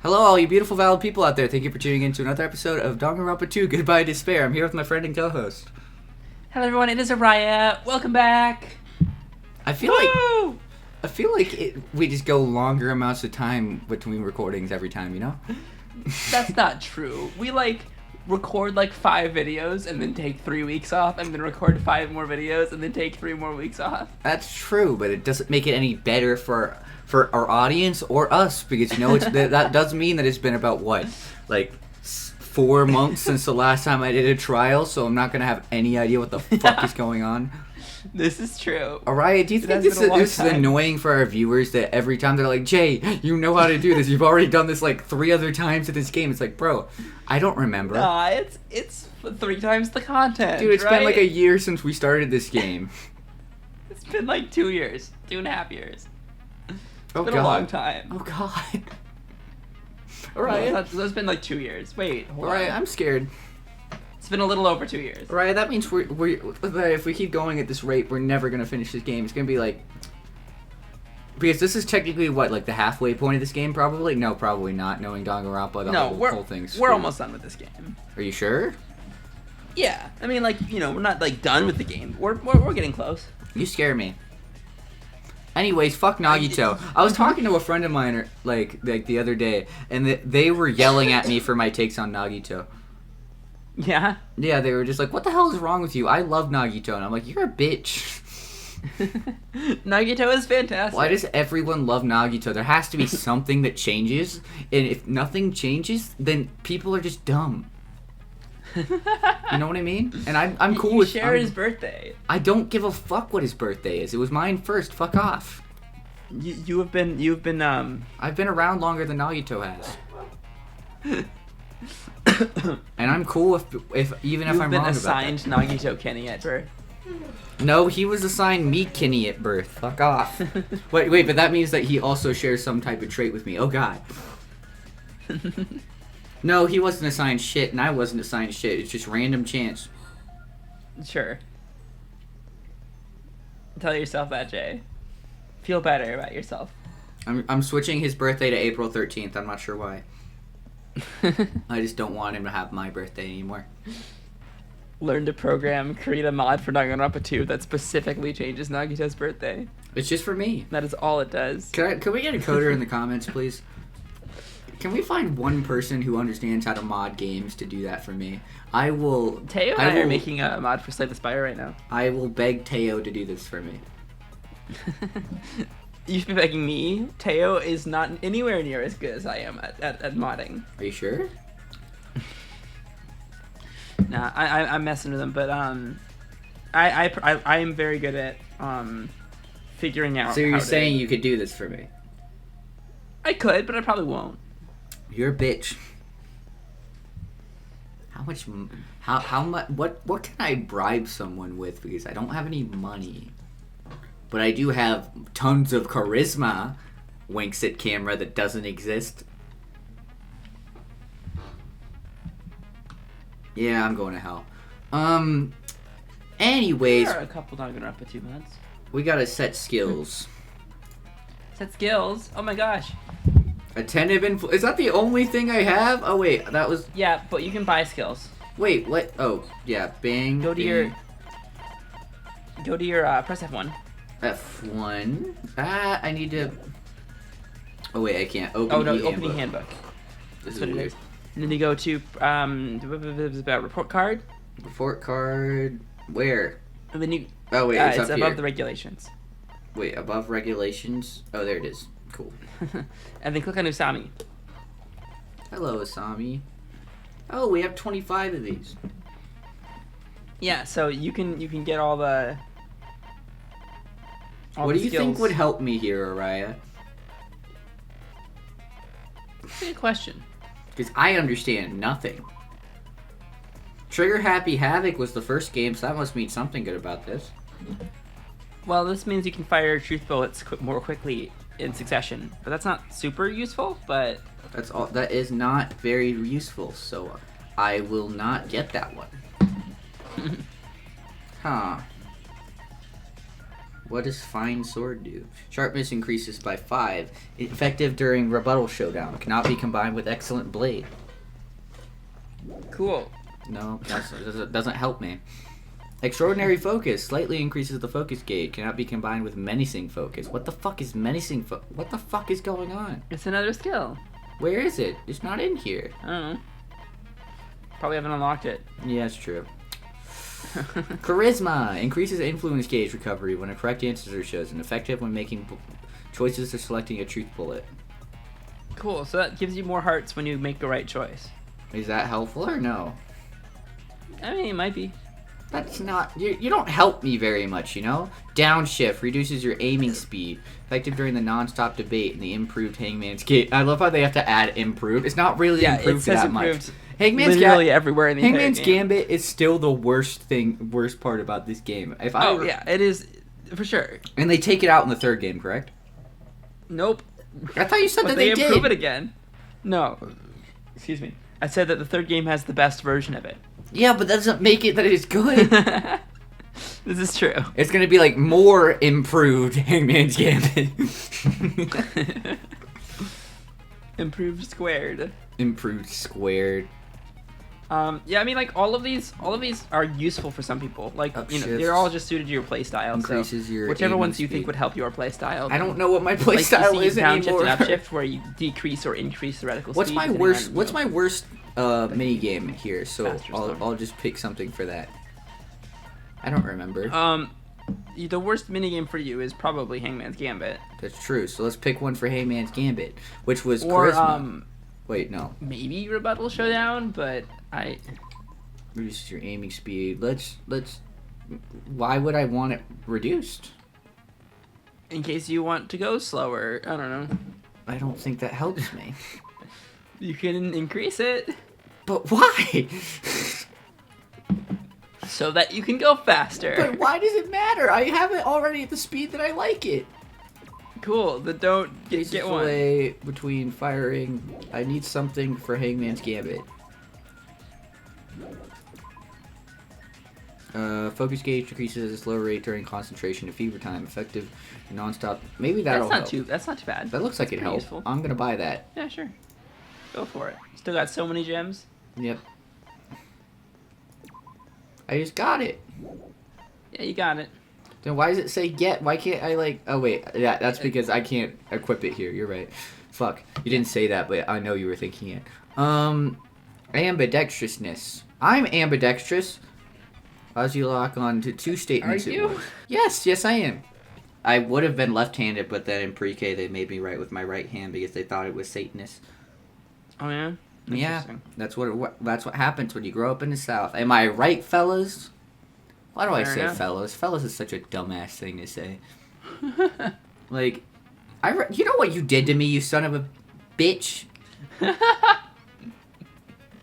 Hello, all you beautiful, valid people out there. Thank you for tuning in to another episode of Danganronpa 2, Goodbye Despair. I'm here with my friend and co-host. Hello, everyone. It is Araya. Welcome back. I feel like we just go longer amounts of time between recordings every time, you know? That's not true. We, record, 5 videos and then take 3 weeks off and then record 5 more videos and then take 3 more weeks off. That's true, but it doesn't make it any better for our audience or us, because, you know, that does mean that it's been about, 4 months since the last time I did a trial, so I'm not going to have any idea what the fuck is going on. This is true. Araya, do you think this is annoying for our viewers that every time they're like, Jay, you know how to do this. You've already done this 3 other times in this game. It's like, bro, I don't remember. Nah, it's 3 times the content. Dude, it's right? been a year since we started this game. It's been 2 years. 2.5 years. It's been God. a long time. Oh, God. Alright. No, it's been 2 years. Wait, hold Alright, on. I'm scared. It's been a little over 2 years. Alright, that means if we keep going at this rate, we're never going to finish this game. It's going to be because this is technically the halfway point of this game, probably? No, probably not, knowing Danganronpa, the whole thing's we're almost done with this game. Are you sure? Yeah. I mean, we're not, done with the game. We're getting close. You scare me. Anyways, fuck Nagito. I was talking to a friend of mine, the other day, and they were yelling at me for my takes on Nagito. Yeah? Yeah, they were just like, what the hell is wrong with you? I love Nagito. And I'm like, you're a bitch. Nagito is fantastic. Why does everyone love Nagito? There has to be something that changes, and if nothing changes, then people are just dumb. You know what I mean? And I'm cool with... share his birthday. I don't give a fuck what his birthday is. It was mine first. Fuck off. You've been I've been around longer than Nagito has. And I'm cool if I'm wrong about that. You've been assigned Nagito Kenny at birth. No, he was assigned me Kenny at birth. Fuck off. Wait, but that means that he also shares some type of trait with me. Oh, God. No, he wasn't assigned shit, and I wasn't assigned shit. It's just random chance. Sure. Tell yourself that, Jay. Feel better about yourself. I'm switching his birthday to April 13th. I'm not sure why. I just don't want him to have my birthday anymore. Learn to program, create a mod for Danganronpa 2 that specifically changes Nagito's birthday. It's just for me. That is all it does. Can we get a coder in the comments, please? Can we find one person who understands how to mod games to do that for me? I will... Teo and I are making a mod for Slay the Spire right now. I will beg Teo to do this for me. You should be begging me. Teo is not anywhere near as good as I am at modding. Are you sure? Nah, I'm messing with him, but I am very good at figuring out. So you're saying you could do this for me? I could, but I probably won't. You're a bitch. How much? What can I bribe someone with? Because I don't have any money, but I do have tons of charisma. Winks at camera that doesn't exist. Yeah, I'm going to hell. Anyways, there are a couple Danganronpa 2 mods. We gotta set skills. Set skills? Oh my gosh. Attentive is that the only thing I have? Oh wait, that was... Yeah, but you can buy skills. Wait, what? Oh, yeah, bang. Go to your press F1. F1? I need to... Oh wait, I can't. Open the handbook. This That's what weird. it is. And then you go to, about report card. Report card... Where? And then you... Oh wait, it's up above here. the regulations. Wait, above regulations? Oh, there it is. Cool. And then click on Usami. Hello, Asami. Oh, we have 25 of these. Yeah, so you can get all the... What do you think would help me here, Araya? Good question. Because I understand nothing. Trigger Happy Havoc was the first game, so that must mean something good about this. Well, this means you can fire truth bullets more quickly in succession, but that's not super useful, but... That's all. That is not very useful, so I will not get that one. Huh. What does Fine Sword do? Sharpness increases by 5. Effective during Rebuttal Showdown. Cannot be combined with Excellent Blade. Cool. No, that doesn't help me. Extraordinary Focus. Slightly increases the focus gauge. Cannot be combined with Menacing Focus. What the fuck is Menacing Focus? What the fuck is going on? It's another skill. Where is it? It's not in here. I don't know. Probably haven't unlocked it. Yeah, it's true. Charisma. Increases influence gauge recovery when a correct answer is chosen. Effective when making choices or selecting a truth bullet. Cool. So that gives you more hearts when you make the right choice. Is that helpful or no? I mean, it might be. That's not... You don't help me very much, you know? Downshift. Reduces your aiming speed. Effective during the non-stop debate and the improved Hangman's Gambit. I love how they have to add improved. It's not really improved that much. Hangman's literally everywhere in the Hangman's game. Gambit is still the worst part about this game. Yeah, it is for sure. And they take it out in the third game, correct? Nope. I thought you said that they did. improve it again. No. Excuse me. I said that the third game has the best version of it. Yeah, but that doesn't make it that it's good. This is true. It's gonna be like more improved Hangman's Gambit. Improved squared. Improved squared. Yeah, I mean, like all of these are useful for some people. Like, they're all just suited to your playstyle. Increases your whichever ones you speed. think would help your playstyle. I don't know what my playstyle is anymore. Downshift and upshift, where you decrease or increase theoretical What's speed. my worst mini game here? So I'll just pick something for that. I don't remember. The worst minigame for you is probably Hangman's Gambit. That's true. So let's pick one for Hangman's Gambit, which was charisma. Wait, no. Maybe Rebuttal Showdown, but reduces your aiming speed. Let's. Why would I want it reduced? In case you want to go slower. I don't know. I don't think that helps me. You can increase it. But why? So that you can go faster. But why does it matter? I have it already at the speed that I like it. Cool. Then don't get one. Delay between firing. I need something for Hangman's Gambit. Focus gauge decreases at a slow rate during concentration and fever time. Effective non-stop. Maybe that'll help. That's not too bad. That looks like it helps. I'm gonna buy that. Yeah, sure. Go for it. Still got so many gems. Yep. I just got it. Yeah, you got it. Then why does it say get? Why can't I like... Oh, wait. Yeah, that's because I can't equip it here. You're right. Fuck. You didn't say that, but I know you were thinking it. Ambidextrousness. I'm ambidextrous. Allows you to lock on to 2 statements. Are you? At once. Yes, I am. I would have been left-handed, but then in pre-K they made me write with my right hand because they thought it was Satanist. Oh, yeah? Yeah, that's what happens when you grow up in the South. Am I right, fellas? Why do I say fellas? Fellas is such a dumbass thing to say. Like, you know what you did to me, you son of a bitch? You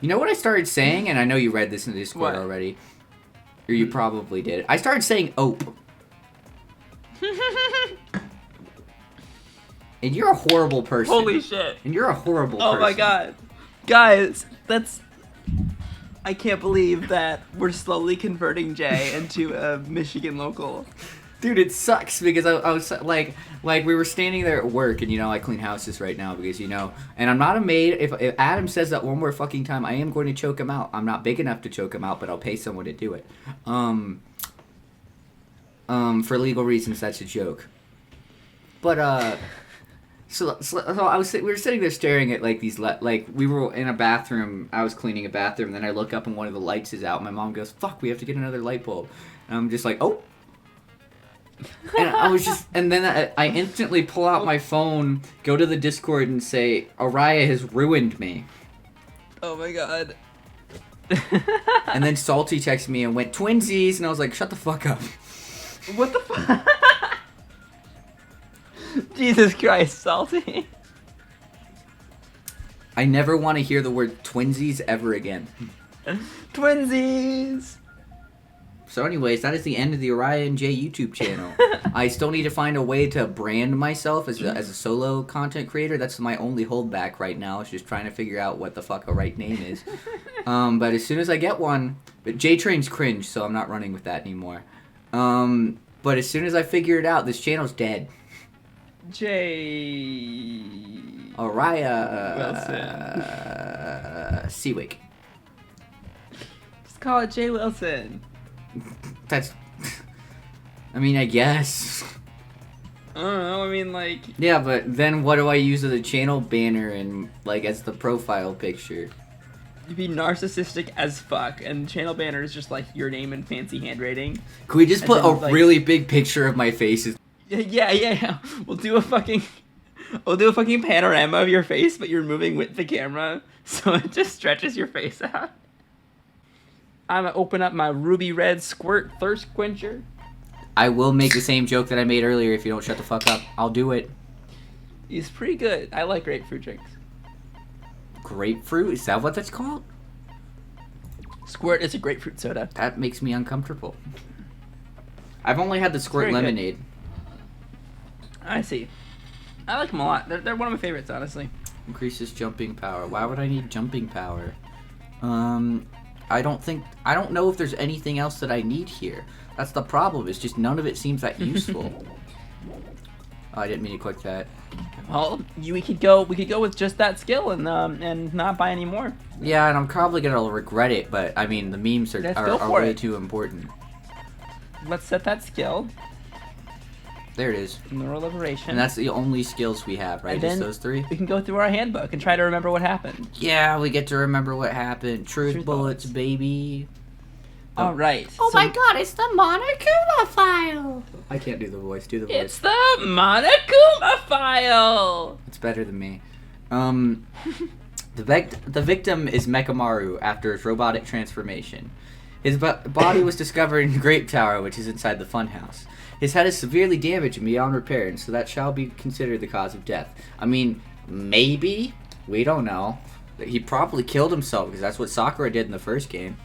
know what I started saying? And I know you read this in the Discord already. Or you probably did. I started saying ope. And you're a horrible person. Holy shit. And you're a horrible person. Oh my god. Guys, I can't believe that we're slowly converting Jay into a Michigan local. Dude, it sucks because I was like we were standing there at work and I clean houses right now because and I'm not a maid. If Adam says that one more fucking time, I am going to choke him out. I'm not big enough to choke him out, but I'll pay someone to do it. For legal reasons, that's a joke. But So we were sitting there staring at like these we were in a bathroom. I was cleaning a bathroom, and then I look up and one of the lights is out. My mom goes, "Fuck, we have to get another light bulb." And I'm just like, "Oh." And then I instantly pull out my phone, go to the Discord, and say, "Araya has ruined me." Oh my god. And then Salty texted me and went twinsies, and I was like, "Shut the fuck up." What the fuck? Jesus Christ, Salty. I never want to hear the word twinsies ever again. Twinsies! So anyways, that is the end of the Araya and Jay YouTube channel. I still need to find a way to brand myself as a solo content creator. That's my only holdback right now. Is just trying to figure out what the fuck a right name is. But as soon as I get one... But J-Train's cringe, so I'm not running with that anymore. But as soon as I figure it out, this channel's dead. J. Araya Wilson. Seawick. Just call it J. Wilson. That's. I mean, I guess. I don't know. I mean, like. Yeah, but then what do I use as a channel banner and like as the profile picture? You'd be narcissistic as fuck, and channel banner is just like your name and fancy handwriting. Can we just put then, a like, really big picture of my face? Yeah. We'll do a fucking panorama of your face, but you're moving with the camera, so it just stretches your face out. I'm gonna open up my ruby red squirt thirst quencher. I will make the same joke that I made earlier if you don't shut the fuck up. I'll do it. He's pretty good. I like grapefruit drinks. Grapefruit? Is that what that's called? Squirt is a grapefruit soda. That makes me uncomfortable. I've only had the squirt very good. lemonade. I see. I like them a lot. They're one of my favorites, honestly. Increases jumping power. Why would I need jumping power? I don't know if there's anything else that I need here. That's the problem. It's just none of it seems that useful. Oh, I didn't mean to click that. Well, we could go with just that skill and not buy any more. Yeah, and I'm probably gonna regret it, but I mean the memes are way too important. Let's set that skill. There it is. Neural liberation. And that's the only skills we have, right? Just those three? We can go through our handbook and try to remember what happened. Yeah, we get to remember what happened. Truth bullets, baby. All right. Oh my god, it's the Monokuma file. I can't do the voice. Do the voice. It's the Monokuma file. It's better than me. The victim is Mechamaru after his robotic transformation. His body was discovered in Grape Tower, which is inside the Funhouse. His head is severely damaged and beyond repair, and so that shall be considered the cause of death. I mean, maybe? We don't know. He probably killed himself, because that's what Sakura did in the first game.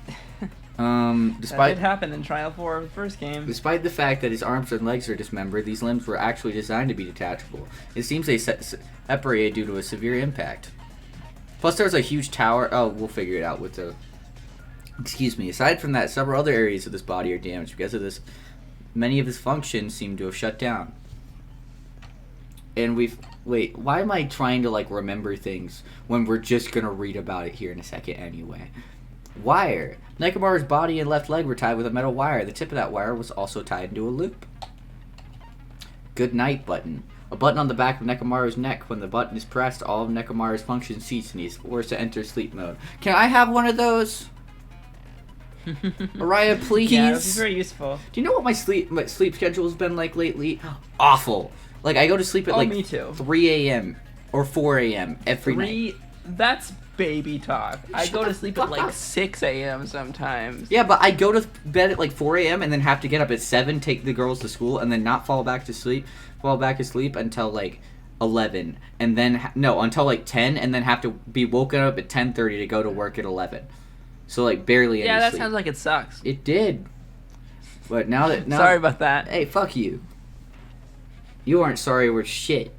That did happen in Trial 4 of the first game. Despite the fact that his arms and legs are dismembered, these limbs were actually designed to be detachable. It seems they separated due to a severe impact. Plus, there was a huge tower. Oh, we'll figure it out with the... Excuse me. Aside from that, several other areas of this body are damaged. Because of this, many of his functions seem to have shut down. And Wait, why am I trying to, like, remember things when we're just gonna read about it here in a second anyway? Wire. Nekamaru's body and left leg were tied with a metal wire. The tip of that wire was also tied into a loop. Good night button. A button on the back of Nekamaru's neck. When the button is pressed, all of Nekamaru's functions cease and he is forced to enter sleep mode. Can I have one of those? Araya, please. Yeah, this is very useful. Do you know what my sleep schedule has been like lately? Awful. Like, I go to sleep at me too. 3 a.m. or 4 a.m. every night. That's baby talk. I go to sleep at like 6 a.m. sometimes. Yeah, but I go to bed at like 4 a.m. and then have to get up at 7, take the girls to school, and then not fall back asleep until like 11, and then until like 10, and then have to be woken up at 10:30 to go to work at 11. So like barely any sleep. Yeah, that sounds like it sucks. It did. But now sorry about that. Hey, fuck you. You aren't sorry worth shit.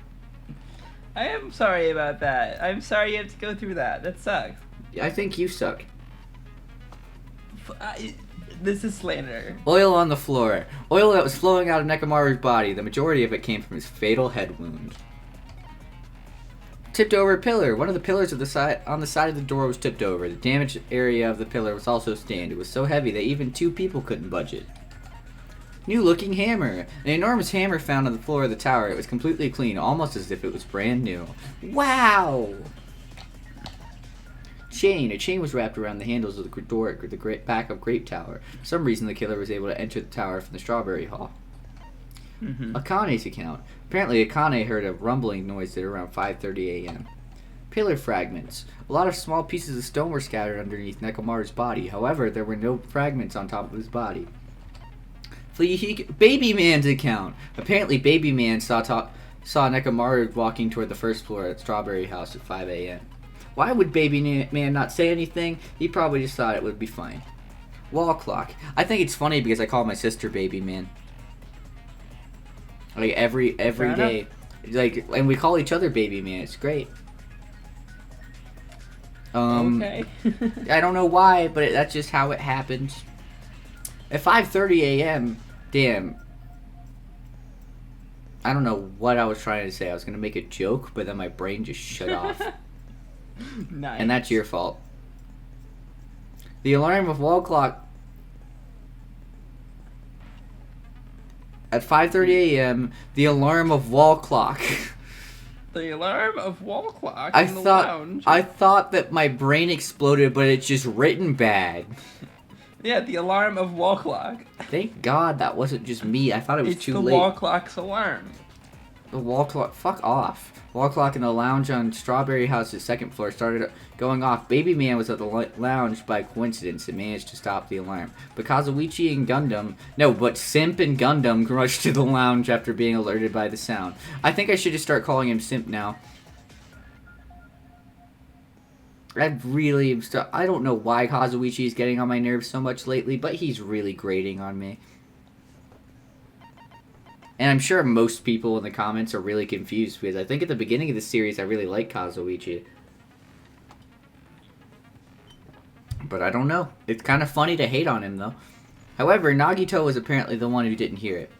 I am sorry about that. I'm sorry you have to go through that. That sucks. I think you suck. This is slander. Oil on the floor. Oil that was flowing out of Nekamaru's body. The majority of it came from his fatal head wound. Tipped over a pillar. One of the pillars on the side of the door was tipped over. The damaged area of the pillar was also stained. It was so heavy that even 2 people couldn't budge it. New looking hammer. An enormous hammer found on the floor of the tower. It was completely clean, almost as if it was brand new. Wow! Chain. A chain was wrapped around the handles of the door at the back of Grape Tower. For some reason, the killer was able to enter the tower from the Strawberry Hall. Akane's account. Apparently, Akane heard a rumbling noise at around 5:30 a.m. Pillar fragments. A lot of small pieces of stone were scattered underneath Nekamaru's body. However, there were no fragments on top of his body. Baby Man's account. Apparently, Baby Man saw Nekamaru walking toward the first floor at Strawberry House at 5 a.m. Why would Baby Man not say anything? He probably just thought it would be fine. Wall clock. I think it's funny because I call my sister Baby Man. Like every day. Like, and we call each other Baby Man. It's great. Okay. I don't know why, but that's just how it happens. At 5:30 a.m., damn, I don't know what I was trying to say. I was going to make a joke, but then my brain just shut off. Nice. And that's your fault. The alarm of wall clock at 5:30 a.m. The alarm of wall clock. The alarm of wall clock I in the lounge. thought that my brain exploded, but it's just written bad. Yeah, the alarm of wall clock. Thank God that wasn't just me. I thought it was It's too the late. wall clock's alarm. The wall clock. Fuck off. Wall clock in the lounge on Strawberry House's second floor started going off. Baby Man was at the lounge by coincidence and managed to stop the alarm. But Kazuichi and Simp and Gundam rushed to the lounge after being alerted by the sound. I think I should just start calling him Simp now. I don't know why Kazuichi is getting on my nerves so much lately, but he's really grating on me. And I'm sure most people in the comments are really confused because I think at the beginning of the series I really liked Kazuichi. But I don't know. It's kind of funny to hate on him though. However, Nagito was apparently the one who didn't hear it.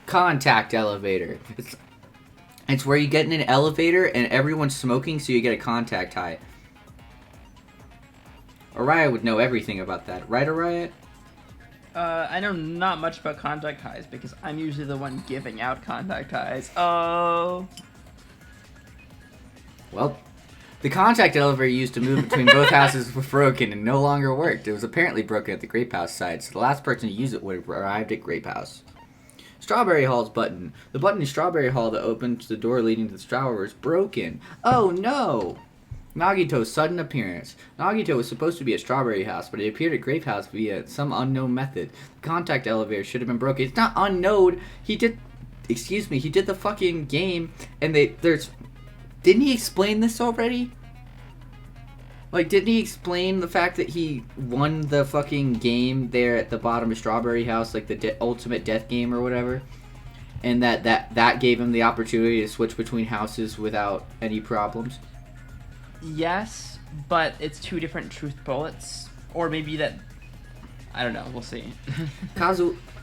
Contact elevator. It's where you get in an elevator and everyone's smoking so you get a contact high. Araya would know everything about that. Right, Araya? I know not much about contact highs because I'm usually the one giving out contact highs. Oh. Well, the contact elevator used to move between both houses was broken and no longer worked. It was apparently broken at the Grape House side, so the last person to use it would have arrived at Grape House. Strawberry Hall's button. The button in Strawberry Hall that opens the door leading to the Strawberry is broken. Oh no! Nagito's sudden appearance. Nagito was supposed to be at Strawberry House, but he appeared at Grape House via some unknown method. The contact elevator should have been broken. It's not unknown. He did the fucking game, and didn't he explain this already? Like, didn't he explain the fact that he won the fucking game there at the bottom of Strawberry House, like the ultimate death game or whatever? And that gave him the opportunity to switch between houses without any problems? Yes, but it's two different truth bullets. Or maybe that... I don't know, we'll see.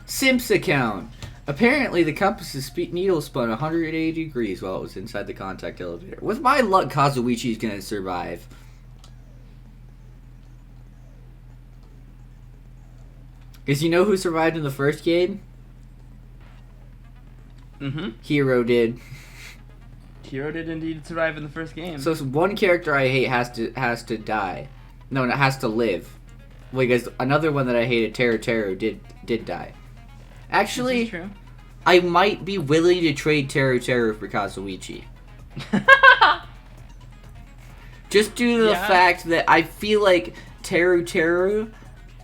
Simp's account. Apparently, the compass's needle spun 180 degrees while it was inside the contact elevator. With my luck, Kazuichi's gonna survive. Because you know who survived in the first game? Mm-hmm. Hero did. Hero did indeed survive in the first game. So one character I hate has to die. No, it has to live. Because another one that I hated, Teru, did die. Actually, this is true. I might be willing to trade Teru for Kazuichi. Just due to the fact that I feel like Teru,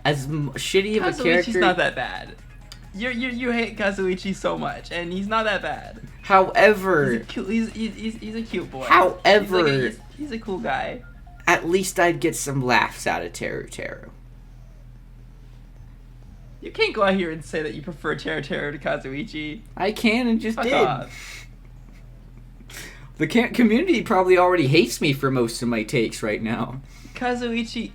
as shitty of a character... Kazuichi's not that bad. You hate Kazuichi so much, and he's not that bad. However... He's a cute boy. However... He's a cool guy. At least I'd get some laughs out of Teru. You can't go out here and say that you prefer Teru to Kazuichi. I can and just Fuck did. Off. The community probably already hates me for most of my takes right now. Kazuichi...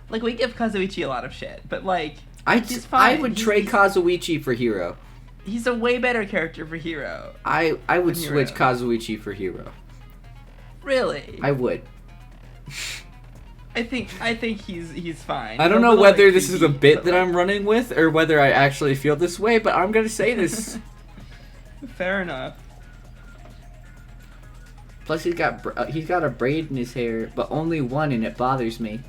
Like, we give Kazuichi a lot of shit, but, like... He's fine. I would trade Kazuichi for Hero. He's a way better character for Hero. I would switch Kazuichi for Hero. Really? I would. I think he's fine. I don't know whether this is a bit that I'm running with or whether I actually feel this way, but I'm gonna say this. Fair enough. Plus, he's got a braid in his hair, but only one, and it bothers me.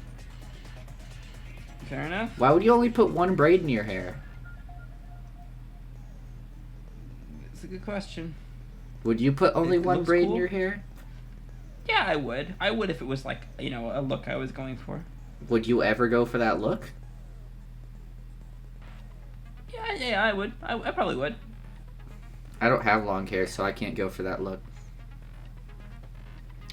Fair enough. Why would you only put one braid in your hair? It's a good question. Would you put only one braid in your hair? Yeah, I would. I would if it was like, a look I was going for. Would you ever go for that look? Yeah, I would. I probably would. I don't have long hair, so I can't go for that look.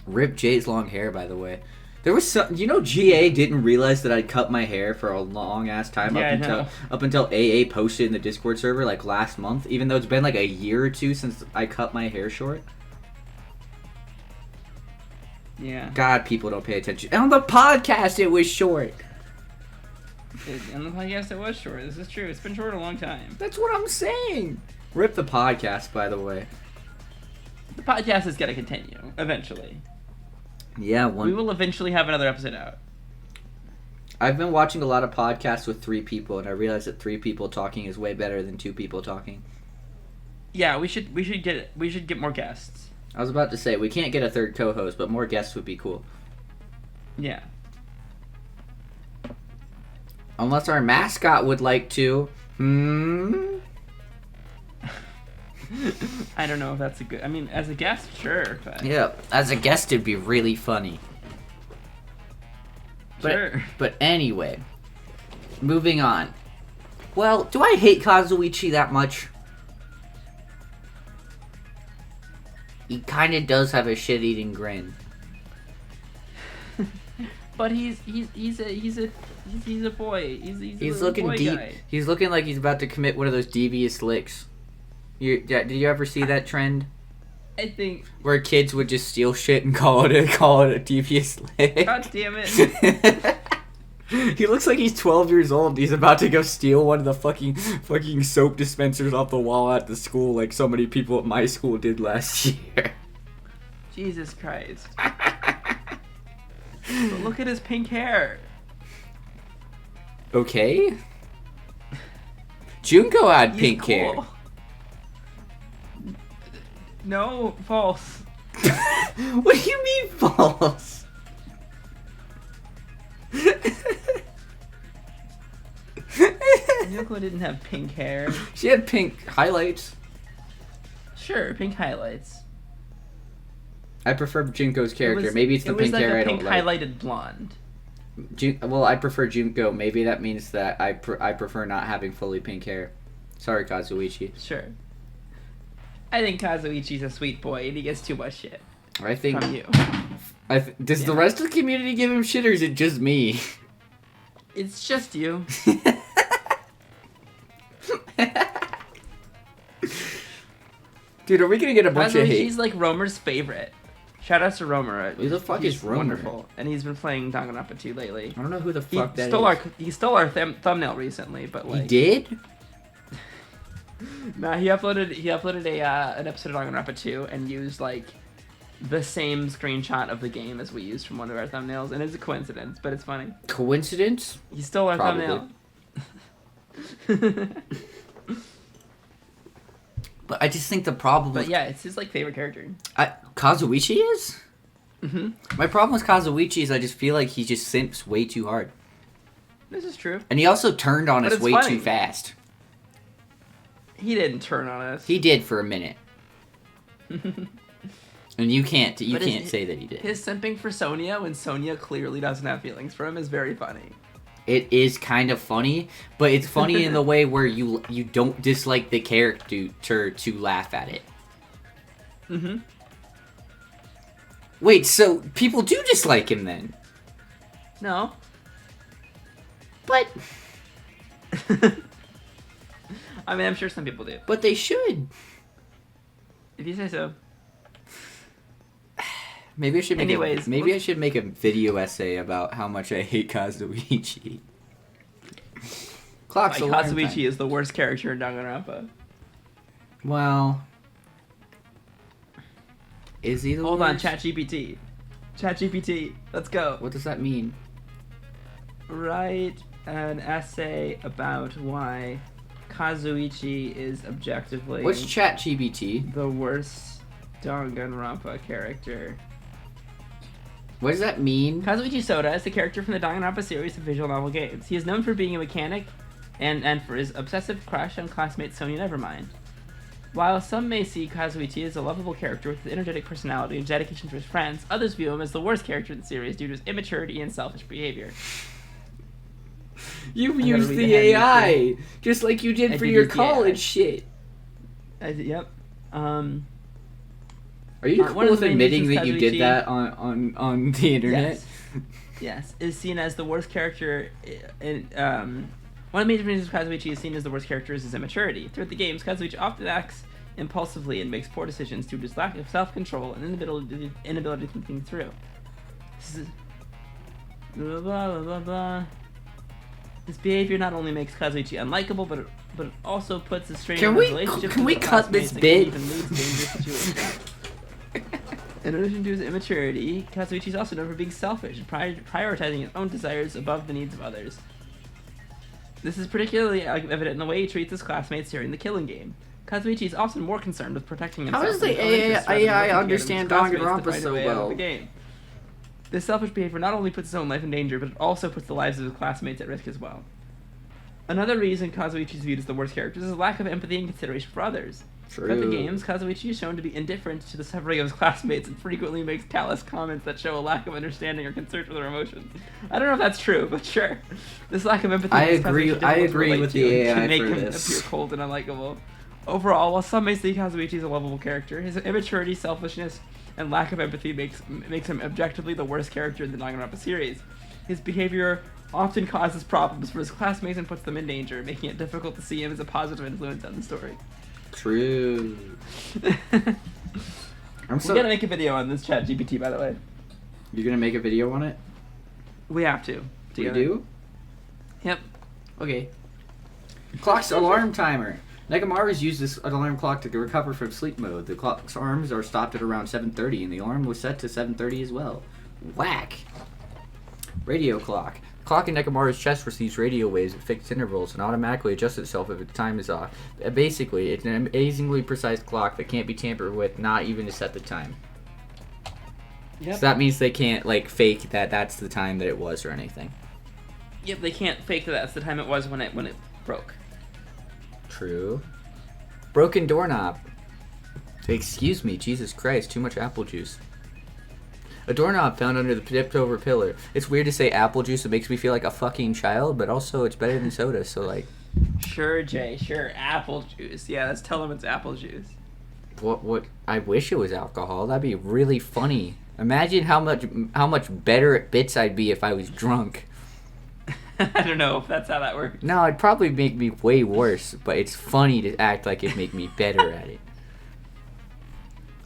Rip Jay's long hair, by the way. There was some, GA didn't realize that I'd cut my hair for a long ass time up until AA posted in the Discord server like last month, even though it's been like a year or two since I cut my hair short. Yeah. God, people don't pay attention. And on the podcast, it was short. On the podcast, it was short. This is true. It's been short a long time. That's what I'm saying. Rip the podcast, by the way. The podcast is gonna continue eventually. Yeah, we will eventually have another episode out. I've been watching a lot of podcasts with 3 people, and I realized that 3 people talking is way better than 2 people talking. Yeah, we should get more guests. I was about to say we can't get a 3rd co-host, but more guests would be cool. Yeah. Unless our mascot would like to. I don't know if that's a good... I mean, as a guest, sure. But... Yeah, as a guest, it'd be really funny. Sure. But anyway, moving on. Well, do I hate Kazuichi that much? He kind of does have a shit-eating grin. But he's a boy. He's looking boy deep. Guy. He's looking like he's about to commit one of those devious licks. Did you ever see that trend? I think where kids would just steal shit and call it a devious lick. God damn it. He looks like he's 12 years old. He's about to go steal one of the fucking soap dispensers off the wall at the school, like so many people at my school did last year. Jesus Christ. But look at his pink hair. Okay. Junko had pink hair. No, false. What do you mean false? Junko didn't have pink hair. She had pink highlights. Sure, pink highlights. I prefer Junko's character. Maybe it's the pink hair I don't like. It was like a pink highlighted blonde. Well, I prefer Junko. Maybe that means that I prefer not having fully pink hair. Sorry, Kazuichi. Sure. I think Kazuichi's a sweet boy, and he gets too much shit. I think. From you. Does the rest of the community give him shit, or is it just me? It's just you. Dude, are we gonna get a bunch of hate? He's like Romer's favorite. Shout out to Romer. Who the fuck is Romer? Wonderful, and he's been playing Danganronpa 2 lately. I don't know who the fuck that is. He stole our thumbnail recently, but like he did. Nah, he uploaded an episode of Danganronpa 2 and used like the same screenshot of the game as we used from one of our thumbnails, and it's a coincidence, but it's funny. Coincidence? He stole our thumbnail. But I just think the problem. But yeah, it's his like favorite character. Kazuichi is. Mm-hmm. My problem with Kazuichi is I just feel like he just simps way too hard. This is true. And he also turned on us way too fast. He didn't turn on us. He did for a minute. And you can't say that he did. His simping for Sonya when Sonya clearly doesn't have feelings for him is very funny. It is kind of funny, but it's funny in the way where you don't dislike the character to laugh at it. Mm-hmm. Wait, so people do dislike him then? No. But I mean, I'm sure some people do. But they should. If you say so. Maybe I should make a video essay about how much I hate Kazuichi. Clock's like Kazuichi is the worst character in Danganronpa. Well, is he the Hold worst? on, ChatGPT. ChatGPT, let's go. What does that mean? Write an essay about why Kazuichi is objectively... What's ChatGPT? The worst Danganronpa character. What does that mean? Kazuichi Soda is the character from the Danganronpa series of visual novel games. He is known for being a mechanic and for his obsessive crush on classmate Sonya Nevermind. While some may see Kazuichi as a lovable character with an energetic personality and dedication to his friends, others view him as the worst character in the series due to his immaturity and selfish behavior. You used the AI, just like you did for your college shit. Yep. Are you cool with admitting that you did that on the internet? Yes. Is seen as the worst character in, one of the major reasons Kazuichi is seen as the worst character is his immaturity. Throughout the games, Kazuichi often acts impulsively and makes poor decisions due to his lack of self-control and inability to think through. This is... Blah, blah, blah, blah. His behavior not only makes Kazuichi unlikable, but it also puts a strain Can on we- his relationship can with we the cut this classmates and bit? can even lead to dangerous situations. In addition to his immaturity, Kazuichi is also known for being selfish and prioritizing his own desires above the needs of others. This is particularly evident in the way he treats his classmates during the killing game. Kazuichi is often more concerned with protecting himself. How does the and his own interests rather than AI working together with understand his classmates to Danganronpa find a so way out of well? the game. This selfish behavior not only puts his own life in danger, but it also puts the lives of his classmates at risk as well. Another reason Kazuichi is viewed as the worst character is his lack of empathy and consideration for others. Throughout the games, Kazuichi is shown to be indifferent to the suffering of his classmates and frequently makes callous comments that show a lack of understanding or concern for their emotions. I don't know if that's true, but sure. This lack of empathy I makes agree- Kazuichi I difficult to agree relate with to the and AI can make for him this. appear cold and unlikable. Overall, while some may see Kazuichi as a lovable character, his immaturity, selfishness, and lack of empathy makes him objectively the worst character in the Danganronpa series. His behavior often causes problems for his classmates and puts them in danger, making it difficult to see him as a positive influence on the story. True. We're gonna make a video on this ChatGPT, by the way. You're gonna make a video on it? We have to. We together. do? Yep. Okay. Clock's alarm timer. Nekomaru's used this alarm clock to recover from sleep mode. The clock's arms are stopped at around 7:30, and the alarm was set to 7:30 as well. Whack! Radio clock. The clock in Nekomaru's chest receives radio waves at fixed intervals and automatically adjusts itself if its time is off. Basically, it's an amazingly precise clock that can't be tampered with, not even to set the time. Yep. So that means they can't, like, fake that that's the time that it was or anything. Yep, they can't fake that that's the time it was when it broke. True. Broken doorknob. Excuse me, Jesus Christ, too much apple juice. A doorknob found under the tipped over pillar. It's weird to say apple juice, it makes me feel like a fucking child, but also it's better than soda, so like... Sure, Jay, sure, apple juice. Yeah, let's tell them it's apple juice. What, I wish it was alcohol, that'd be really funny. Imagine how much better at bits I'd be if I was drunk. I don't know if that's how that works. No, it'd probably make me way worse, but it's funny to act like it'd make me better at it.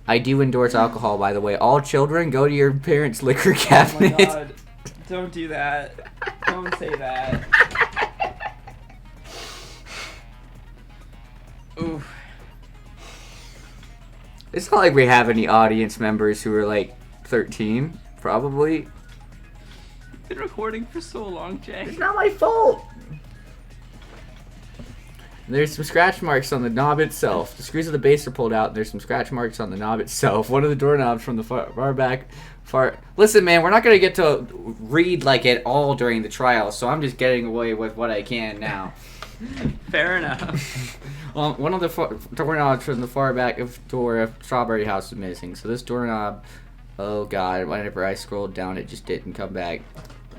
I do endorse alcohol, by the way. All children, go to your parents' liquor Oh cabinet. my god. Don't do that. Don't say that. Oof. It's not like we have any audience members who are like 13, probably. Been recording for so long, Jay. It's not my fault. There's some scratch marks on the knob itself. The screws of the base are pulled out, and there's some scratch marks on the knob itself. One of the doorknobs from the far back. Listen, man, we're not gonna get to read like it all during the trial, so I'm just getting away with what I can now. Fair enough. One of the doorknobs from the far back door of Strawberry House is missing. So this doorknob, oh god, whenever I scrolled down, it just didn't come back.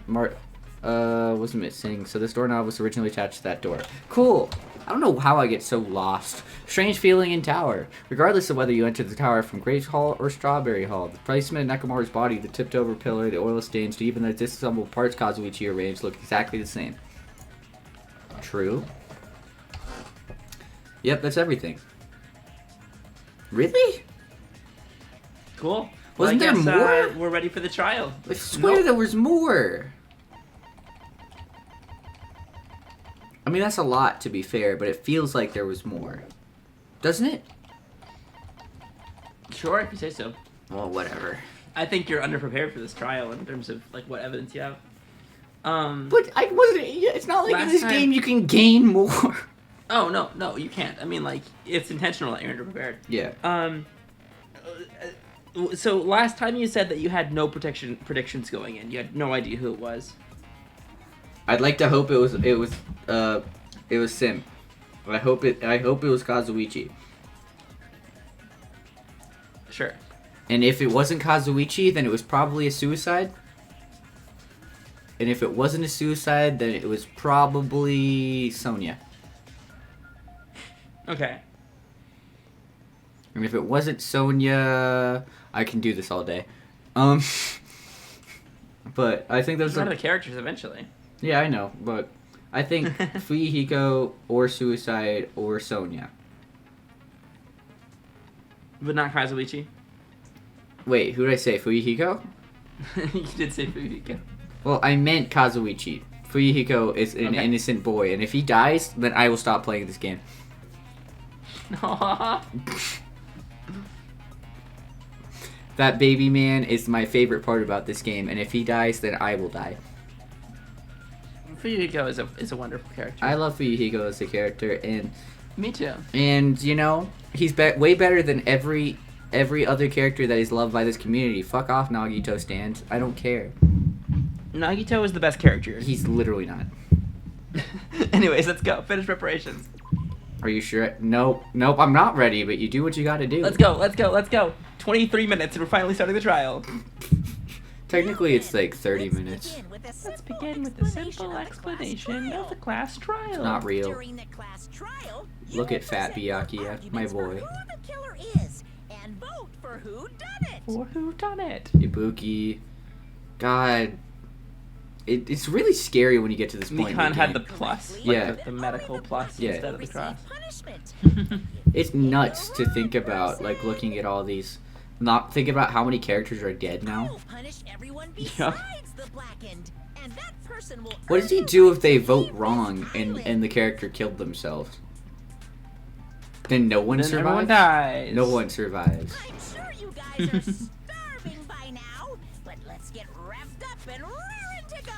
Was missing. So this doorknob was originally attached to that door. Cool. I don't know how I get so lost. Strange feeling in tower. Regardless of whether you enter the tower from Grace Hall or Strawberry Hall, the placement of Nekomaru's body, the tipped over pillar, the oil stains, to even the disassembled parts Kazuichi arranged look exactly the same. True. Yep, that's everything. Really? Cool. Wasn't well, I there guess, more? We're ready for the trial. I swear there was more. I mean, that's a lot, to be fair, but it feels like there was more. Doesn't it? Sure, if you say so. Well, whatever. I think you're underprepared for this trial in terms of like what evidence you have. But I wasn't. It's not like in Last this time- game you can gain more. Oh no, you can't. I mean, like it's intentional that you're underprepared. Yeah. So last time you said that you had no predictions going in. You had no idea who it was. I'd like to hope it was Sim. I hope it was Kazuichi. Sure. And if it wasn't Kazuichi, then it was probably a suicide. And if it wasn't a suicide, then it was probably Sonia. Okay. And if it wasn't Sonia, I can do this all day. But I think those One are of the characters eventually. Yeah, I know, but I think Fuyuhiko or Suicide or Sonia. But not Kazuichi. Wait, who did I say? Fuyuhiko? You did say Fuyuhiko. Well, I meant Kazuichi. Fuyuhiko is an innocent boy, and if he dies, then I will stop playing this game. That baby man is my favorite part about this game, and if he dies, then I will die. Fuyuhiko is a wonderful character. I love Fuyuhiko as a character, and me too. And you know, he's way better than every other character that is loved by this community. Fuck off, Nagito stands. I don't care. Nagito is the best character. He's literally not. Anyways, let's go. Finish preparations. Are you sure? Nope. I'm not ready, but you do what you gotta do. Let's go. 23 minutes and we're finally starting the trial. Technically, it's like 30 minutes. Let's begin with a simple explanation of the class trial. It's not real. During the class trial, Look at Fat Byakuya, my boy. who the killer is, and vote for who done it. For who done it? Ibuki. God. It's really scary when you get to this point. Mikan had the plus. Yeah. The medical plus instead of the cross. It's nuts to think about, like, looking at all these. Not think about how many characters are dead now. What does he do if they vote wrong and the character killed themselves? Then no one survives? Everyone dies. No one survives. I'm sure you guys are starving by now, but let's get revved up and raring to go.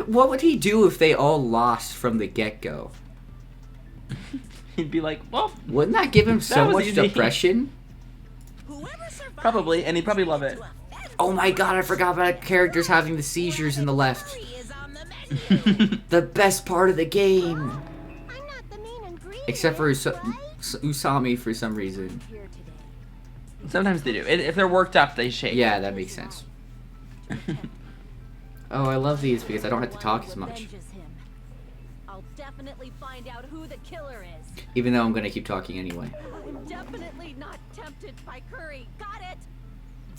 What would he do if they all lost from the get-go? He'd be like, well... Wouldn't that give him so much easy. Depression? Probably, and he'd probably love it. Oh my god, I forgot about characters having the seizures in the left. The best part of the game. Except for Usami for some reason. Sometimes they do. If they're worked up, they shake. Yeah, that makes sense. Oh, I love these because I don't have to talk as much. I'll definitely find out who the killer is. Even though I'm gonna keep talking anyway. I'm definitely not tempted by curry. Got it?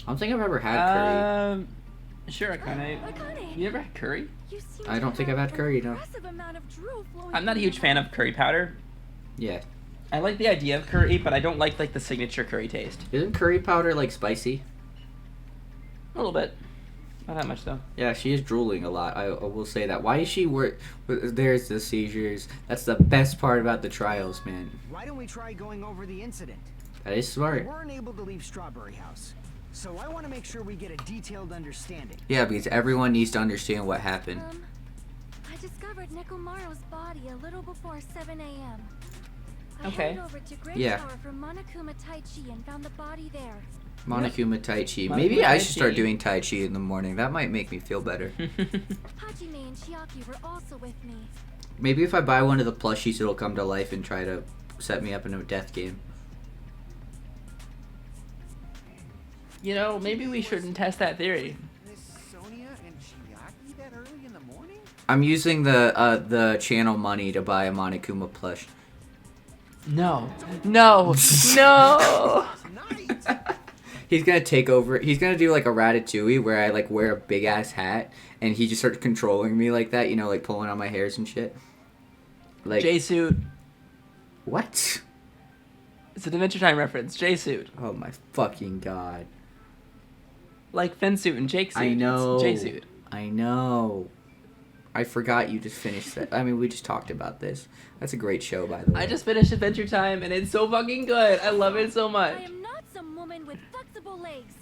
I don't think I've ever had curry. Sure, Akane. You never had curry? I don't think I've had curry, no. I'm not a huge fan of curry powder. Yeah. I like the idea of curry, but I don't like the signature curry taste. Isn't curry powder like spicy? A little bit. Not that much though. Yeah, she is drooling a lot. I will say that. Why is she there's the seizures. That's the best part about the trials, man. Why don't we try going over the incident? That is smart. We weren't able to leave Strawberry House, so I want to make sure we get a detailed understanding. Yeah, because everyone needs to understand what happened. I discovered Nekomaru's body a little before 7 a.m. I Okay. headed over to Great Yeah. Tower for Monokuma Taichi and found the body there. Monokuma Tai Chi. Monokuma Maybe I Tai should start Chi. doing Tai Chi in the morning. That might make me feel better. Hajime and Chiaki were also with me. Maybe if I buy one of the plushies, it'll come to life and try to set me up in a death game. You know, maybe we shouldn't test that theory. I'm using the channel money to buy a Monokuma plush. No. No. No. He's gonna take over. He's gonna do like a Ratatouille where I like wear a big ass hat and he just starts controlling me like that. You know, like pulling on my hairs and shit. Like J-suit. what? It's an Adventure Time reference. J-suit. Oh my fucking god! Like Finn suit and Jake suit. I know. It's J-suit. I know. I forgot you just finished that. I mean, we just talked about this. That's a great show, by the way. I just finished Adventure Time and it's so fucking good. I love it so much. I am not some woman with flexible legs.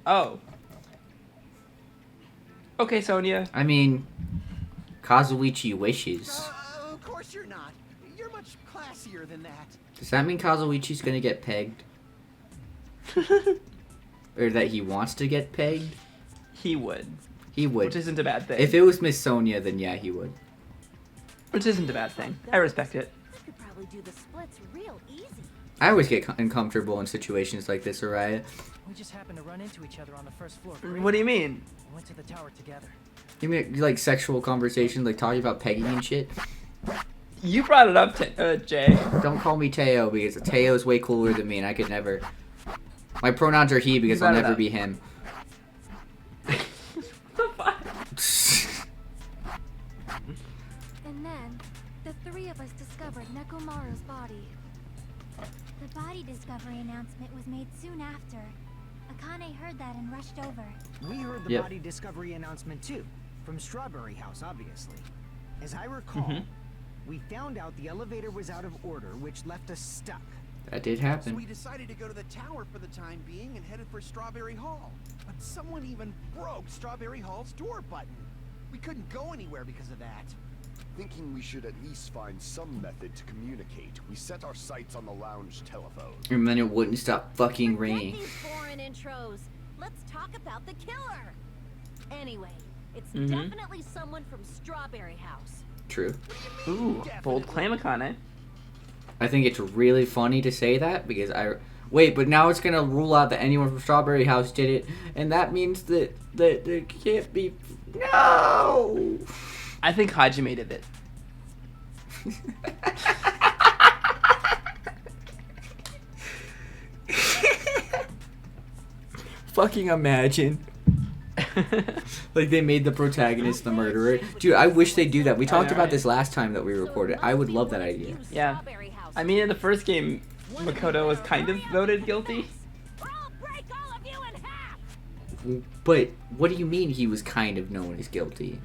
Oh. Okay, Sonia. I mean, Kazuichi wishes. Of course you're not. You're much classier than that. Does that mean Kazuichi's gonna get pegged? Or that he wants to get pegged? He would. He would. Which isn't a bad thing. If it was Miss Sonia, then yeah, he would. Which isn't a bad thing. I respect it. I could probably do the splits real easy. I always get uncomfortable in situations like this, Araya. We just happened to run into each other on the first floor. What do you mean? We went to the tower together. You mean like sexual conversations, like talking about pegging and shit? You brought it up, Jay. Don't call me Teo because Teo's way cooler than me, and I could never. My pronouns are he because I'll never be him. And then, the three of us discovered Nekomaru's body. The body discovery announcement was made soon after. Akane heard that and rushed over. We heard the body discovery announcement too. From Strawberry House, obviously. As I recall, we found out the elevator was out of order, which left us stuck. That did So happen. we decided to go to the tower for the time being and headed for Strawberry Hall. But someone even broke Strawberry Hall's door button. We couldn't go anywhere because of that. Thinking we should at least find some method to communicate, we set our sights on the lounge telephone. And then it wouldn't stop fucking Forget raining. these foreign intros. Let's talk about the killer. Anyway, it's Mhm. definitely someone from Strawberry House. True. Ooh, bold claim, Akane. I think it's really funny to say that because wait, but now it's gonna rule out that anyone from Strawberry House did it, and that means that it can't be. No. I think Hajime did it. Fucking imagine. Like they made the protagonist the murderer. Dude, I wish they do that. We talked about this last time that we recorded. I would love that idea. Yeah. I mean, in the first game, Makoto was kind of voted guilty. I'll break all of you in half. But what do you mean he was kind of known as guilty?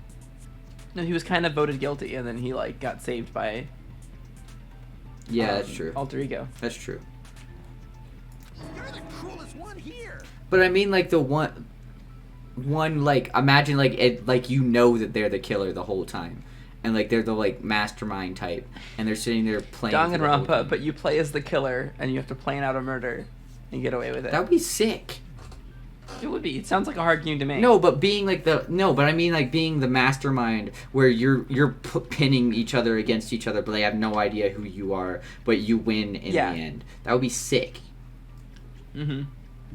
No, he was kind of voted guilty, and then he like got saved by. Yeah, that's true. Alter ego. That's true. You're the cruelest one here. But I mean, like the one like imagine like it like you know that they're the killer the whole time, and like they're the like mastermind type, and they're sitting there playing. Danganronpa, but you play as the killer, and you have to plan out a murder, and get away with it. That would be sick. It would be. It sounds like a hard game to make. No, but being like but I mean like being the mastermind where you're pinning each other against each other, but they have no idea who you are, but you win in the end. That would be sick. Mhm.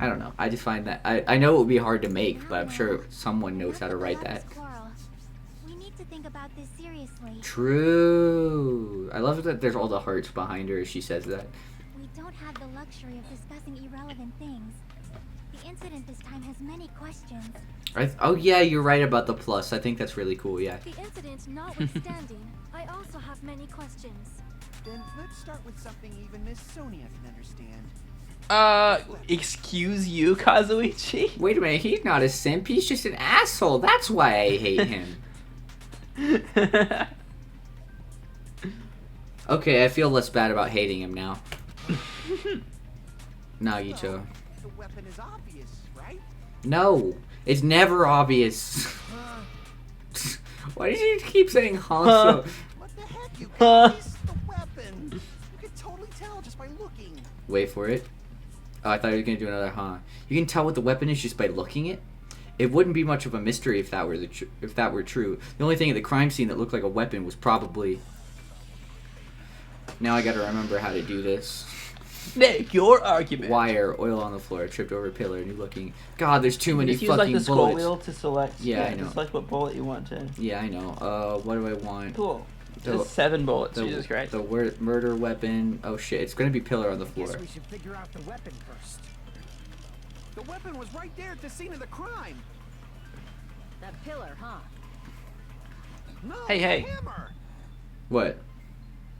I don't know. I just find that I know it would be hard to make, but I'm sure someone knows how to write that. We need to think about this seriously. True. I love that there's all the hearts behind her as she says that. We don't have the luxury of discussing irrelevant things. The incident this time has many questions. Oh yeah, you're right about the plus. I think that's really cool. Yeah. The incident notwithstanding, I also have many questions. Then let's start with something even Miss Sonia can understand. Excuse you, Kazuichi? Wait a minute, he's not a simp. He's just an asshole. That's why I hate him. Okay, I feel less bad about hating him now. Nagito. The weapon is obvious, right? No, it's never obvious. Why did you keep saying huh? What the heck, you guys? The weapon. You can totally tell just by looking. Wait for it. Oh, I thought you were gonna do another huh. You can tell what the weapon is just by looking it. It wouldn't be much of a mystery if that were true. The only thing at the crime scene that looked like a weapon was probably. Now I gotta remember how to do this. Make your argument. Wire, oil on the floor, tripped over pillar, new looking. God, there's too many Just use fucking like the scroll bullets. wheel to select. Yeah, I know. Just select what bullet you want to. Yeah, I know. What do I want? Cool. Just 7 bullets. The, Jesus Christ. The murder weapon. Oh shit! It's gonna be pillar on the floor. Guess we should figure out the weapon first. The weapon was right there at the scene of the crime. That pillar, huh? No, Hey, the hey. hammer. What?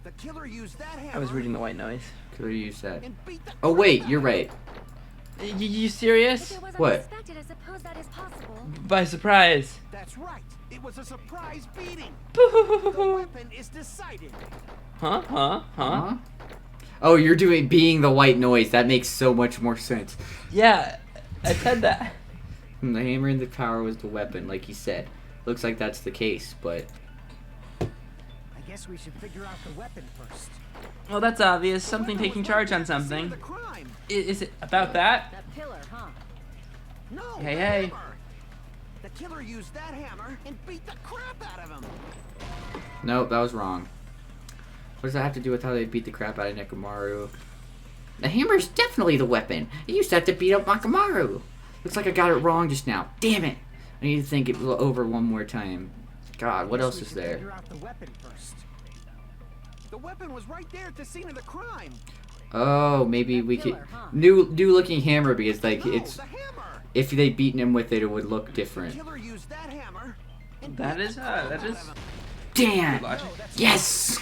The killer used that hammer. I was reading the white noise. Could have used that. And beat the Oh crap wait, out you're of right. You serious? If it was What? unexpected, I suppose that is possible. By surprise. That's right. It was a surprise beating. The weapon is decided. Huh? Huh? Oh, you're doing being the white noise. That makes so much more sense. Yeah, I said that. The hammer in the tower was the weapon, like you said. Looks like that's the case, but I guess we should figure out the weapon first. Well, that's obvious. The Something weapon taking was charge right on there at the scene something. of the crime. Is it about that? That pillar, huh? No, Hey, the hey. hammer. The killer used that hammer and beat the crap out of him. nope, that was wrong. What does that have to do with how they beat the crap out of Nekomaru? The hammer is definitely the weapon. It used to have to beat up Nekomaru. Looks like I got it wrong just now. Damn it! I need to think it over one more time. God, what Guess else we is should there? Figure out the weapon first. The weapon was right there at the scene of the crime. Oh, maybe we could Killer, huh? new looking hammer because like No, it's the hammer. if they beaten him with it, it would look The different. killer used that hammer. And That beat is, the crap that out is. of him. Damn! Logic. Yes!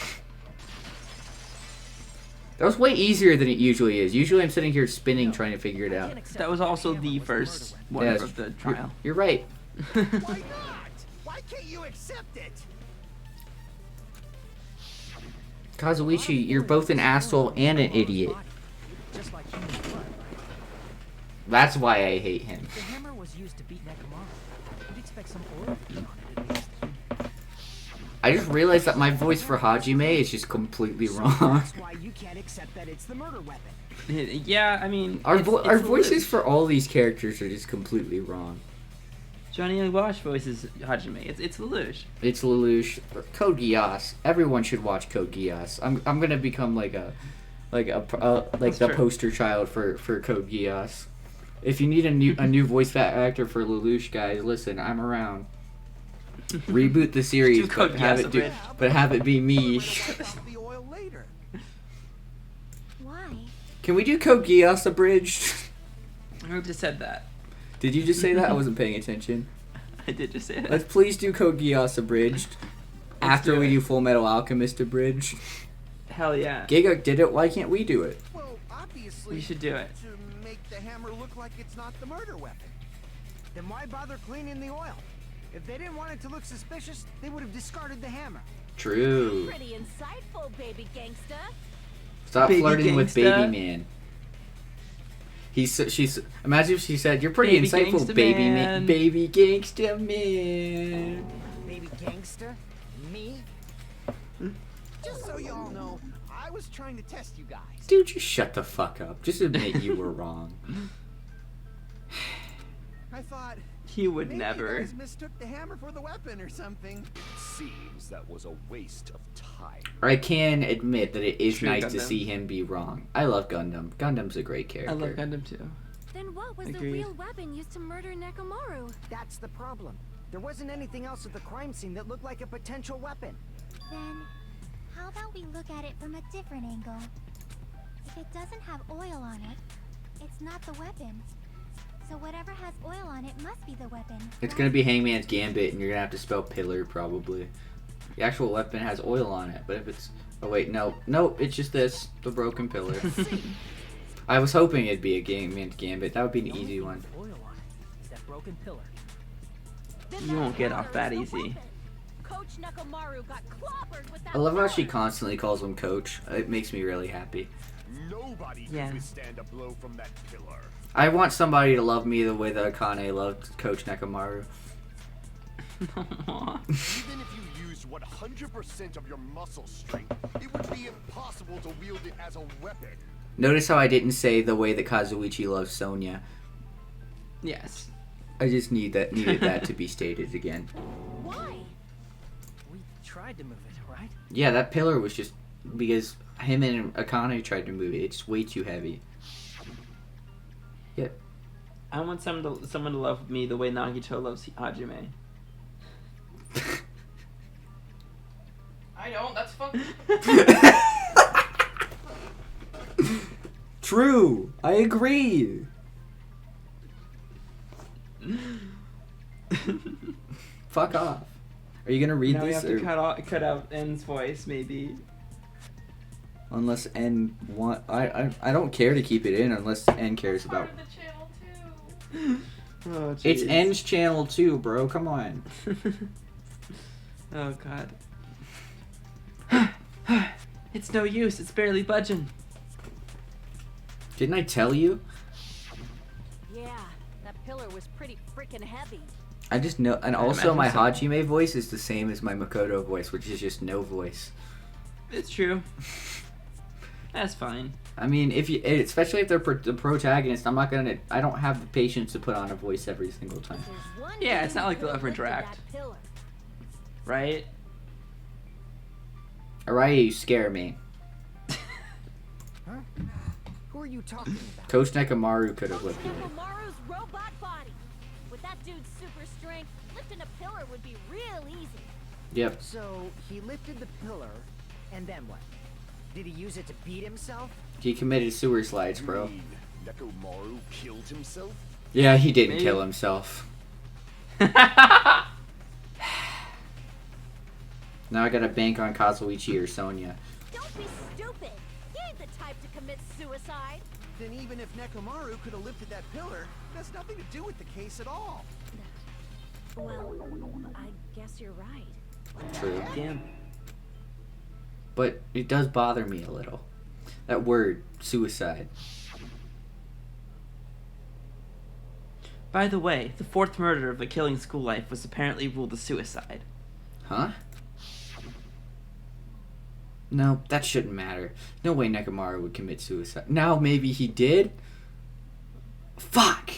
That was way easier than it usually is. Usually I'm sitting here spinning trying to figure it out. That was also the first one Yeah, of the trial. You're right. Why not? Why Why can't you accept it? Kazuichi, you're both an asshole and an idiot. Just like human blood, right? That's why I hate him. The hammer was used to beat Nekomaru. You'd expect some oil to be on it at least. I just realized that my voice for Hajime is just completely wrong. That's why you can't accept that it's the murder weapon. Yeah, I mean, Our it's voices Lelouch. for all these characters are just completely wrong. Johnny Young Bosch voices Hajime. It's Lelouch. It's Lelouch. Code Geass. Everyone should watch Code Geass. I'm gonna become like That's the true. poster child for Code Geass. If you need a new voice actor for Lelouch, guys, listen, I'm around. Reboot the series, Do Code Geass but have it be me. The oil later. Why? Can we do Code Geass abridged? I just said that. Did you just say that? I wasn't paying attention. I did just say that. Let's please do Code Geass abridged. After do we it. do Full Metal Alchemist abridged. Hell yeah. Giga did it, why can't we do it? Well, obviously. We should do it. To make the hammer look like it's not the murder weapon. Then why bother cleaning the oil? If they didn't want it to look suspicious, they would have discarded the hammer. True. Pretty insightful, baby gangsta. Stop Baby flirting with gangsta. Baby Man. She's imagine if she said, "You're pretty Baby insightful, gangsta baby man, man." baby gangsta man." Baby gangster? Me? Just so you all know, I was trying to test you guys. Dude, just shut the fuck up. Just admit you were wrong. I thought He would maybe never. you guys mistook the hammer for the weapon or something. Seems that was a waste of time. I can admit that it is True, nice to Gundam. see him be wrong. I love Gundam. Gundam's a great I character. love Gundam too. Then what was Agreed. the real weapon used to murder Nekomaru? That's the problem. There wasn't anything else at the crime scene that looked like a potential weapon. Then, how about we look at it from a different angle? If it doesn't have oil on it, it's not the weapon. So whatever has oil on it must be the weapon. It's right? gonna be Hangman's Gambit, and you're gonna have to spell pillar probably. The actual weapon has oil on it, but if it's oh wait, no, it's just this, the broken pillar. I was hoping it'd be a Hangman's Gambit. That would be an The only easy thing one. with oil on it is that broken pillar. Then You won't that get hammer off that is the easy. weapon. Coach Nekomaru got clobbered with that I love how she pillar. constantly calls him Coach. It makes me really happy. Nobody Yeah. can withstand a blow from that pillar. I want somebody to love me the way that Akane loved Coach Nekomaru. Aw. Even if you used 100% of your muscle strength, it would be impossible to wield it as a weapon. Notice how I didn't say the way that Kazuichi loves Sonya. Yes. I just needed that to be stated again. Why? We tried to move it, right? Yeah, that pillar was just because him and Akane tried to move it. It's way too heavy. Yep. I want someone to love me the way Nagito loves Hajime. I don't. That's fun. True. I agree. Fuck off. Are you gonna read Now we this? have to Or, cut out N's voice, maybe. unless N want, I don't care to keep it in unless N cares about. Oh, It's jeez. N's channel too, bro. Come on. Oh god. It's no use. It's barely budging. Didn't I tell you? Yeah, that pillar was pretty freaking heavy. I just know, and I also imagine my so. Hajime voice is the same as my Makoto voice, which is just no voice. It's true. That's fine. I mean, especially if they're the protagonist, I don't have the patience to put on a voice every single time. There's one Yeah, dude it's not like they'll who ever lifted interact. that pillar. Right? Alright, you scare me. Huh? Who are you talking about? Coach Nekomaru could have Coach lifted it. Nekomaru's robot body. With that dude's super strength, lifting a pillar would be real easy. Yep. So, he lifted the pillar, and then what? Did he use it to beat himself? He committed sewer slides, bro. You mean Nekomaru killed himself? Yeah, he didn't Maybe. kill himself. Now I gotta bank on Kazuichi or Sonya. Don't be stupid. He ain't the type to commit suicide. Then even if Nekomaru could have lifted that pillar, it has nothing to do with the case at all. Well, I guess you're right. True. Damn. But it does bother me a little. That word, suicide. By the way, the fourth murder of a killing school life was apparently ruled a suicide. Huh? No, that shouldn't matter. No way Nekomaru would commit suicide. Now maybe he did? Fuck!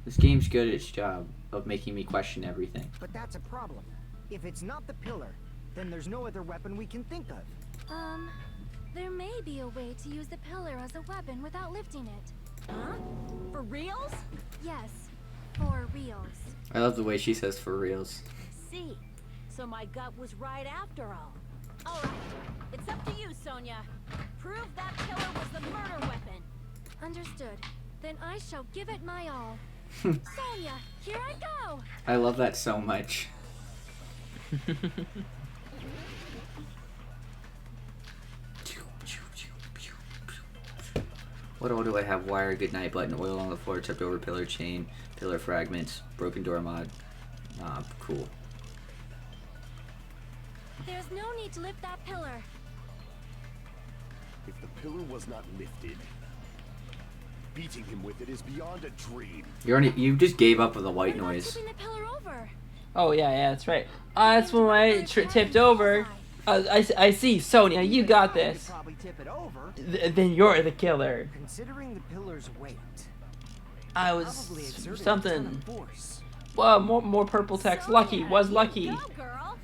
This game's good at its job of making me question everything. But that's a problem. If it's not the pillar, then there's no other weapon we can think of. There may be a way to use the pillar as a weapon without lifting it. Huh? For reals? Yes, for reals. I love the way she says for reals. See. So my gut was right after all. All right. It's up to you, Sonia. Prove that killer was the murder weapon. Understood. Then I shall give it my all. Sonia, here I go! I love that so much. What all do I have? Wire, goodnight button, oil on the floor, tipped over pillar, chain, pillar fragments, broken door mod. Cool. There's no need to lift that pillar. If the pillar was not lifted, beating him with it is beyond a dream. You just gave up with the white What about noise. tipping the pillar over? Oh yeah, that's right. That's when I tipped over. I see, Sonia, you got Even I could this. probably tip it over. Then you're the killer. Considering the pillar's weight, I probably was exerted a ton something. of force. Well, more purple text. Lucky was lucky. Go, girl.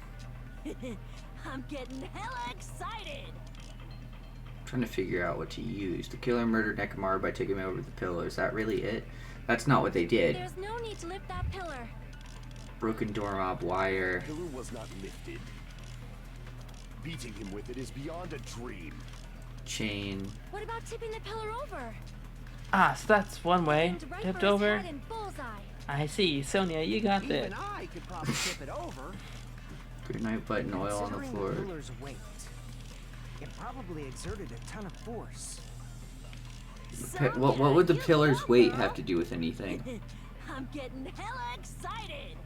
I'm getting hella excited. Trying to figure out what to use. The killer murdered Nekomaru by taking him over the pillar. Is that really it? That's not what they did. There's no need to lift that pillar. Broken doorknob, wire. The pillar was not lifted. Beating him with it is beyond a dream. Chain. What about tipping the pillar over? Ah, so that's one way. Aimed right Tipped for his over. head and bullseye. I see, Sonia, you got this. Even I could probably tip it over. Goodnight button, oil on the Considering floor. the pillar's weight, it probably exerted a ton of force. What would the pillar's weight have to do with anything? I'm getting hella excited.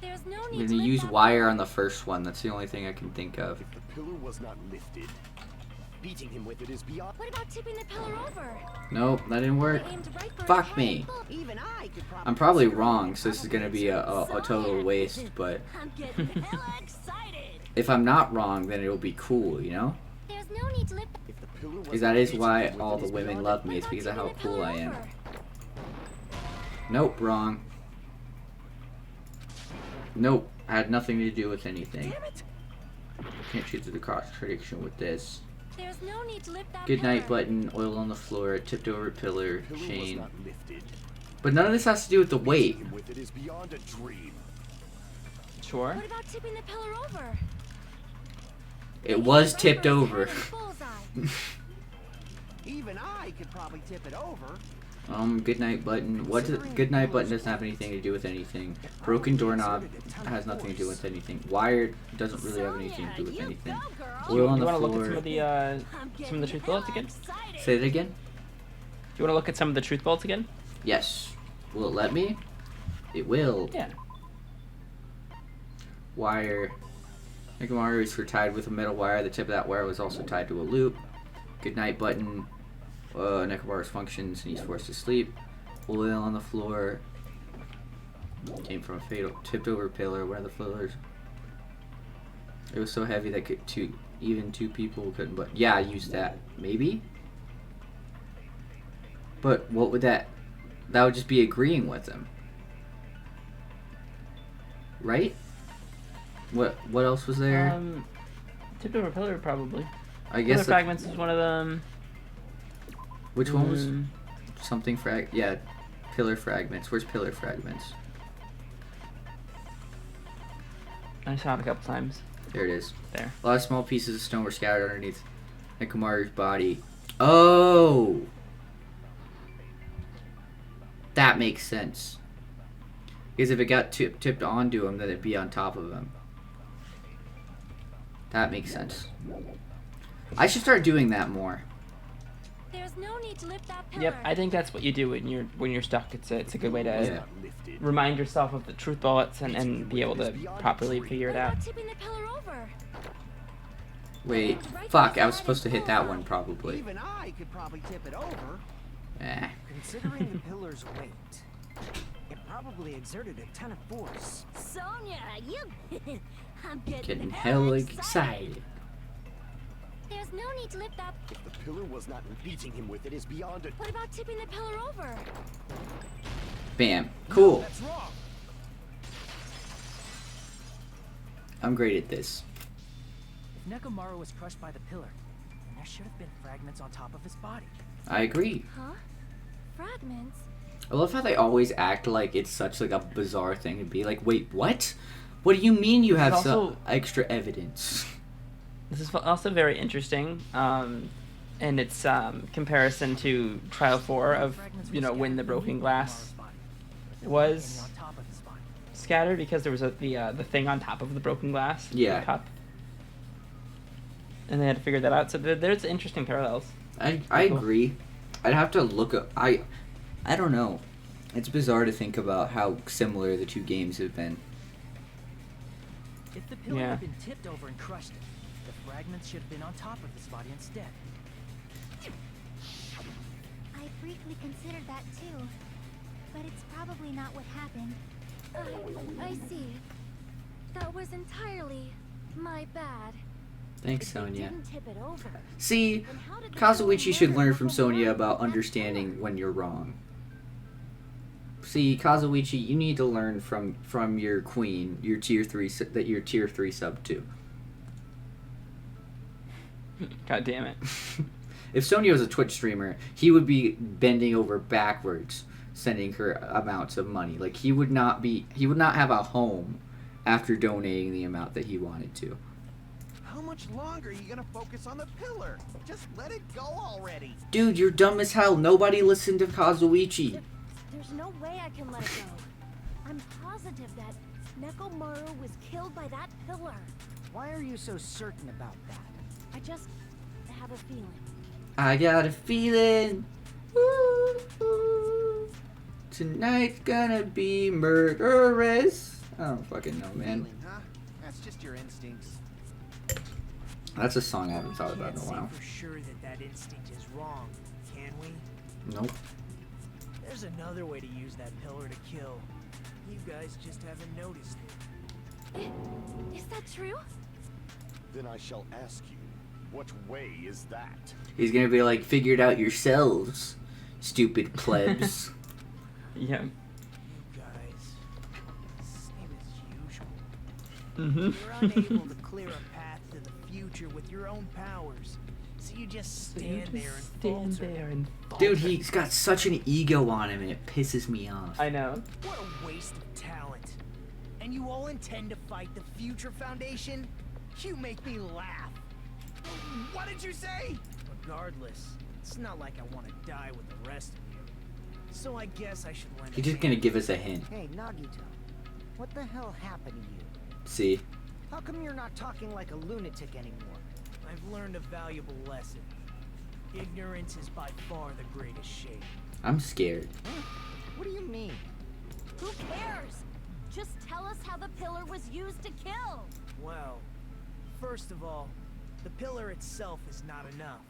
There's no I'm need gonna to lift use that wire pillar. on the first one. That's the only thing I can think of. If the pillar was not lifted, beating him with it is beyond. What about tipping the pillar over? Nope, that didn't work. Aimed right for his Fuck head me. and bull- Even I could probably. I'm probably consider wrong, it so this is gonna be a total waste, but I'm getting hella excited. if I'm not wrong, then it'll be cool, you know? There's no need to lift. If the pillar was Because that not is beating why him with all it the is women beyond- love me, What is about because of how tipping the cool pillar I am. over? Nope, wrong. Nope, had nothing to do with anything. Damn it! Can't shoot through the contradiction with this. There's no need to lift that Good night pillar. button, oil on the floor, tipped over pillar, The pillar was chain. not lifted. But none of this has to do with the weight. Beating him with it is beyond a dream. Sure. What about tipping the pillar over? It was Aimed right tipped for his over. head and bullseye. Even I could probably tip it over. Good night button. What? Good night button doesn't have anything to do with anything. Broken doorknob has nothing to do with anything. Wire doesn't really have anything to do with Sonia, you anything. go, girl. Oil on You the want to look at floor. some of the I'm some of the getting truth bullets hella again? excited. Say it again. Do you want to look at some of the truth bullets again? Yes. Will it let me? It will. Yeah. Wire. Nekomaru is tied with a metal wire. The tip of that wire was also tied to a loop. Good night button. Nekomaru's functions and he's forced to sleep. Oil on the floor. Came from a fatal tipped over pillar. One of the pillars. It was so heavy that even two people couldn't. But yeah, I used that. Maybe. But what would that? That would just be agreeing with him, right? What else was there? Tipped over pillar probably. I guess Pillar fragments is one of them. which one was something yeah, pillar fragments. Where's pillar fragments? I saw it a couple times. There it is. There. A lot of small pieces of stone were scattered underneath Nekomaru's body. Oh, that makes sense. Because if it got tipped onto him, then it'd be on top of him. That makes sense. I should start doing that more. There's no need to lift that pillar. Yep, I think that's what you do when you're stuck. It's a good way to Yeah. remind yourself of the truth bullets and be able to properly figure it What out. about tipping the pillar over? Wait, fuck, I was supposed to hit that one probably. Even I could probably tip it over. Eh. Considering the pillar's weight, it probably exerted a ton of force. Sonya, you... I'm Getting hella excited. There's no need to lift that. If the pillar was not beating him with it is beyond it. What about tipping the pillar over? Bam. Cool. That's wrong. I'm great at this. If Nekomaru was crushed by the pillar, then there should have been fragments on top of his body. I agree. Huh? Fragments? I love how they always act like it's such like a bizarre thing to be like, wait, what? What do you mean you have some Also- extra evidence? This is also very interesting, in its comparison to Trial 4 of, when the broken glass was On top of his body. scattered because there was the thing on top of the broken glass. Yeah. The cup. And they had to figure that out. So there's interesting parallels. I Cool. agree. I'd have to look up. I don't know. It's bizarre to think about how similar the two games have been. If the pillar Yeah. had been tipped over and crushed, the fragments should have been on top of his body instead. I briefly considered that too, but it's probably not what happened. I see. That was entirely my bad. Thanks, If they Sonya. didn't tip it over, See, then how did the Kazuichi pillar should murder learn from Nekomaru Sonya about with that understanding pillar? when you're wrong. See, Kazuichi, you need to learn from your queen, your tier 3 that you're tier 3 sub to. God damn it. If Sonya was a Twitch streamer, he would be bending over backwards sending her amounts of money. Like he would not have a home after donating the amount that he wanted to. How much longer are you gonna focus on the pillar? Just let it go already. Dude, you're dumb as hell. Nobody listened to Kazuichi. There's no way I can let it go. I'm positive that Nekomaru was killed by that pillar. Why are you so certain about that? I just have a feeling. I got a feeling. Woo, woo, tonight's gonna be murderous. I don't fucking know, man. Feeling, huh? That's just your instincts. That's a song I haven't thought about in a Can't say while. for sure that instinct is wrong, can we? Nope. There's another way to use that pillar to kill. You guys just haven't noticed it. Is that true? Then I shall ask you, what way is that? He's gonna be like, figure it out yourselves, stupid plebs. Yeah. You guys, same as usual. Mm-hmm. You're unable to clear a path to the future with your own powers, so you just stand there and falter. Dude, he's got such an ego on him and it pisses me off. I know. What a waste of talent. And you all intend to fight the Future Foundation? You make me laugh. What did you say? Regardless, it's not like I want to die with the rest of you. So I guess I should lend He's a just gonna hand. give us a hint. Hey, Nagito. What the hell happened to you? See? How come you're not talking like a lunatic anymore? I've learned a valuable lesson. Ignorance is by far the greatest shame. I'm scared. What do you mean? Who cares? Just tell us how the pillar was used to kill. Well, first of all, the pillar itself is not enough.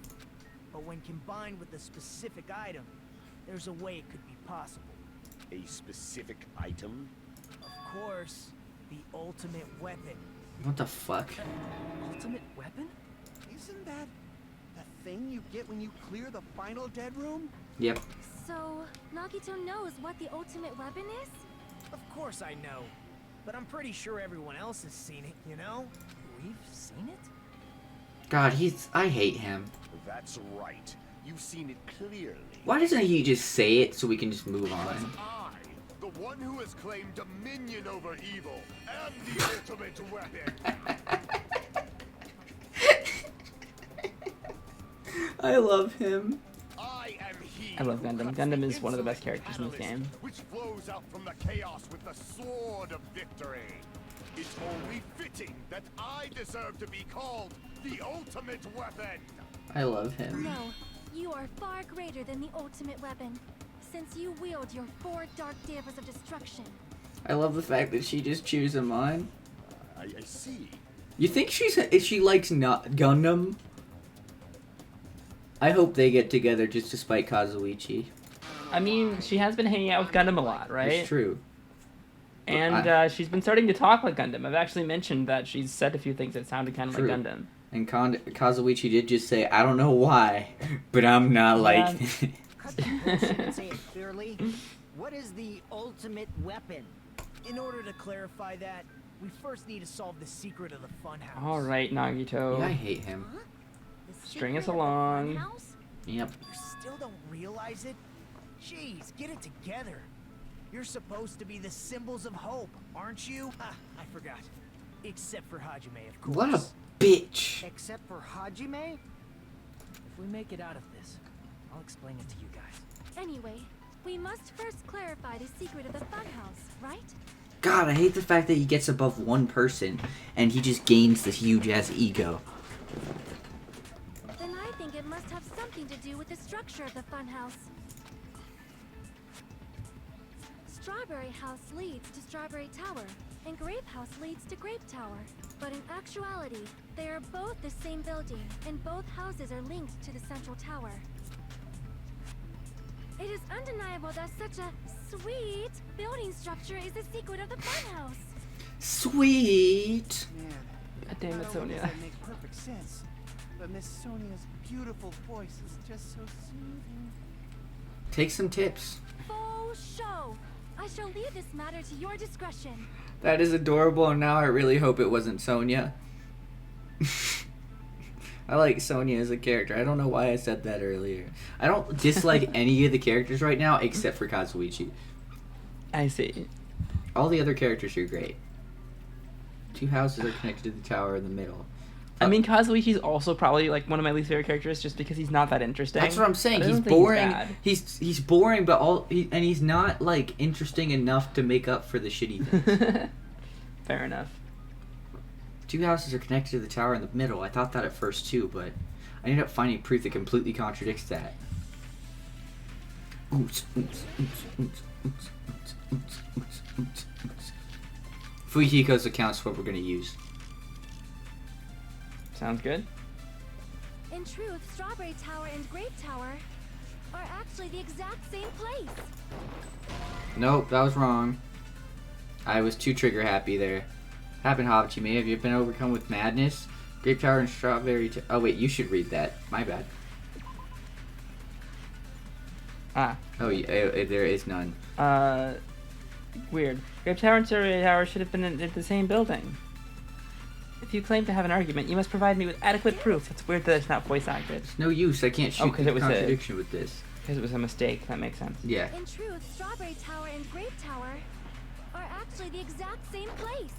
But when combined with a specific item, there's a way it could be possible. A specific item? Of course, the ultimate weapon. What the fuck? Ultimate weapon? Isn't that the thing you get when you clear the final dead room? Yep. So, Nagito knows what the ultimate weapon is? Of course I know. But I'm pretty sure everyone else has seen it, you know? We've seen it? God, I hate him. That's right. You've seen it clearly. Why doesn't he just say it so we can just move on? I, the one who has claimed dominion over evil, am the ultimate weapon. I love him. I am he. I love who Gundam. cuts Gundam the is one of the best insolent characters in this catalyst game. Which flows out from the chaos with the sword of victory. It's only fitting that I deserve to be called the ultimate weapon. I love him. No, you are far greater than the ultimate weapon, since you wield your 4 dark davas of destruction. I love the fact that she just cheers him on. I see. You think she likes not Gundam? I hope they get together just to spite Kazuichi. I mean, she has been hanging out with Gundam a lot, right? It's true. And she's been starting to talk like Gundam. I've actually mentioned that she's said a few things that sounded kind of like Gundam. And Kazuichi did just say, I don't know why, but I'm not like... Cut the bullshit and say it clearly. What is the ultimate weapon? In order to clarify that, we first need to solve the secret of the funhouse. All right, Nagito. Yeah, I hate him. Huh? The String us secret of the along. funhouse? Yep. You still don't realize it? Jeez, get it together. You're supposed to be the symbols of hope, aren't you? Ah, I forgot. Except for Hajime, of course. What a bitch. Except for Hajime? If we make it out of this, I'll explain it to you guys. Anyway, we must first clarify the secret of the funhouse, right? God, I hate the fact that he gets above one person and he just gains this huge-ass ego. Then I think it must have something to do with the structure of the funhouse. Strawberry House leads to Strawberry Tower, and Grape House leads to Grape Tower. But in actuality, they are both the same building, and both houses are linked to the central tower. It is undeniable that such a sweet building structure is the secret of the funhouse. Sweet. Man, God damn it, not only Sonia. does that make perfect sense, but Miss Sonia's beautiful voice is just so soothing. Take some tips. Full show. I shall leave this matter to your discretion. That is adorable, and now I really hope it wasn't Sonia. I like Sonia as a character. I don't know why I said that earlier. I don't dislike any of the characters right now except for Kazuichi. I see. All the other characters are great. 2 houses are connected to the tower in the middle. I mean, Kazuichi's also probably like one of my least favorite characters, just because he's not that interesting. That's what I'm saying. But I He's don't think boring. He's He's boring, but he's not like interesting enough to make up for the shitty things. bad. Fair enough. 2 houses are connected to the tower in the middle. I thought that at first too, but I ended up finding proof that completely contradicts that. Oots, oots, oots, oots, oots, oots, oots, oots, oots, oots. Fuyuhiko's account's what we're gonna use. Sounds good. In truth, Strawberry Tower and Grape Tower are actually the exact same place. Nope, that was wrong. I was too trigger happy there. Happened, Hajime. Have you been overcome with madness? Grape Tower and Strawberry Oh wait, you should read that. My bad. Ah. Oh, yeah, there is none. Weird. Grape Tower and Strawberry Tower should have been in the same building. If you claim to have an argument, you must provide me with adequate proof. It's weird that it's not voice acted. It's no use. I can't shoot because the it was contradiction with this. Because it was a mistake. That makes sense. Yeah. In truth, Strawberry Tower and Grape Tower are actually the exact same place.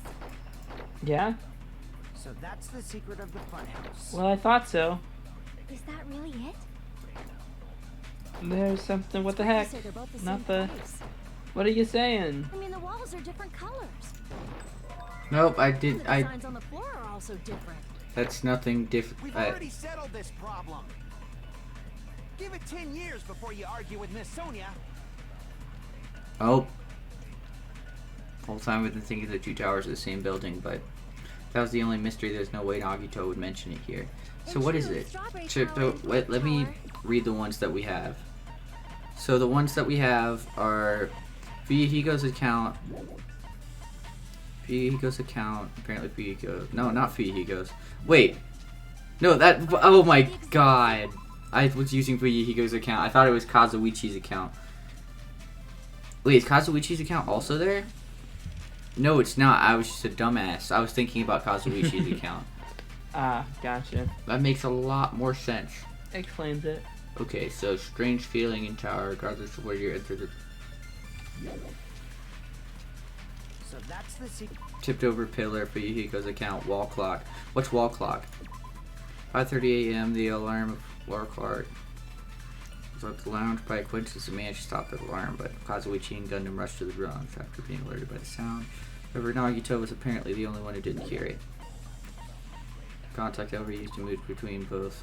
Yeah? So that's the secret of the funhouse. Well, I thought so. Is that really it? There's something. What the heck? Say they're both the Not same the. place. What are you saying? I mean, the walls are different colors. Nope, I And did. the designs on the floor are also different. That's nothing different. We've already settled this problem. Give it 10 years before you argue with Miss Sonia. Oh. Whole time we've been thinking the 2 towers are the same building, but that was the only mystery. There's no way Nagito would mention it here. So what is it? Let me read the ones that we have. So the ones that we have are Fuyuhiko's account. Fuyuhiko's account. Apparently Fuyuhiko. No, not Fuyuhiko's. Wait. No, that. Oh my god. I was using Fuyuhiko's account. I thought it was Kazuichi's account. Wait, is Kazuichi's account also there? No, it's not. I was just a dumbass. I was thinking about Kazuichi's account. Ah, gotcha. That makes a lot more sense. Explains it. Okay, so strange feeling in tower, regardless of where you enter the So that's the secret. tipped over pillar for Yuhiko's account. Wall clock. What's wall clock? 5:30 a.m. The alarm of wall clock. So at the lounge by coincidence, the man stopped the alarm, but Kazuichi and Gundam rushed to the grounds after being alerted by the sound. However, Nagito was apparently the only one who didn't hear it. Contact overused to move between both.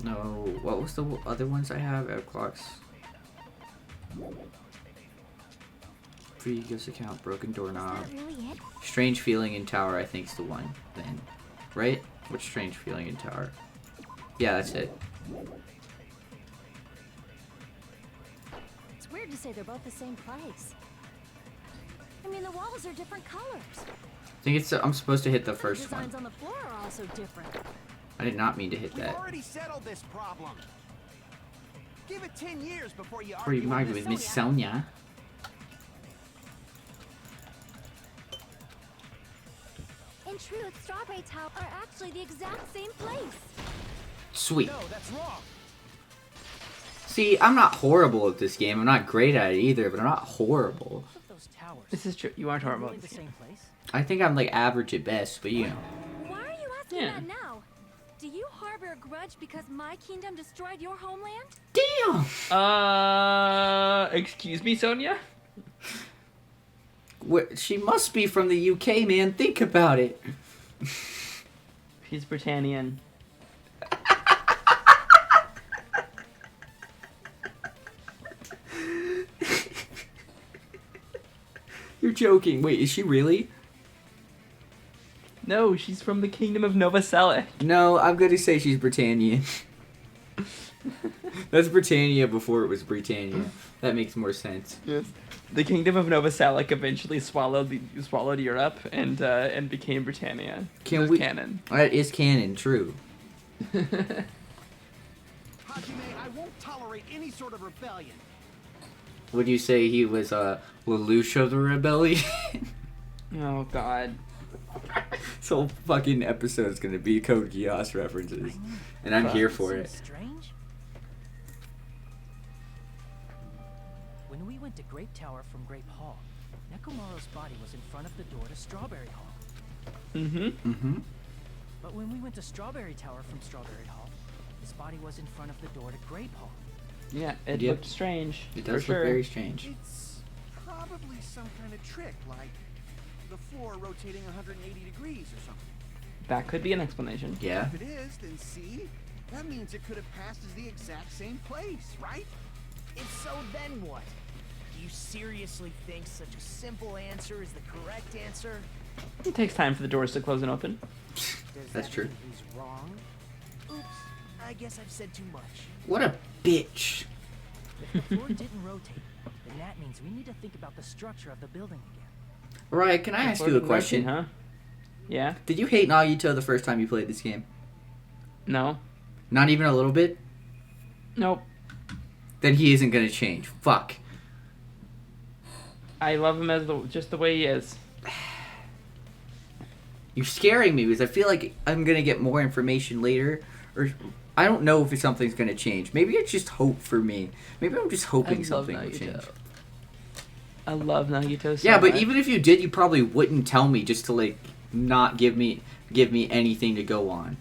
No, what was the other ones I have? Clocks. Free ghost account, broken doorknob. Really it? Strange feeling in tower, I think is the one then. Right? What's strange feeling in tower? Yeah, that's it. It's weird to say they're both the same place. I mean, the walls are different colors. I think it's I'm supposed to hit the first Designs one. on the floor are also different. I did not mean to hit We've that. already settled this problem. Give it 10 years before you Before you argue with Miss Sonia. In truth, Strawberry Tower are actually the exact same place. Sweet. No, that's wrong. See, I'm not horrible at this game. I'm not great at it either, but I'm not horrible. Those towers. This is true. You aren't horrible. Really the same place? I think I'm like average at best, but you know. Why are you asking Yeah. that now? Do you harbor a grudge because my kingdom destroyed your homeland? Damn! Excuse me, Sonia? She must be from the UK, man. Think about it. She's Britannian. You're joking. Wait, is she really? No, she's from the kingdom of Nova Select. No, I'm gonna say she's Britannian. That's Britannia before it was Britannia. That makes more sense. Yes. The kingdom of Nova Select eventually swallowed Europe and became Britannia. Can That's we? canon. That is canon, true. Hajime, I won't tolerate any sort of rebellion. Would you say he was Lelouch of the Rebellion? Oh God. This whole fucking episode is gonna be Code Geass references, and I'm here for it. Strange. When we went to Grape Tower from Grape Hall, Nekomaru's body was in front of the door to Strawberry Hall. Mm-hmm. But when we went to Strawberry Tower from Strawberry Hall, his body was in front of the door to Grape Hall. Yeah, it Yep. looked strange. It for does sure. look very strange. It's probably some kind of trick, like the floor rotating 180 degrees or something. That could be an explanation. Yeah. If it is, then see? That means it could have passed as the exact same place, right? If so, then what? Do you seriously think such a simple answer is the correct answer? It takes time for the doors to close and open. Does That's that true. mean he's wrong? Oops, I guess I've said too much. What a bitch. If the floor didn't rotate, then that means we need to think about the structure of the building again. Ryan, can I ask you a question? Huh? Yeah? Did you hate Nagito the first time you played this game? No. Not even a little bit? Nope. Then he isn't gonna change. Fuck. I love him as just the way he is. You're scaring me because I feel like I'm gonna get more information later, or I don't know if something's gonna change. Maybe it's just hope for me. Maybe I'm just hoping something will change. I love Nagito so Yeah, but much. even if you did, you probably wouldn't tell me just to like not give me anything to go on.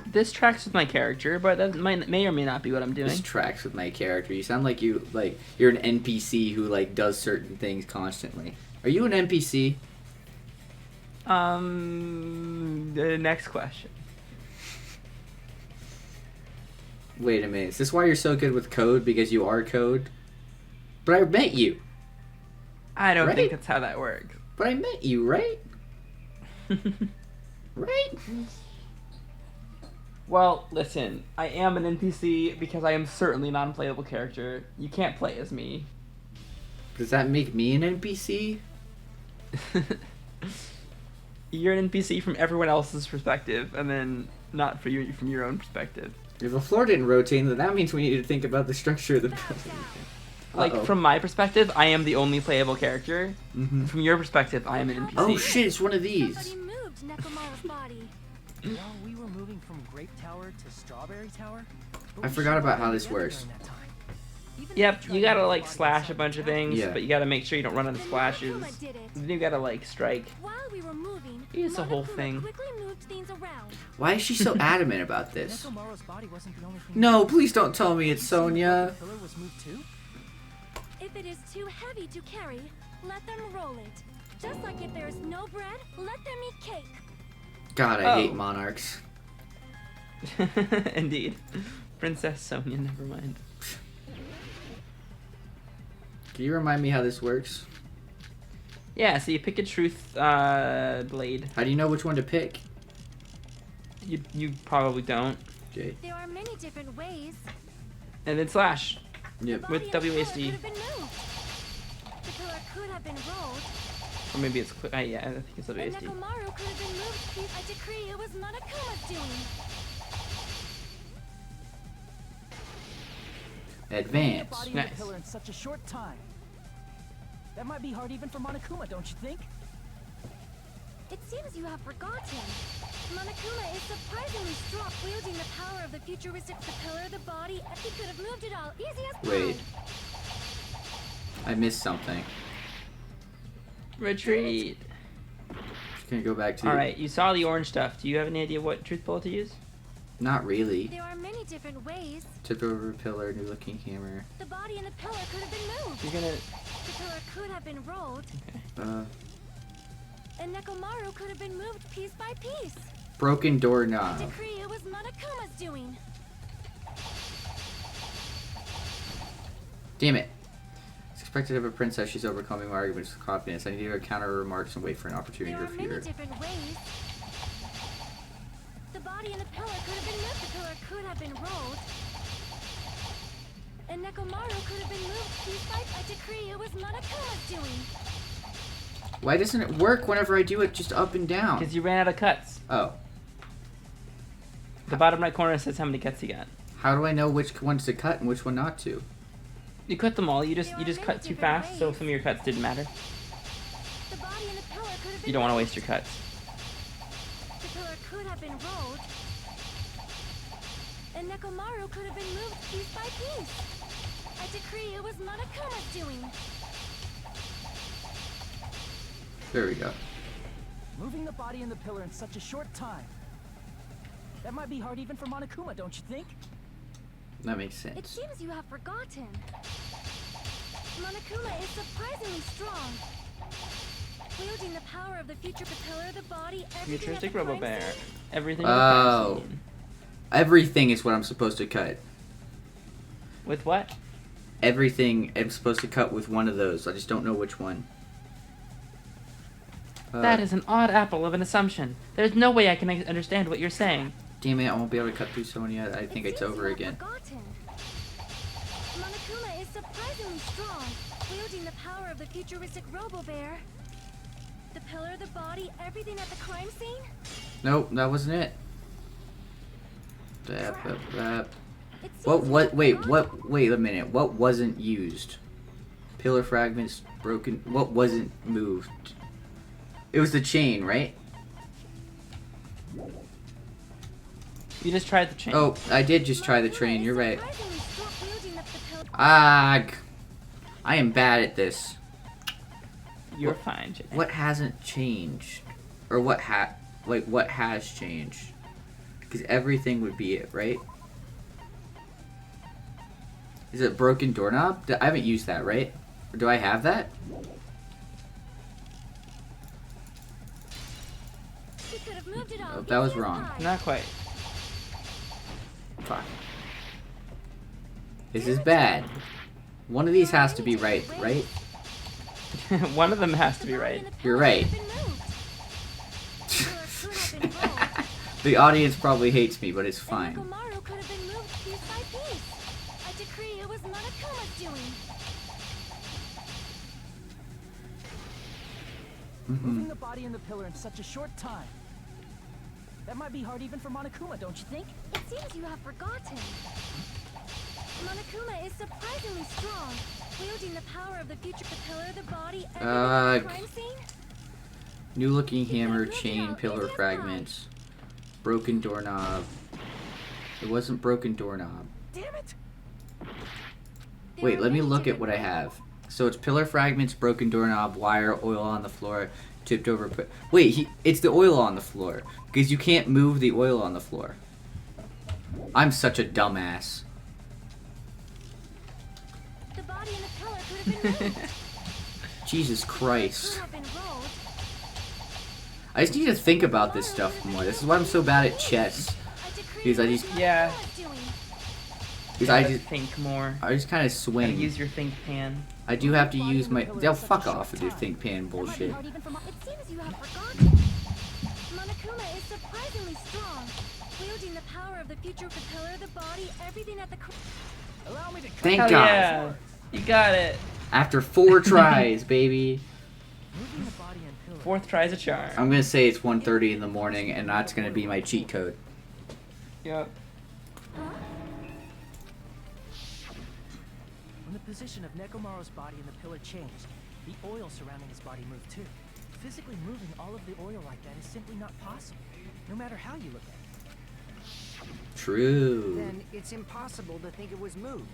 This tracks with my character, but that may or may not be what I'm doing. This tracks with my character. You sound like you're an NPC who like does certain things constantly. Are you an NPC? The next question. Wait a minute. Is this why you're so good with code? Because you are code? But I met you. I don't Right? think that's how that works. But I met you, right? Right? Well, listen, I am an NPC because I am certainly not a playable character. You can't play as me. Does that make me an NPC? You're an NPC from everyone else's perspective, and then not for you from your own perspective. If the floor didn't rotate, then that means we need to think about the structure of the building. Like, Uh-oh. from my perspective, I am the only playable character. Mhm. From your perspective, I am an NPC. Oh shit, it's one of these. Somebody moved Nekomaru's body. While we were moving from Grape Tower to Strawberry Tower, but I we forgot should about have how been this together works. during that time. Even if Yep, we tried you to gotta move like bodies slash outside a bunch the of tower, things, Yeah. but you gotta make sure you don't run into Then splashes. Monokuma did it. Then you gotta like strike. While we were moving, It's a whole Monokuma thing. quickly moved things around. Why is she so adamant about this? Nekomaru's body wasn't the only thing. No, please don't tell me it's Sonia. The pillar was moved too? If it is too heavy to carry, let them roll it. Just like if there is no bread, let them eat cake. God, I hate Oh. monarchs. Indeed. Princess Sonia, never mind. Can you remind me how this works? Yeah, so you pick a truth blade. How do you know which one to pick? You probably don't. Okay. There are many different ways. And then slash. Yep. With WASD. The pillar could have been rolled. Or maybe it's yeah, I think it's And WASD. Nekomaru could have been moved. I decree it was Monokuma's doing. Advance. Body Nice. the pillar in such a short time. That might be hard even for Monokuma, don't you think? It seems you have forgotten. Monokuma is surprisingly strong, wielding the power of the futuristic pillar, the body. He could have moved it all, easy as pie. Wait. I missed something. Retreat. Just gonna go back to. Alright, you saw the orange stuff. Do you have any idea what truth bullet to use? Not really. There are many different ways. Tip over pillar, new looking hammer. The body and the pillar could have been moved. You're gonna. The pillar could have been rolled. And Nekomaru could have been moved piece by piece. Broken I doorknob. decree it was Monokuma's doing. Damn it. It's expected of a princess. She's overcoming my arguments with confidence. I need to hear counter her remarks and wait for an opportunity There to are many refute her. different ways. The body and the pillar could have been moved. The pillar could have been rolled. And Nekomaru could have been moved piece by piece. I decree it was Monokuma's doing. Why doesn't it work whenever I do it just up and down? Because you ran out of cuts. Oh. The bottom right corner says how many cuts you got. How do I know which ones to cut and which one not to? You cut them all. You just cut too fast, so some of your cuts didn't matter. The body and the pillar could have been You don't want to moved. waste your cuts. The pillar could have been rolled. And Nekomaru could have been moved piece by piece. I decree it was Monokuma's doing. There we go. Moving the body and the pillar in such a short time. That might be hard even for Monokuma, don't you think? That makes It sense. seems you have forgotten. Monokuma is surprisingly strong. Wielding the power of the future pillar, the body, everything at Futuristic the crime Robo-Bear. scene. Everything Oh. in the crime scene. Everything is what I'm supposed to cut. With what? Everything I'm supposed to cut with one of those. I just don't know which one. That is an odd apple of an assumption. There's no way I can understand what you're saying. Damn it, I won't be able to cut through Sonya. I think it's seems over you have again. forgotten. Monokuma is surprisingly strong, wielding the power of the futuristic Robo-Bear. The pillar, the body, everything at the crime scene? Nope, that wasn't it. It seems What? you What? have Wait. forgotten. What? Wait a minute. What wasn't used? Pillar fragments broken. What wasn't moved? It was the chain, right? You just tried the chain. Oh, I did just try the train. You're right. Surprisingly strong, wielding the pillar. Ah, I am bad at this. You're fine, Jay. What hasn't changed, or what what has changed? Because everything would be it, right? Is it broken doorknob? I haven't used that, right? Or do I have that? He could have moved it all. Oh, that was easy as wrong. pie. Not quite. Fuck. This is bad. One of these has to be right, right? One of them has to be The body right. and the You're pillar right. could have been moved. The pillar could have been rolled. The audience probably hates me, but it's And fine. Nekomaru could have been moved piece by piece. I decree it was Monokuma's doing. Moving the body and the pillar in such a short time. That might be hard even for Monokuma, don't you think? It seems you have forgotten. Monokuma is surprisingly strong, wielding the power of the future pillar, the body, everything at the crime scene. New looking hammer, chain, pillar fragments, broken doorknob. It wasn't broken doorknob. Damn it! Wait, let me look at what I have. So it's pillar fragments, broken doorknob, wire, oil on the floor, tipped over. Wait, it's the oil on the floor because you can't move the oil on the floor. I'm such a dumbass. The body and the pillar could have been moved. Jesus Could Christ. have been rolled. I just need to think about this stuff more. This is why I'm so bad at chess. I decree Because I just Yeah. because I just think more. I just kind of swing. Use your think pan. I do have to use my. They'll fuck off with your think pan bullshit. It seems you have forgotten. Monokuma is surprisingly strong, wielding the power of the future propeller, the body, everything at the core. Allow me to Thank Hell God. yeah. You got it. After 4 tries, baby. moving the body and pillar. 4th try's a charm. I'm gonna say it's 1:30 in the morning, and that's gonna be my cheat code. Yep. When the position of Nekomaru's body in the pillar changed, the oil surrounding his body moved too. Physically moving all of the oil like that is simply not possible, no matter how you look at it. True. Then it's impossible to think it was moved.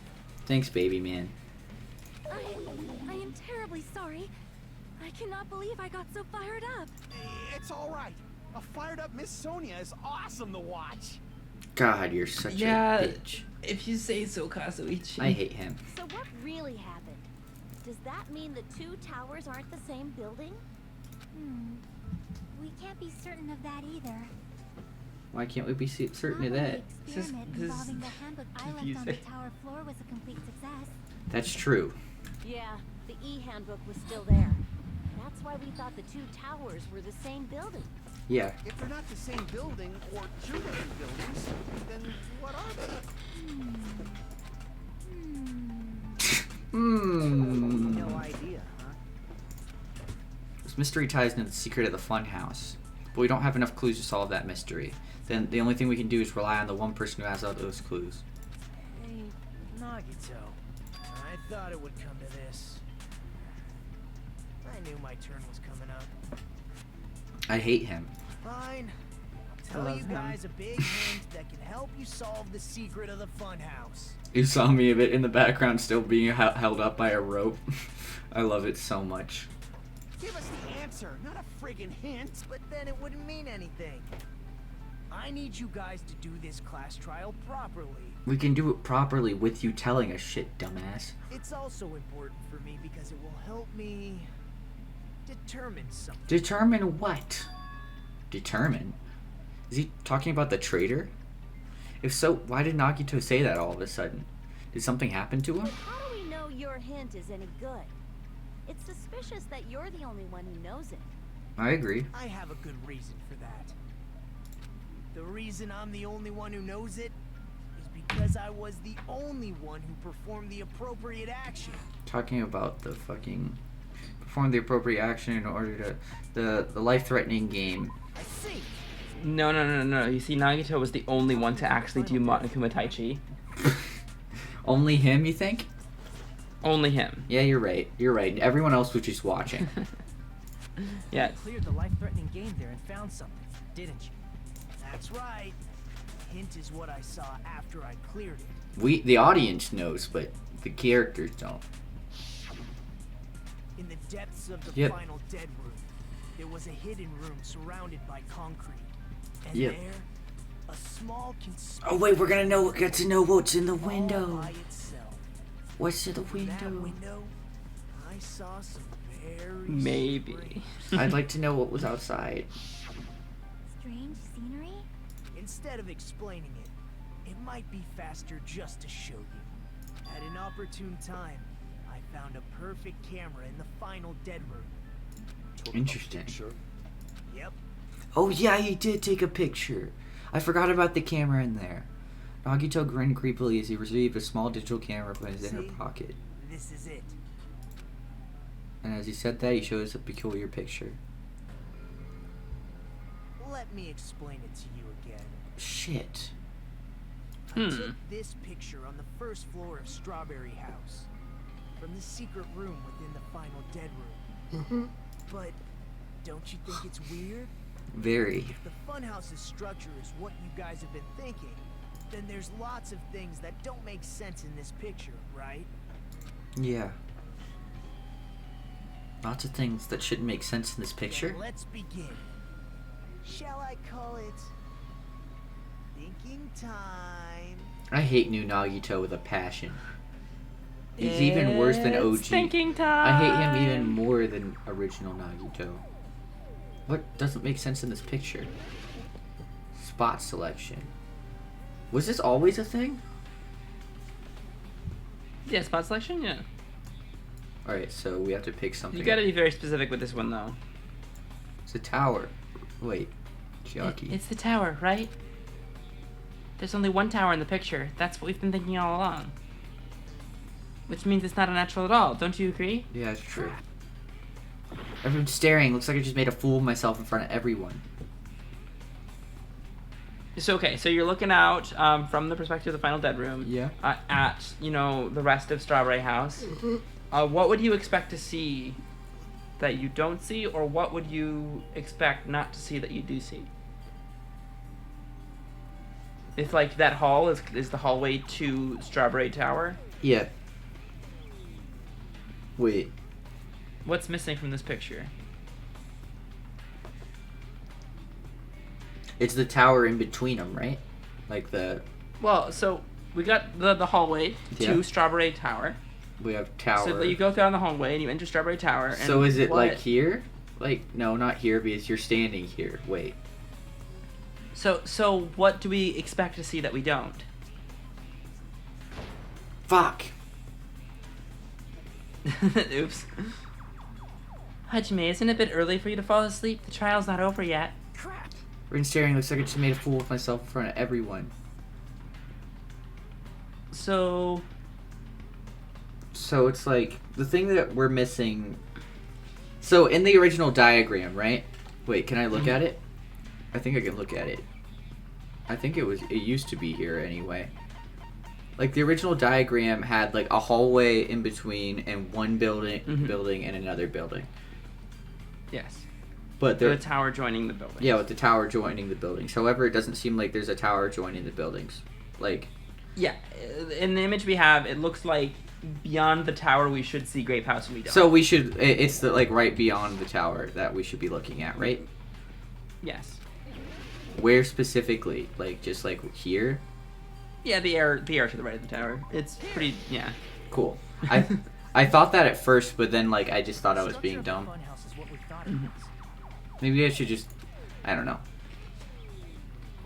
Thanks, baby man. I am terribly sorry. I cannot believe I got so fired up. It's all right. A fired up Miss Sonia is awesome to watch. God, you're such a bitch. If you say so, Kazuichi. I hate him. So what really happened? Does that mean the 2 towers aren't the same building? We can't be certain of that either. Why can't we be certain of Not that? the experiment this is involving the handbook I left on the confusing. tower floor was a complete success. That's true. Yeah, the E-handbook was still there. That's why we thought the 2 towers were the same building. Yeah. If they're not the same building or 2 different buildings, then what are they? No idea, huh? This mystery ties into the secret of the funhouse, but we don't have enough clues to solve that mystery. Then the only thing we can do is rely on the one person who has all those clues. Hey, Nagito. I thought it would come to this. I knew my turn was coming up. I hate him. Fine. I'll tell you guys a big hint that can help you solve the secret of the funhouse. You saw me a bit in the background still being held up by a rope. I love it so much. Give us the answer, not a friggin' hint. But then it wouldn't mean anything. I need you guys to do this class trial properly. We can do it properly with you telling us shit, dumbass. It's also important for me because it will help me determine something. Determine what? Determine? Is he talking about the traitor? If so, why did Nagito say that all of a sudden? Did something happen to him? But how do we know your hint is any good? It's suspicious that you're the only one who knows it. I agree. I have a good reason for that. The reason I'm the only one who knows it is because I was the only one who performed the appropriate action. Talking about the fucking... Perform the appropriate action in order to... The life-threatening game. I see. No. You see, Nagito was the only one to actually do Monokuma Tai Chi. Only him, you think? Only him. Yeah, you're right. You're right. Everyone else was just watching. Yeah. You cleared the life-threatening game there and found something, didn't you? That's right. Hint is what I saw after I cleared it. The audience knows, but the characters don't. In the depths of the final dead room, there was a hidden room surrounded by concrete. And there, a small Oh wait, we're gonna get to know what's in the window. by itself. What's in the In that window? window, I saw some very Maybe. I'd like to know what was outside. Strange scenery? Instead of explaining it, it might be faster just to show you. At an opportune time, I found a perfect camera in the final dead room. Interesting. Yep. Oh yeah, he did take a picture. I forgot about the camera in there. Nagito grinned creepily as he received a small digital camera from his inner pocket. This is it. And as he said that, he showed us a peculiar picture. Let me explain it to you again. Shit. I took this picture on the first floor of Strawberry House, from the secret room within the final dead room. But don't you think it's weird? Very. If the funhouse's structure is what you guys have been thinking, then there's lots of things that don't make sense in this picture, right? Yeah. Lots of things that shouldn't make sense in this picture. Then let's begin. Shall I call it thinking time? I hate new Nagito with a passion. He's even worse than OG. Thinking time. I hate him even more than original Nagito. What doesn't make sense in this picture? Spot selection. Was this always a thing? Yeah, spot selection. Yeah. All right, so we have to pick something. You gotta be very specific with this one, though. It's a tower. Wait, Jockey. It's the tower, right? There's only one tower in the picture. That's what we've been thinking all along. Which means it's not unnatural at all. Don't you agree? Yeah, it's true. Everyone's staring. Looks like I just made a fool of myself in front of everyone. So, okay, so you're looking out from the perspective of the final dead room. Yeah. At, you know, the rest of Strawberry House. What would you expect to see that you don't see, or what would you expect not to see that you do see? If, like, that hall is the hallway to Strawberry Tower. Yeah. Wait. What's missing from this picture? It's the tower in between them, right? Like the... Well, so we got the hallway to Strawberry Tower. We have tower. So you go down the hallway and you enter Strawberry Tower. And so is it like here? Like, no, not here because you're standing here. Wait. So what do we expect to see that we don't? Fuck. Oops. Hajime, isn't it a bit early for you to fall asleep? The trial's not over yet. Crap. Rin staring. Looks like I just made a fool of myself in front of everyone. So it's like the thing that we're missing. So in the original diagram, right? Wait, can I look at it? I think I can look at it. I think it used to be here anyway. Like the original diagram had like a hallway in between and one building and another building. Yes. But the tower joining the building. Yeah, with the tower joining the buildings. However, it doesn't seem like there's a tower joining the buildings. Like. Yeah, in the image we have, it looks like beyond the tower we should see Grape House and we don't. So we should. It's the, like right beyond the tower that we should be looking at, right? Yes. Where specifically? Like just like here? Yeah, the air to the right of the tower. It's pretty. Yeah. Cool. I thought that at first, but then like I just thought I was being dumb. Maybe I should just. I don't know.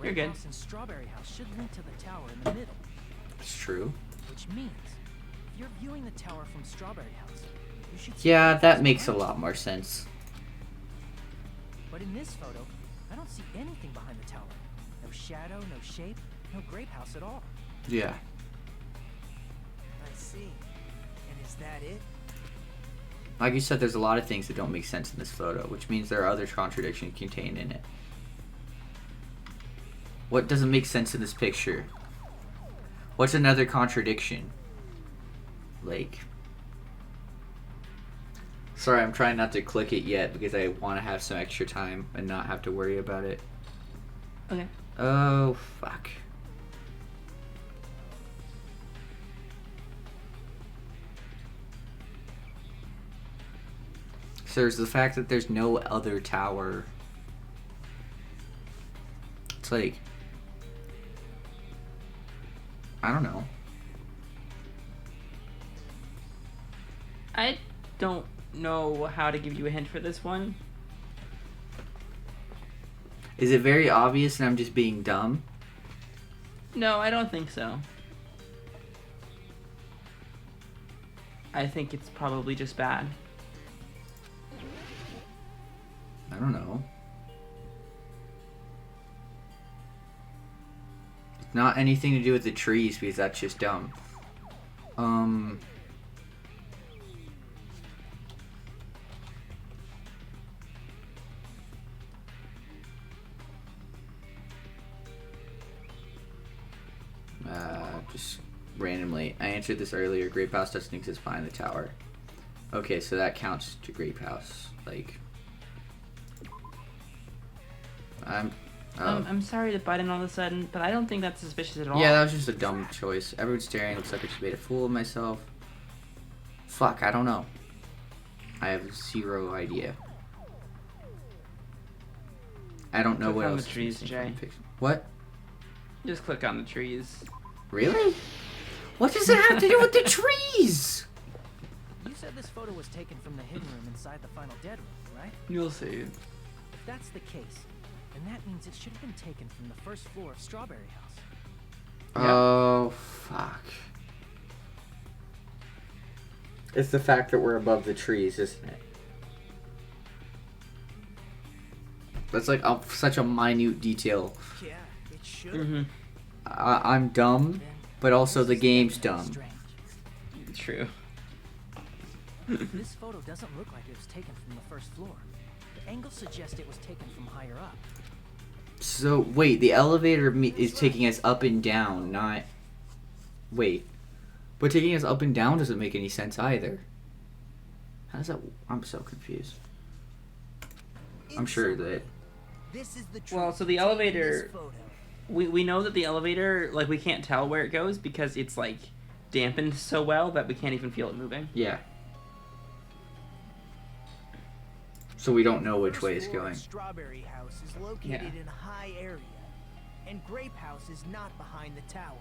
You're good. And Strawberry House should link to the tower in the middle. It's true. Which means, if you're viewing the tower from Strawberry House, you should see. Yeah, that makes a lot more sense. But in this photo, I don't see anything behind the tower. No shadow, no shape, no Grape House at all. Yeah. I see. And is that it? Like you said, there's a lot of things that don't make sense in this photo, which means there are other contradictions contained in it. What doesn't make sense in this picture? What's another contradiction? Like... Sorry, I'm trying not to click it yet because I want to have some extra time and not have to worry about it. Okay. Oh, fuck. So there's the fact that there's no other tower. It's like... I don't know. I don't know how to give you a hint for this one. Is it very obvious and I'm just being dumb? No, I don't think so. I think it's probably just bad. I don't know. It's not anything to do with the trees because that's just dumb. Just randomly. I answered this earlier. Grape House doesn't exist behind the tower. Okay, so that counts to Grape House. Like... I'm sorry to butt in all of a sudden, but I don't think that's suspicious at all. Yeah, that was just a dumb choice. Everyone's staring. Looks like I just made a fool of myself. Fuck, I don't know. I have zero idea. I don't know click what on else. The trees, Jay. What? Just click on the trees. Really? What does it have to do with the trees? You said this photo was taken from the hidden room inside the final dead room, right? You'll see. If that's the case, then that means it should have been taken from the first floor of Strawberry House. Oh, fuck. It's the fact that we're above the trees, isn't it? That's like such a minute detail. Yeah, it should. I'm dumb, but also the game's dumb. True. This photo doesn't look like it was taken from the first floor. The angles suggest it was taken from higher up. So, wait, the elevator is taking us up and down, not... Wait. But taking us up and down doesn't make any sense either. How does that... I'm so confused. I'm sure that... This is the Well, so the elevator... We know that the elevator, like, we can't tell where it goes because it's, like, dampened so well that we can't even feel it moving. Yeah. So we don't know which way it's going. Strawberry House is located in a high area, and Grape House is not behind the tower.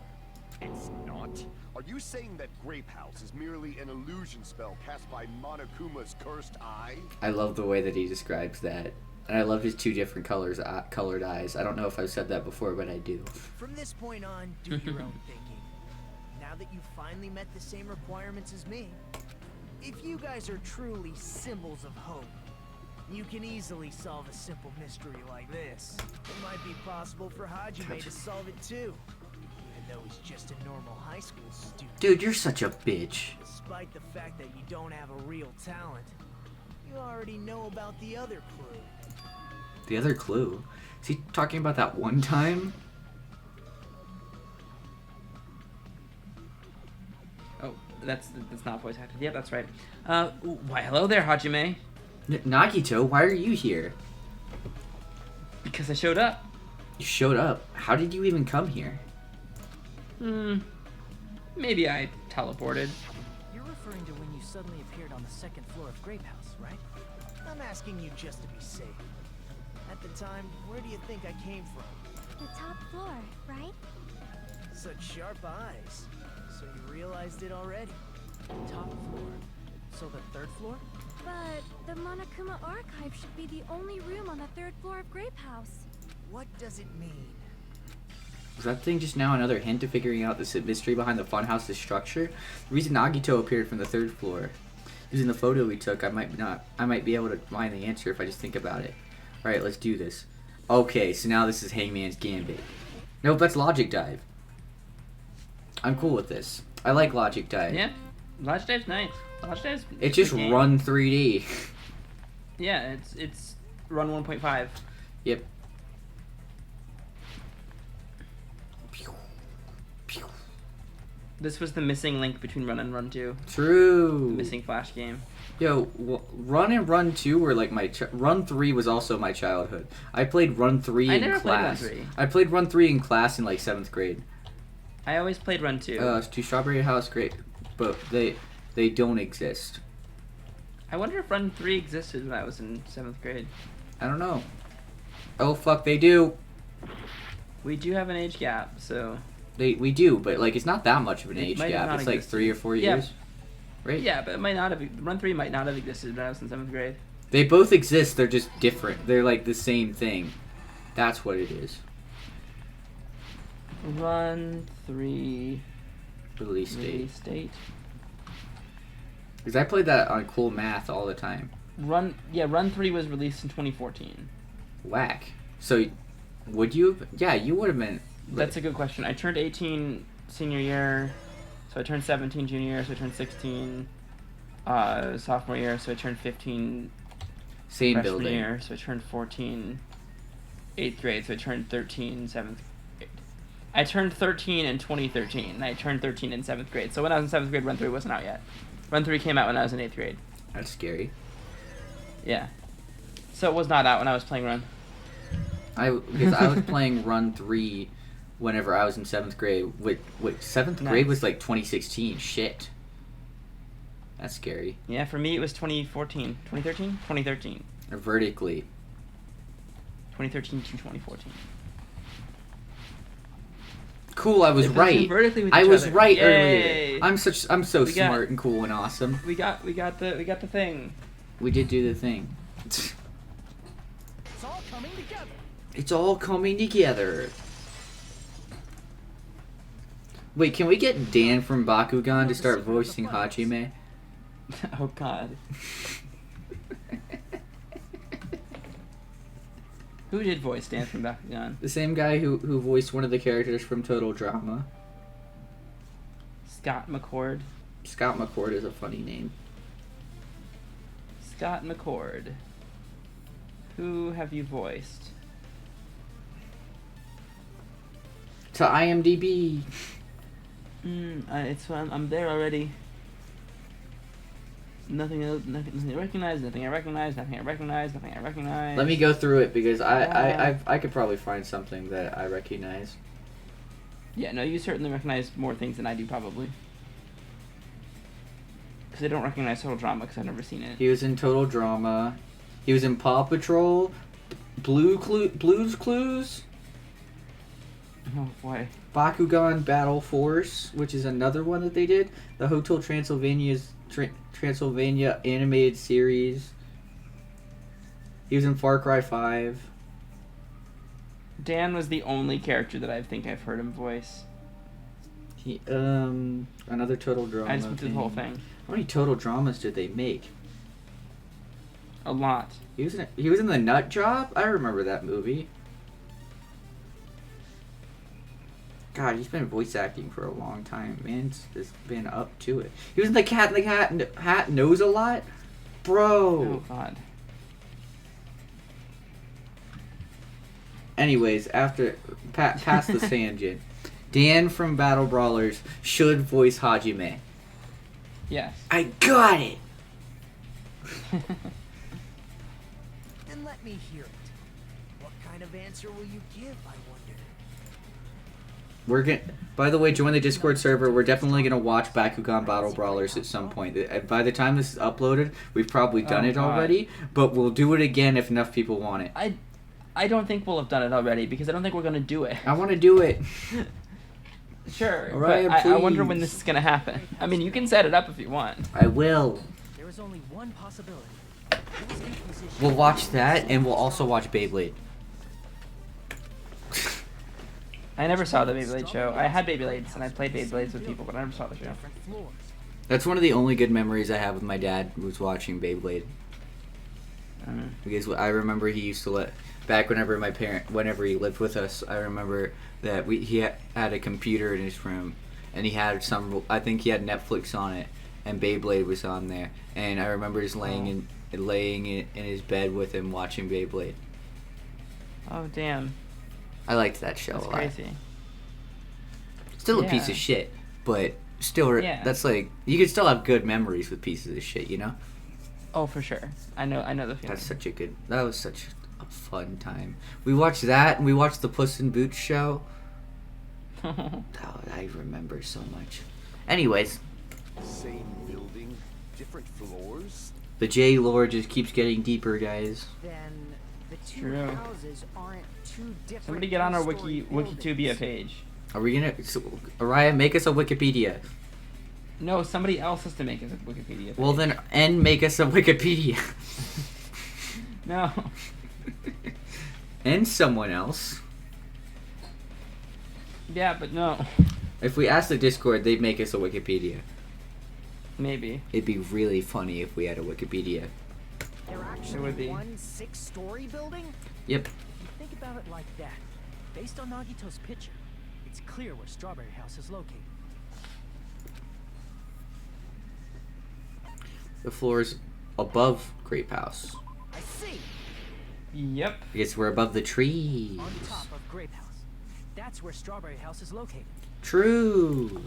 It's not? Are you saying that Grape House is merely an illusion spell cast by Monokuma's cursed eye? I love the way that he describes that. And I love his two different colored eyes. I don't know if I've said that before, but I do. From this point on, do your own thinking. Now that you've finally met the same requirements as me, if you guys are truly symbols of hope, you can easily solve a simple mystery like this. It might be possible for Hajime to solve it too, even though he's just a normal high school student. Dude, you're such a bitch. Despite the fact that you don't have a real talent, you already know about the other clue. The other clue? Is he talking about that one time? Oh, that's not voice acted. Yeah, that's right. Why, hello there, Hajime. Nagito, why are you here? Because I showed up. You showed up? How did you even come here? Maybe I teleported. You're referring to when you suddenly appeared on the second floor of Grape House, right? I'm asking you just to be safe. At the time, where do you think I came from? The top floor, right? Such sharp eyes. So you realized it already. Top floor. So the third floor? But the Monokuma archive should be the only room on the third floor of Grape House. What does it mean? Was that thing just now another hint to figuring out the mystery behind the funhouse's structure? The reason Nagito appeared from the third floor. Using the photo we took, I might be able to find the answer if I just think about it. Alright, let's do this. Okay, so now this is Hangman's Gambit. Nope, that's Logic Dive. I'm cool with this. I like Logic Dive. Yeah, Logic Dive's nice. Logic Dive's It's just run 3D. Yeah, it's run 1.5. Yep. This was the missing link between Run and Run 2. True. The missing Flash game. Yo, Run and Run 2 were like my... Run 3 was also my childhood. I played Run 3 in class. Played Run 3. I played Run 3 in class in like 7th grade. I always played Run 2. To Strawberry House, great. But they don't exist. I wonder if Run 3 existed when I was in 7th grade. I don't know. Oh, fuck, they do. We do have an age gap, so... We do, but like it's not that much of an age gap. It's like 3 or 4 years. Right? Yeah, but it might not have... Run 3 might not have existed when I was in 7th grade. They both exist, they're just different. They're like the same thing. That's what it is. Run 3... Release date. Because I played that on Cool Math all the time. Run 3 was released in 2014. Whack. So, would you have... Yeah, you would have been... That's a good question. I turned 18 senior year, so I turned 17 junior year, so I turned 16 sophomore year, so I turned 15 same freshman building year, so I turned 14 8th grade, so I turned 13 7th grade. I turned 13 in 2013, and I turned 13 in 7th grade. So when I was in 7th grade, Run 3 wasn't out yet. Run 3 came out when I was in 8th grade. That's scary. Yeah. So it was not out when I was playing Run. Because I was playing Run 3 whenever I was in 7th grade. Wait, 7th grade was like 2016. Shit. That's scary. Yeah, for me it was 2014. 2013? 2013. Vertically. 2013 to 2014. Cool, I was right. I was right earlier. I'm so smart and cool and awesome. We got the thing. We did do the thing. It's all coming together. It's all coming together. Wait, can we get Dan from Bakugan to start voicing Hajime? Oh God. Who did voice Dan from Bakugan? The same guy who voiced one of the characters from Total Drama. Scott McCord. Scott McCord is a funny name. Scott McCord. Who have you voiced? To IMDb. It's fun. I'm there already. Nothing else, nothing I recognize, nothing I recognize, nothing I recognize, nothing I recognize. Let me go through it because I could probably find something that I recognize. Yeah, no, you certainly recognize more things than I do, probably. Because I don't recognize Total Drama because I've never seen it. He was in Total Drama. He was in Paw Patrol, Blue's Clues. Oh boy. Bakugan Battle Force, which is another one that they did. The Hotel Transylvania animated series. He was in Far Cry 5. Dan was the only character that I think I've heard him voice. He another Total Drama. I just went through the whole thing. How many Total Dramas did they make? A lot. He was in The Nut Job? I remember that movie. God, he's been voice acting for a long time. Man's just been up to it. He was in The Cat in the Hat Knows a Lot? Bro. Oh, God. Anyways, after past the tangent, Dan from Battle Brawlers should voice Hajime. Yes. I got it! Then let me hear it. What kind of answer will you give, I wonder? By the way, join the Discord server. We're definitely gonna watch Bakugan Battle Brawlers at some point. By the time this is uploaded, we've probably done it already, but we'll do it again if enough people want it. I don't think we'll have done it already because I don't think we're gonna do it. I want to do it. Sure, Ryan, but I wonder when this is gonna happen. I mean, you can set it up if you want. I will. There is only one possibility. We'll watch that, and we'll also watch Beyblade. I never saw the Beyblade show. I had Beyblades, and I played Beyblades with people, but I never saw the show. That's one of the only good memories I have with my dad was watching Beyblade. Because I remember he used to back whenever he lived with us, I remember that he had a computer in his room, and he had I think he had Netflix on it, and Beyblade was on there, and I remember just laying in his bed with him watching Beyblade. Oh damn! I liked that show a lot. Crazy. Still a piece of shit, but still, that's like you can still have good memories with pieces of shit, you know? Oh, for sure. I know the feeling. That was such a fun time. We watched that, and we watched the Puss in Boots show. Oh, I remember so much. Anyways. Same building, different floors? The J lore just keeps getting deeper, guys. Then the two houses aren't too different. Somebody get on our Wikitubia page. Are we gonna... Araya, make us a Wikipedia. No, somebody else has to make us a Wikipedia page. Well then, make us a Wikipedia. No. And someone else. Yeah, but no. If we ask the Discord, they'd make us a Wikipedia. Maybe. It'd be really funny if we had a Wikipedia. They're actually one 6-story building? Yep. Think about it like that. Based on Nagito's picture, it's clear where Strawberry House is located. The floor's above Grape House. I see. Yep. Because we're above the trees. On top of Grape House. That's where Strawberry House is located. True.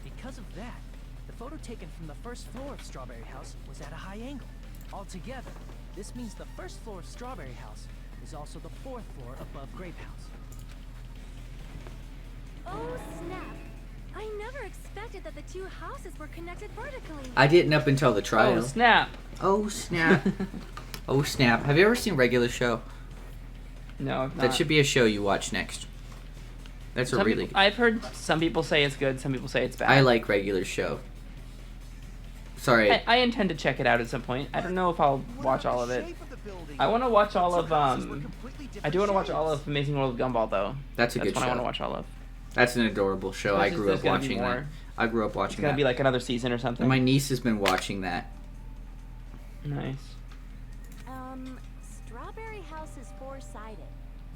Because of that, the photo taken from the first floor of Strawberry House was at a high angle. Altogether, this means the first floor of Strawberry House is also the 4th floor above Grape House. Oh snap! I never expected that the two houses were connected vertically. I didn't up until the trial. Oh snap! Oh snap! Oh snap! Have you ever seen Regular Show? No, I've not. That should be a show you watch next. That's a really. I've heard some people say it's good, some people say it's bad. I like Regular Show. Sorry. I intend to check it out at some point. I don't know if I'll watch all of it. I want to watch all of I do want to watch all of Amazing World of Gumball though. That's a good show. That's what I want to watch all of. That's an adorable show. I grew up watching that. I grew up watching It's gonna that. be like another season or something. And my niece has been watching that. Nice. Strawberry House is 4-sided,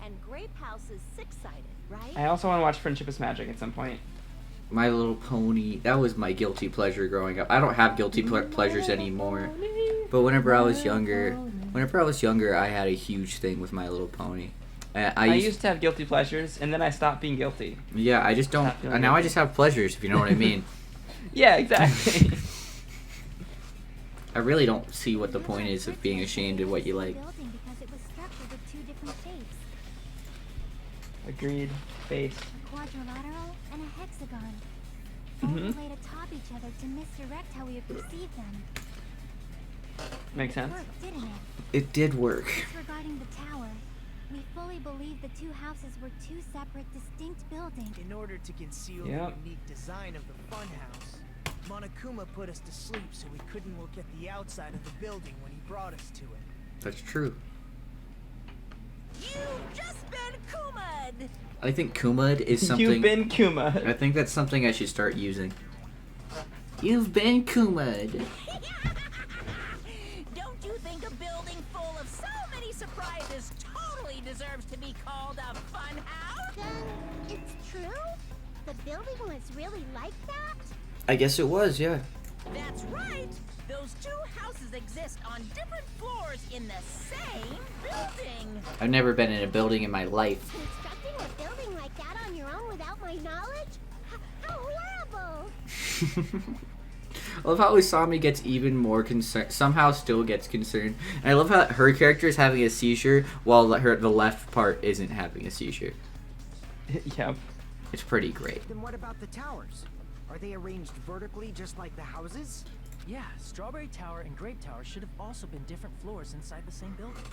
and Grape House is 6-sided, right? I also want to watch Friendship is Magic at some point. My Little Pony. That was my guilty pleasure growing up. I don't have guilty pleasures anymore. But whenever I was younger, I had a huge thing with My Little Pony. I used to have guilty pleasures, and then I stopped being guilty. Yeah, I just don't. Now I just have pleasures, if you know what I mean. Yeah, exactly. I really don't see what the point is of being ashamed of what you like. Because it was structured with 2 different shapes. Agreed. Base. A quadrilateral and a hexagon. All laid atop each other to misdirect how we would perceive them. Makes sense. It worked, didn't it? It did work. Disregarding the tower, we fully believed the 2 houses were 2 separate, distinct buildings. In order to conceal the unique design of the funhouse, Monokuma put us to sleep so we couldn't look at the outside of the building when he brought us to it. That's true. You've just been Kuma'd! I think Kuma'd is something... You've been Kuma'd. I think that's something I should start using. You've been Kuma'd. Don't you think a building full of so many surprises totally deserves to be called a fun house? It's true? The building was really like that? I guess it was, yeah. That's right! Those 2 houses exist on different floors in the same building! I've never been in a building in my life. Constructing a building like that on your own without my knowledge? How horrible! I love how Usami gets even more concerned, somehow still gets concerned. And I love how her character is having a seizure while the left part isn't having a seizure. Yep. It's pretty great. Then what about the towers? Are they arranged vertically just like the houses? Yeah, Strawberry Tower and Grape Tower should have also been different floors inside the same building.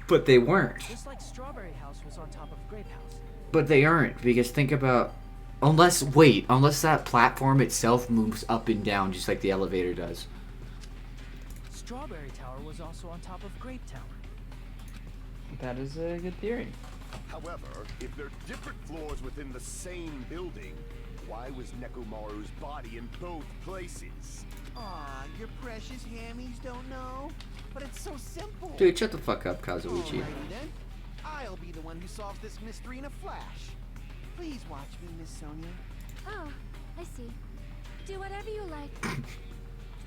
But they weren't. Just like Strawberry House was on top of Grape House. But they aren't, because think about... Unless that platform itself moves up and down just like the elevator does. Strawberry Tower was also on top of Grape Tower. That is a good theory. However, if they're different floors within the same building, why was Nekomaru's body in both places? Aw, your precious hammies don't know? But it's so simple. Dude, shut the fuck up, Kazuichi. Alrighty then. I'll be the one who solves this mystery in a flash. Please watch me, Miss Sonia. Oh, I see. Do whatever you like.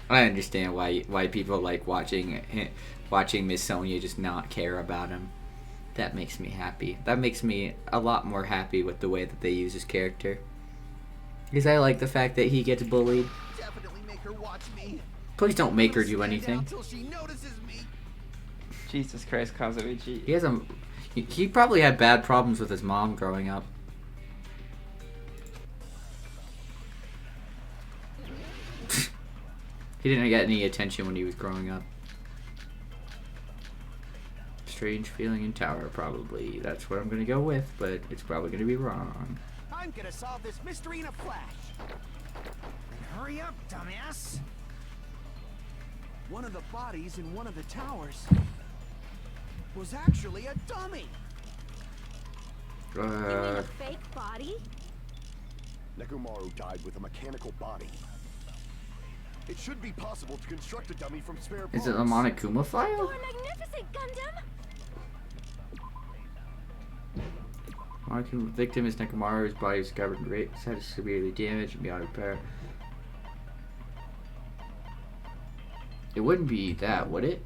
I understand why people like watching Miss Sonia just not care about him. That makes me happy. That makes me a lot more happy with the way that they use his character. Because I like the fact that he gets bullied. Definitely make her watch me. Please don't make her do anything. Until she notices me. Jesus Christ, Kazuichi. He probably had bad problems with his mom growing up. He didn't get any attention when he was growing up. Strange feeling in tower, probably. That's what I'm gonna go with, but it's probably gonna be wrong. I'm gonna solve this mystery in a flash. And hurry up, dumbass. One of the bodies in one of the towers was actually a dummy. You mean a fake body? Nekomaru died with a mechanical body. It should be possible to construct a dummy from spare parts. Is it a Monokuma file? You're magnificent, Gundam! Monokuma victim is Nekomaru. His body was covered in rape. His head is severely damaged and beyond repair. It wouldn't be that, would it?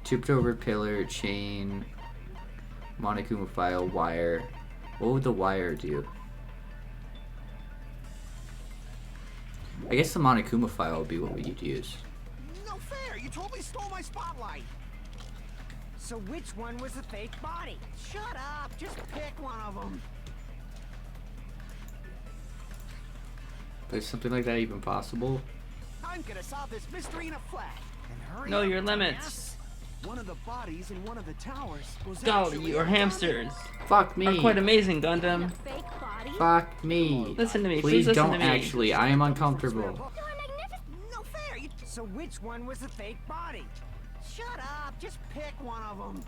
Tipped over pillar, chain, Monokuma file, wire. What would the wire do? I guess the Monokuma file would be what we'd use. No fair! You totally stole my spotlight! So which one was the fake body? Shut up! Just pick one of them! Is something like that even possible? I'm gonna solve this mystery in a flash! And hurry Know up, your dumbass. limits. One of the bodies in one of the towers was Dolly actually or a hamsters Fuck me. are quite amazing, Gundam. Fake body? Fuck me. Listen to me, Please listen don't to me. actually. I am uncomfortable. You're magnificent. No fair! So which one was the fake body? Shut up! Just pick one of them!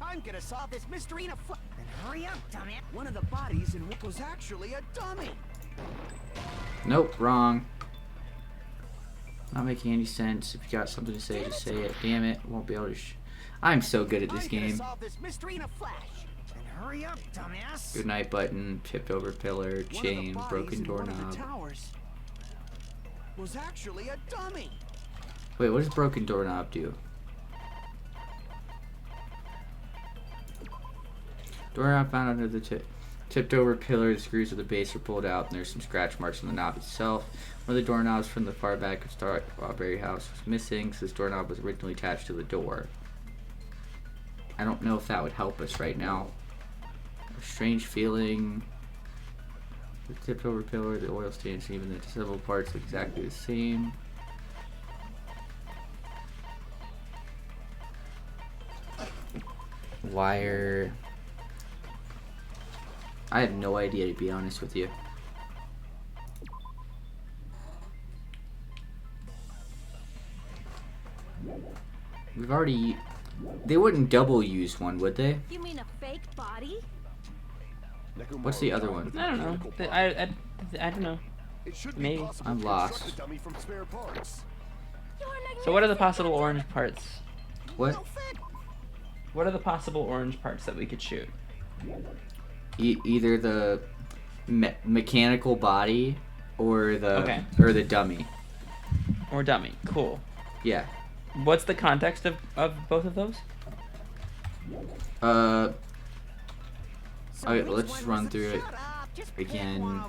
I'm gonna solve this mystery in a flash. Then hurry up, dumbass. One of the bodies in what was actually a dummy. Nope, wrong. Not making any sense. If you got something to say, just say it. Damn it, won't be able to. I'm so good at this game. Solve this mystery in a flash. Then hurry up, dumbass. Good night button, tipped over pillar, chain, broken doorknob. Was actually a dummy. Wait, what does broken doorknob do? Doorknob found under the tipped over pillar. The screws of the base are pulled out, and there's some scratch marks on the knob itself. One of the doorknobs from the far back of Strawberry House was missing, so this doorknob was originally attached to the door. I don't know if that would help us right now. A strange feeling. The tipped over pillar, the oil stains, even the several parts look exactly the same. Wire. I have no idea, to be honest with you. We've already... They wouldn't double use one, would they? You mean a fake body? What's the other one? I don't know. I don't know. Maybe. I'm lost. So what are the possible orange parts? What? What are the possible orange parts that we could shoot? Either the mechanical body or the the dummy. Or dummy. Cool. Yeah. What's the context of both of those? Okay, let's just run through it again.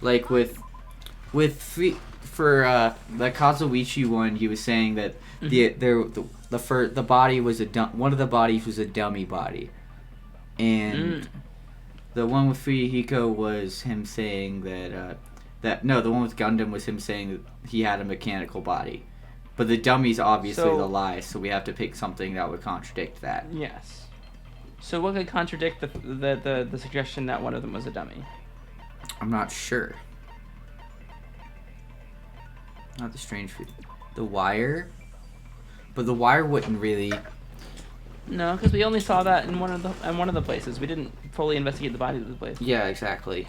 Like for the Kazuichi one, he was saying that the body was one of the bodies was a dummy body, and the one with Fuyuhiko was him saying that the one with Gundam was him saying that he had a mechanical body, but the dummy's obviously the lie, so we have to pick something that would contradict that. Yes. So what could contradict the suggestion that one of them was a dummy? I'm not sure. Not the strange food. The wire? But the wire wouldn't really... No, because we only saw that in one of the places. We didn't fully investigate the body of the place. Yeah, exactly.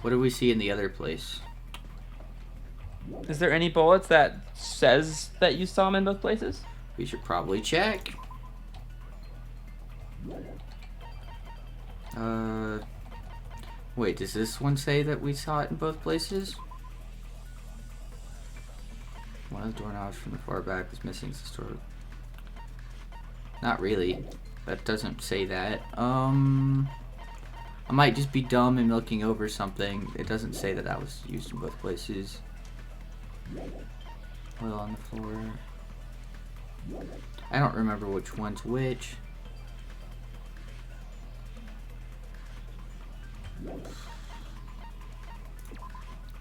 What do we see in the other place? Is there any bullets that says that you saw them in both places? We should probably check. Wait, does this one say that we saw it in both places? One of the doorknobs from the far back was missing. Not really. That doesn't say that. I might just be dumb and looking over something. It doesn't say that was used in both places. Oil on the floor. I don't remember which one's which.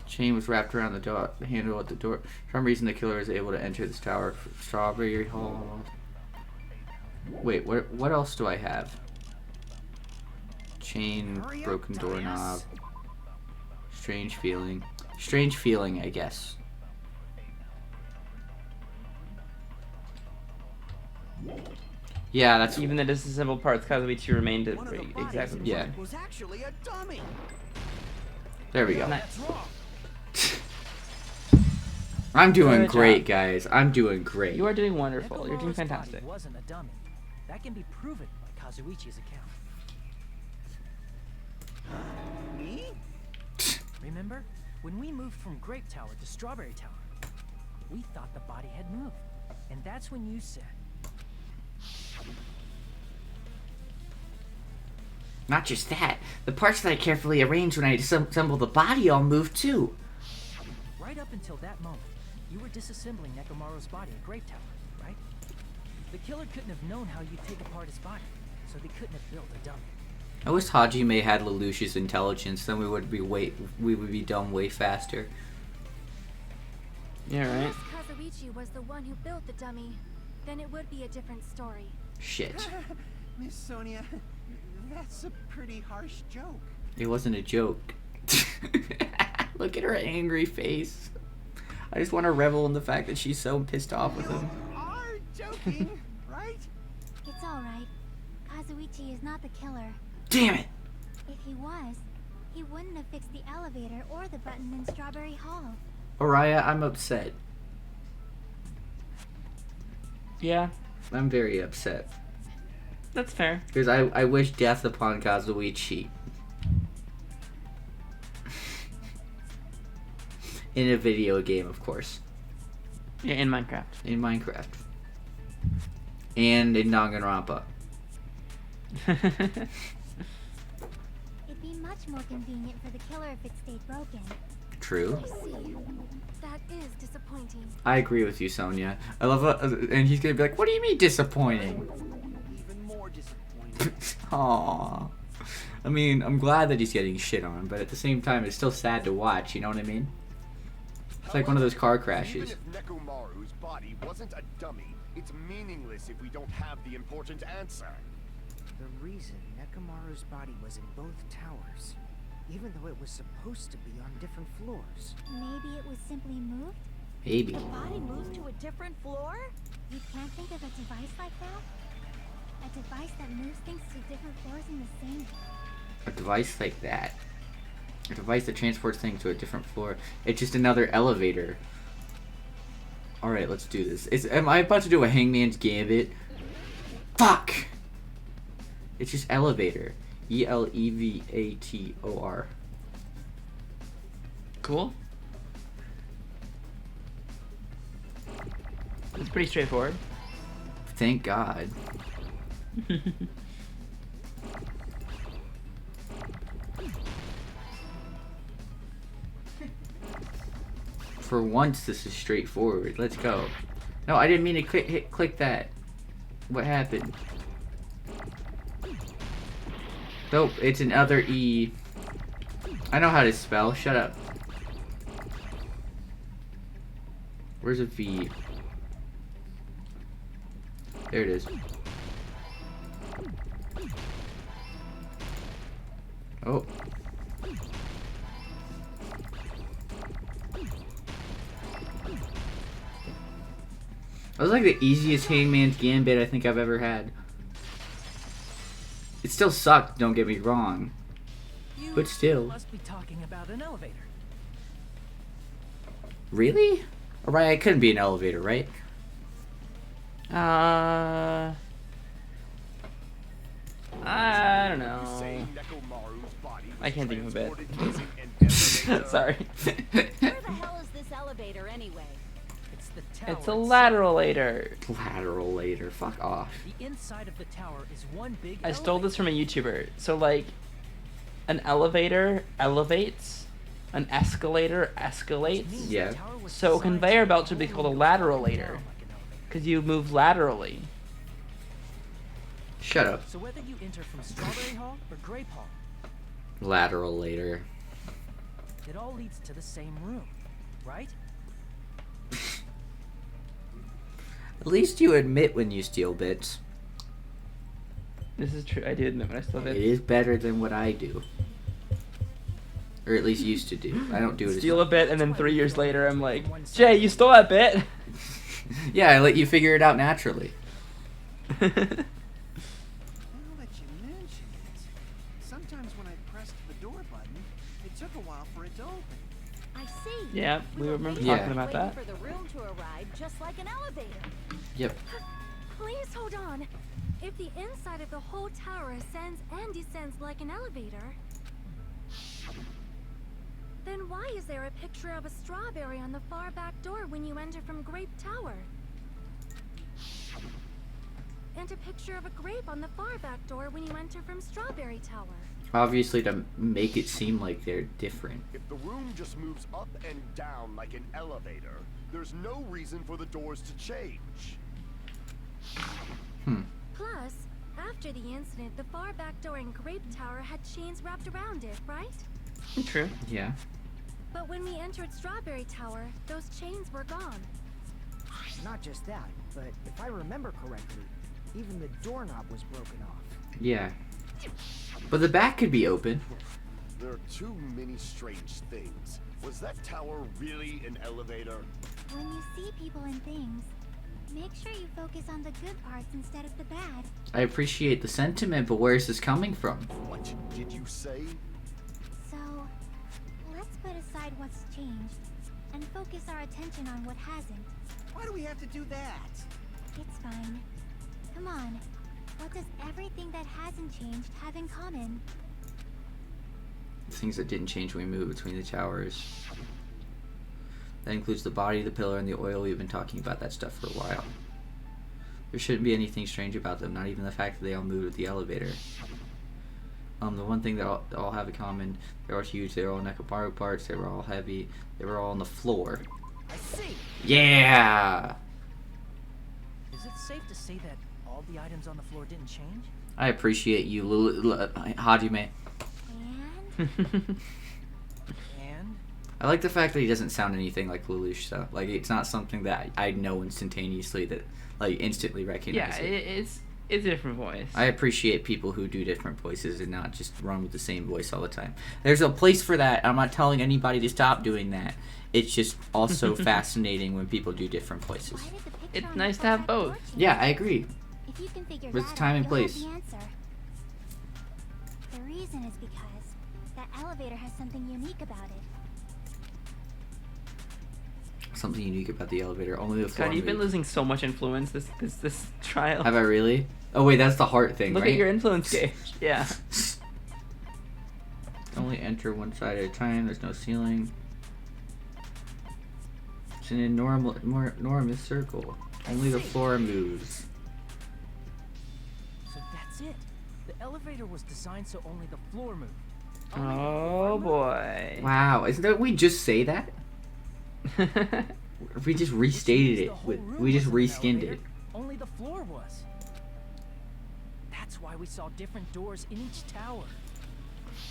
Chain was wrapped around the handle at the door. For some reason, the killer was able to enter this tower. Strawberry Hall. Wait, what else do I have? Chain, broken doorknob. Strange feeling. Strange feeling, I guess. Yeah, that's... Even the disassembled parts, Kazuichi remained at exactly... Yeah. Was actually a dummy. There we go. Nice. I'm doing great, guys. I'm doing great. You are doing wonderful. You're doing fantastic. Wasn't a dummy. That can be proven by Kazuichi's account. Me? Remember? When we moved from Grape Tower to Strawberry Tower, we thought the body had moved. And that's when you said... Not just that, the parts that I carefully arranged when I disassembled the body all moved too. Right up until that moment, you were disassembling Nekomaru's body at Grape Tower, right? The killer couldn't have known how you'd take apart his body, so they couldn't have built a dummy. I wish Hajime had Lelouch's intelligence, then we would be done way faster. Yeah, right. If Kazuichi was the one who built the dummy, then it would be a different story. Shit. Miss Sonia, that's a pretty harsh joke. It wasn't a joke. Look at her angry face. I just want to revel in the fact that she's so pissed off with him. Are joking, right? It's alright. Kazuichi is not the killer. Damn it! If he was, he wouldn't have fixed the elevator or the button in Strawberry Hall. Araya, I'm upset. Yeah, I'm very upset. that's fair. Because I wish death upon Kazuichi. In a video game, of course. Yeah, in Minecraft. In Minecraft. And in Danganronpa. It'd be much more convenient for the killer if it stayed broken. True. I see. That is disappointing. I agree with you, Sonia. I love it. And he's gonna be like, what do you mean disappointing? Even more disappointing. Aww. I mean, I'm glad that he's getting shit on, but at the same time, it's still sad to watch, you know what I mean? It's like one of those car crashes. Even if Nekomaru's body wasn't a dummy, it's meaningless if we don't have the important answer. The reason Nekomaru's body was in both towers, even though it was supposed to be on different floors. Maybe it was simply moved? Maybe. The body moved to a different floor? You can't think of a device like that? A device that moves things to different floors in the same... A device like that. A device that transports things to a different floor. It's just another elevator. Alright, let's do this. Am I about to do a Hangman's Gambit? Fuck! It's just elevator. E-L-E-V-A-T-O-R. Cool. It's pretty straightforward. Thank God. For once, this is straightforward. Let's go. No, I didn't mean to click that. What happened? Nope, it's another E. I know how to spell. Shut up. Where's a V? There it is. Oh. That was like the easiest Hangman's Gambit I think I've ever had. It still sucked, don't get me wrong. But still. Must be talking about an elevator. Really? Alright, it couldn't be an elevator, right? I don't know. I can't think of a bit. Sorry. Where the hell is this elevator anyway? It's the tower. It's a lateralator. Lateralator, fuck off. The inside of the tower is one big I stole this from a YouTuber. So like, an elevator elevates, an escalator escalates. Yeah. So a conveyor belt should be called a lateralator, because you move laterally. Shut up. So whether you enter from Strawberry Hall or Grape Hall, Lateralator. it all leads to the same room, right? At least you admit when you steal bits. This is true. I do admit when I steal bits. It is better than what I do. Or at least used to do. I don't do it Steal a bit, and then 3 years later, I'm like, Jay, you stole that bit. Yeah, I let you figure it out naturally. Now that you mention it, sometimes when I pressed the door button, it took a while for it to open. I see. Yeah, we remember Yeah. talking about Waiting that. for the room to arrive, just like an elevator. Yep. Please hold on. If the inside of the whole tower ascends and descends like an elevator, then why is there a picture of a strawberry on the far back door when you enter from Grape Tower? And a picture of a grape on the far back door when you enter from Strawberry Tower. Obviously to make it seem like they're different. If the room just moves up and down like an elevator, there's no reason for the doors to change. Plus, after the incident, the far back door in Grape Tower had chains wrapped around it, right? True. Yeah. But when we entered Strawberry Tower, those chains were gone. Not just that, but if I remember correctly, even the doorknob was broken off. Yeah. But the back could be open. There are too many strange things. Was that tower really an elevator? When you see people and things, Make sure you focus on the good parts instead of the bad. I appreciate the sentiment, but where is this coming from? What did you say? So, let's put aside what's changed and focus our attention on what hasn't. Why do we have to do that? It's fine. Come on. What does everything that hasn't changed have in common? Things that didn't change when we moved between the towers. That includes the body, the pillar, and the oil. We've been talking about that stuff for a while. There shouldn't be anything strange about them, not even the fact that they all moved with the elevator. The one thing that they all have in common, they're all huge, they're all Nekomaru parts, they were all heavy, they were all on the floor. I see. Yeah! Is it safe to say that all the items on the floor didn't change? I appreciate you, Hajime. And? I like the fact that he doesn't sound anything like Lelouch, though. Like, it's not something that I know instantaneously that, like, instantly recognize Yeah, it. it's a different voice. I appreciate people who do different voices and not just run with the same voice all the time. There's a place for that. I'm not telling anybody to stop doing that. It's just also fascinating when people do different voices. It's nice to have both. Yeah, I agree. If you can figure With that time out, and you'll place. have the answer. The reason is because that elevator has something unique about it. Something unique about the elevator. Only the floor God, you've been moves. losing so much influence this trial. Have I really? Oh wait, that's the heart thing, Look right? at your influence gauge. Yeah. Only enter one side at a time. There's no ceiling. It's an enormous circle. Only the floor moves. So that's it. The elevator was designed so only the floor moved. Oh boy. Wow, isn't that we just say that? We just restated it. We just reskinned it. Only the floor was. That's why we saw different doors in each tower.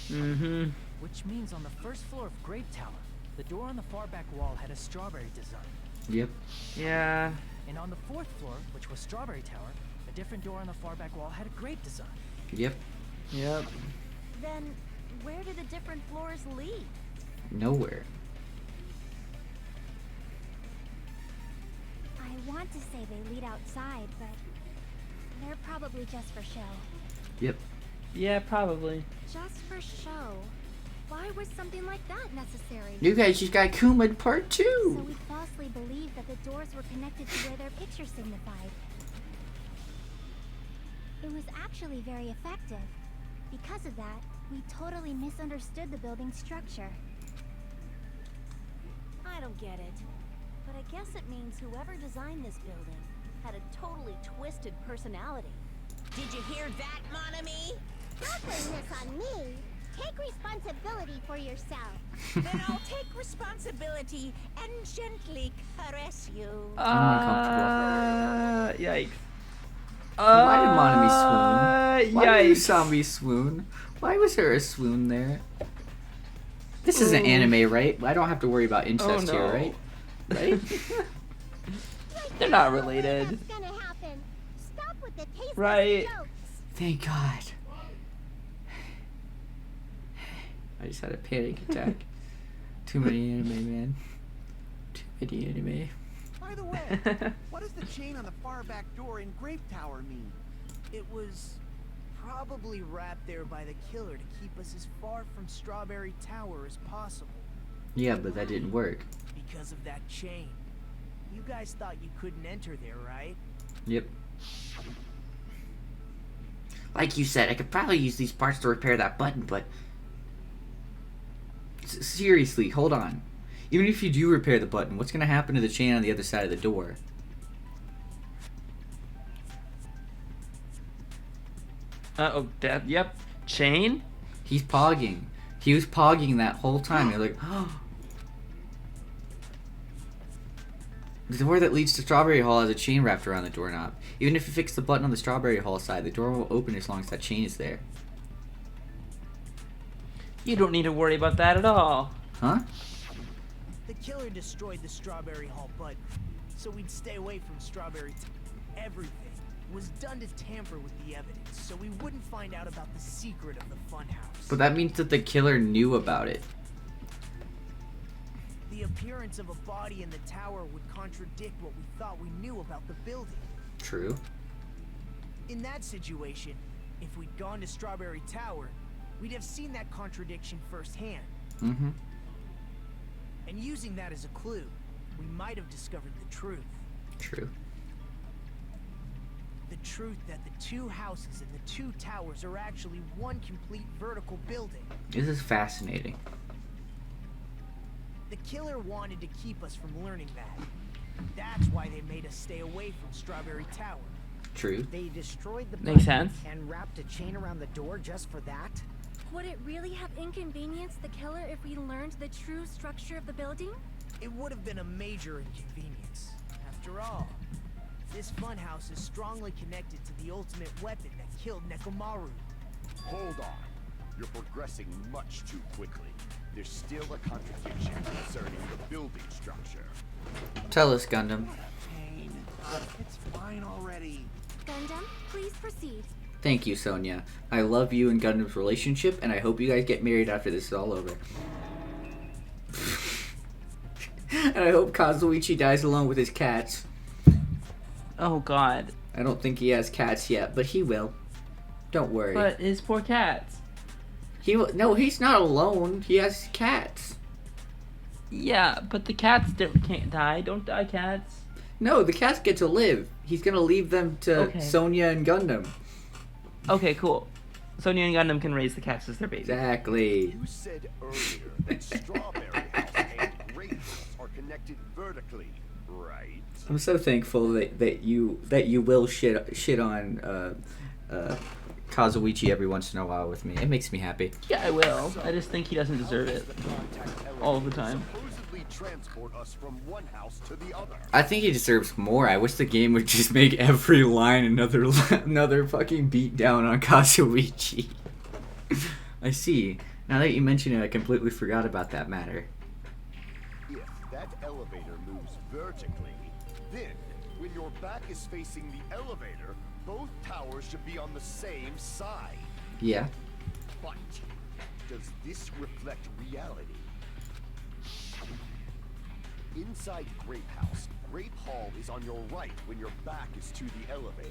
Mm-hmm. Which means on the first floor of Grape Tower, the door on the far back wall had a strawberry design. Yep. Yeah. And on the fourth floor, which was Strawberry Tower, a different door on the far back wall had a grape design. Yep. Yep. Then, where do the different floors lead? Nowhere. I want to say they lead outside, but they're probably just for show. Yep. Yeah, probably. Just for show. Why was something like that necessary? You guys just got Kuma part 2. So we falsely believed that the doors were connected to where their picture signified. It was actually very effective. Because of that, we totally misunderstood the building's structure. I don't get it. But I guess it means whoever designed this building had a totally twisted personality. Did you hear that, Monami? Don't blame this on me. Take responsibility for yourself. Then I'll take responsibility and gently caress you. Yikes. Why did Monami swoon? Why Yikes. did you saw me swoon? Why was there a swoon there? This isn't anime, right? I don't have to worry about incest no. here, right? Right? They're not related. What's gonna happen? Stop with the tasteless Right. jokes. Thank God. I just had a panic attack. Too many anime, man. Too many anime. By the way, what does the chain on the far back door in Grape Tower mean? It was probably wrapped there by the killer to keep us as far from Strawberry Tower as possible. Yeah, but that didn't work. Because of that chain. You guys thought you couldn't enter there, right? Yep. Like you said, I could probably use these parts to repair that button, but... Seriously, hold on. Even if you do repair the button, what's gonna happen to the chain on the other side of the door? Oh, that. Yep. Chain. He's pogging. He was pogging that whole time. You're like, oh. The door that leads to Strawberry Hall has a chain wrapped around the doorknob. Even if you fix the button on the Strawberry Hall side, the door will open as long as that chain is there. You don't need to worry about that at all. Huh? The killer destroyed the Strawberry Hall button, so we'd stay away from Strawberry. Everything was done to tamper with the evidence, so we wouldn't find out about the secret of the Funhouse. But that means that the killer knew about it. The appearance of a body in the tower would contradict what we thought we knew about the building. True. In that situation, if we'd gone to Strawberry Tower, we'd have seen that contradiction firsthand. Mm-hmm. And using that as a clue, we might have discovered the truth. True. The truth that the two houses and the two towers are actually one complete vertical building. This is fascinating. The killer wanted to keep us from learning that. That's why they made us stay away from Strawberry Tower. True. They destroyed the Makes button sense. and wrapped a chain around the door just for that? Would it really have inconvenienced the killer if we learned the true structure of the building? It would have been a major inconvenience. After all, this funhouse is strongly connected to the ultimate weapon that killed Nekomaru. Hold on. You're progressing much too quickly. There's still a contradiction concerning the building structure. Tell us, Gundam. Pain. It's fine already. Gundam, please proceed. Thank you, Sonia. I love you and Gundam's relationship, and I hope you guys get married after this is all over. And I hope Kazuichi dies alone with his cats. Oh God. I don't think he has cats yet, but he will. Don't worry. But his poor cats. He will. No, he's not alone. He has cats. Yeah, but the cats can't die. Don't die, cats. No, the cats get to live. He's gonna leave them to Okay. Sonia and Gundam. Okay, cool. Sonia and Gundam can raise the cats as their babies. Exactly. You said earlier that Strawberry House and Grape House are connected vertically, right? I'm so thankful that you will shit on Kazuichi every once in a while with me. It makes me happy. Yeah, I will. I just think he doesn't deserve it all the time. Supposedly transport us from one house to the other. I think he deserves more. I wish the game would just make every line another fucking beat down on Kazuichi. I see. Now that you mention it, I completely forgot about that matter. If that elevator moves vertically, then when your back is facing the elevator, both towers should be on the same side. Yeah. But does this reflect reality? Inside Grape House, Grape Hall is on your right when your back is to the elevator.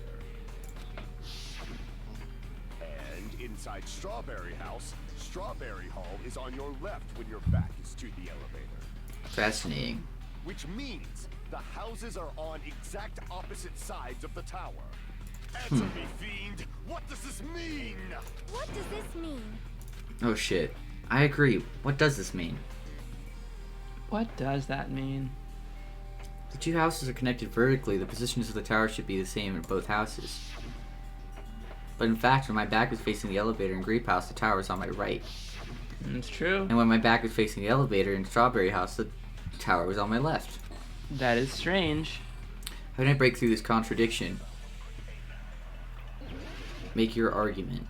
And inside Strawberry House, Strawberry Hall is on your left when your back is to the elevator. Fascinating. Which means the houses are on exact opposite sides of the tower. Answer me, fiend! What does this mean? What does this mean? Oh shit. I agree. What does this mean? What does that mean? The two houses are connected vertically. The positions of the tower should be the same in both houses. But in fact, when my back was facing the elevator in Grape House, the tower was on my right. It's true. And when my back was facing the elevator in Strawberry House, the tower was on my left. That is strange. How did I break through this contradiction? Make your argument.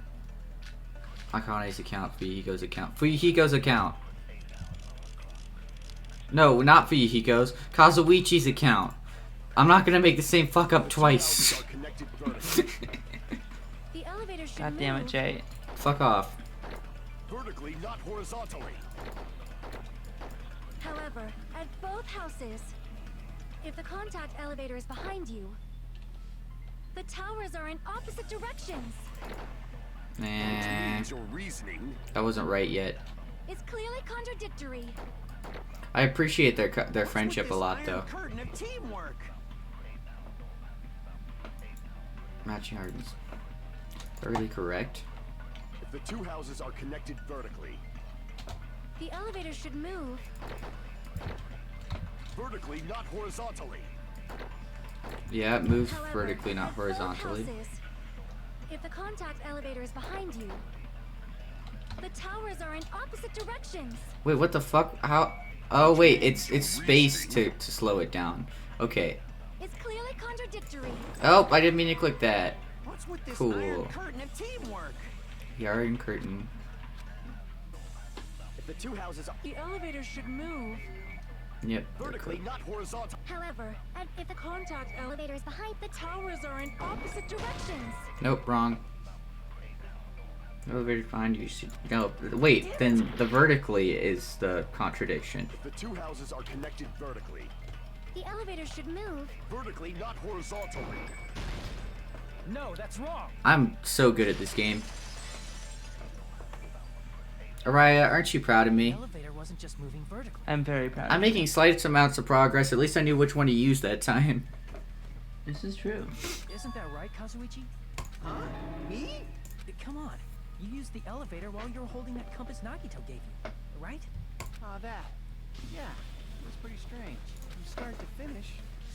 Akane's account, Fuyuhiko's account. Fuyuhiko's account. No, not Fuyuhiko's. Kazuichi's account. I'm not gonna make the same fuck up twice. The elevator should God damn it, move. Jay. Fuck off. Vertically, not horizontally. However, at both houses, if the contact elevator is behind you, the towers are in opposite directions. Nah, Your reasoning. that wasn't right yet. It's clearly contradictory. I appreciate their friendship a lot, though. Curtain of teamwork. Matching ardens. Thoroughly correct. If the two houses are connected vertically, The elevator should move. vertically, not horizontally. Yeah, it moves However, vertically, not at both horizontally. houses, if the contact elevator is behind you, the towers are in opposite directions. Wait, what the fuck? How? Oh wait, it's space to slow it down. Okay. It's clearly contradictory. Oh, I didn't mean to click that. What's with this Cool. iron curtain of teamwork? The iron curtain. If the two houses are The elevator should move. Yep. vertically, not horizontal. However, if the contact elevator is behind, the towers are in opposite directions. Nope, wrong. Elevator find you should... No, wait, then the vertically is the contradiction. The two houses are connected vertically. The elevator should move. Vertically, not horizontally. No, that's wrong. I'm so good at this game. Araya, aren't you proud of me? The elevator wasn't just moving vertically. I'm very proud. I'm making slight amounts of progress. At least I knew which one to use that time. This is true. Isn't that right, Kazuichi? Huh? Me? Come on. You used the elevator while you were holding that compass Nagito gave you, right? That. Yeah, it was pretty strange. From start to finish,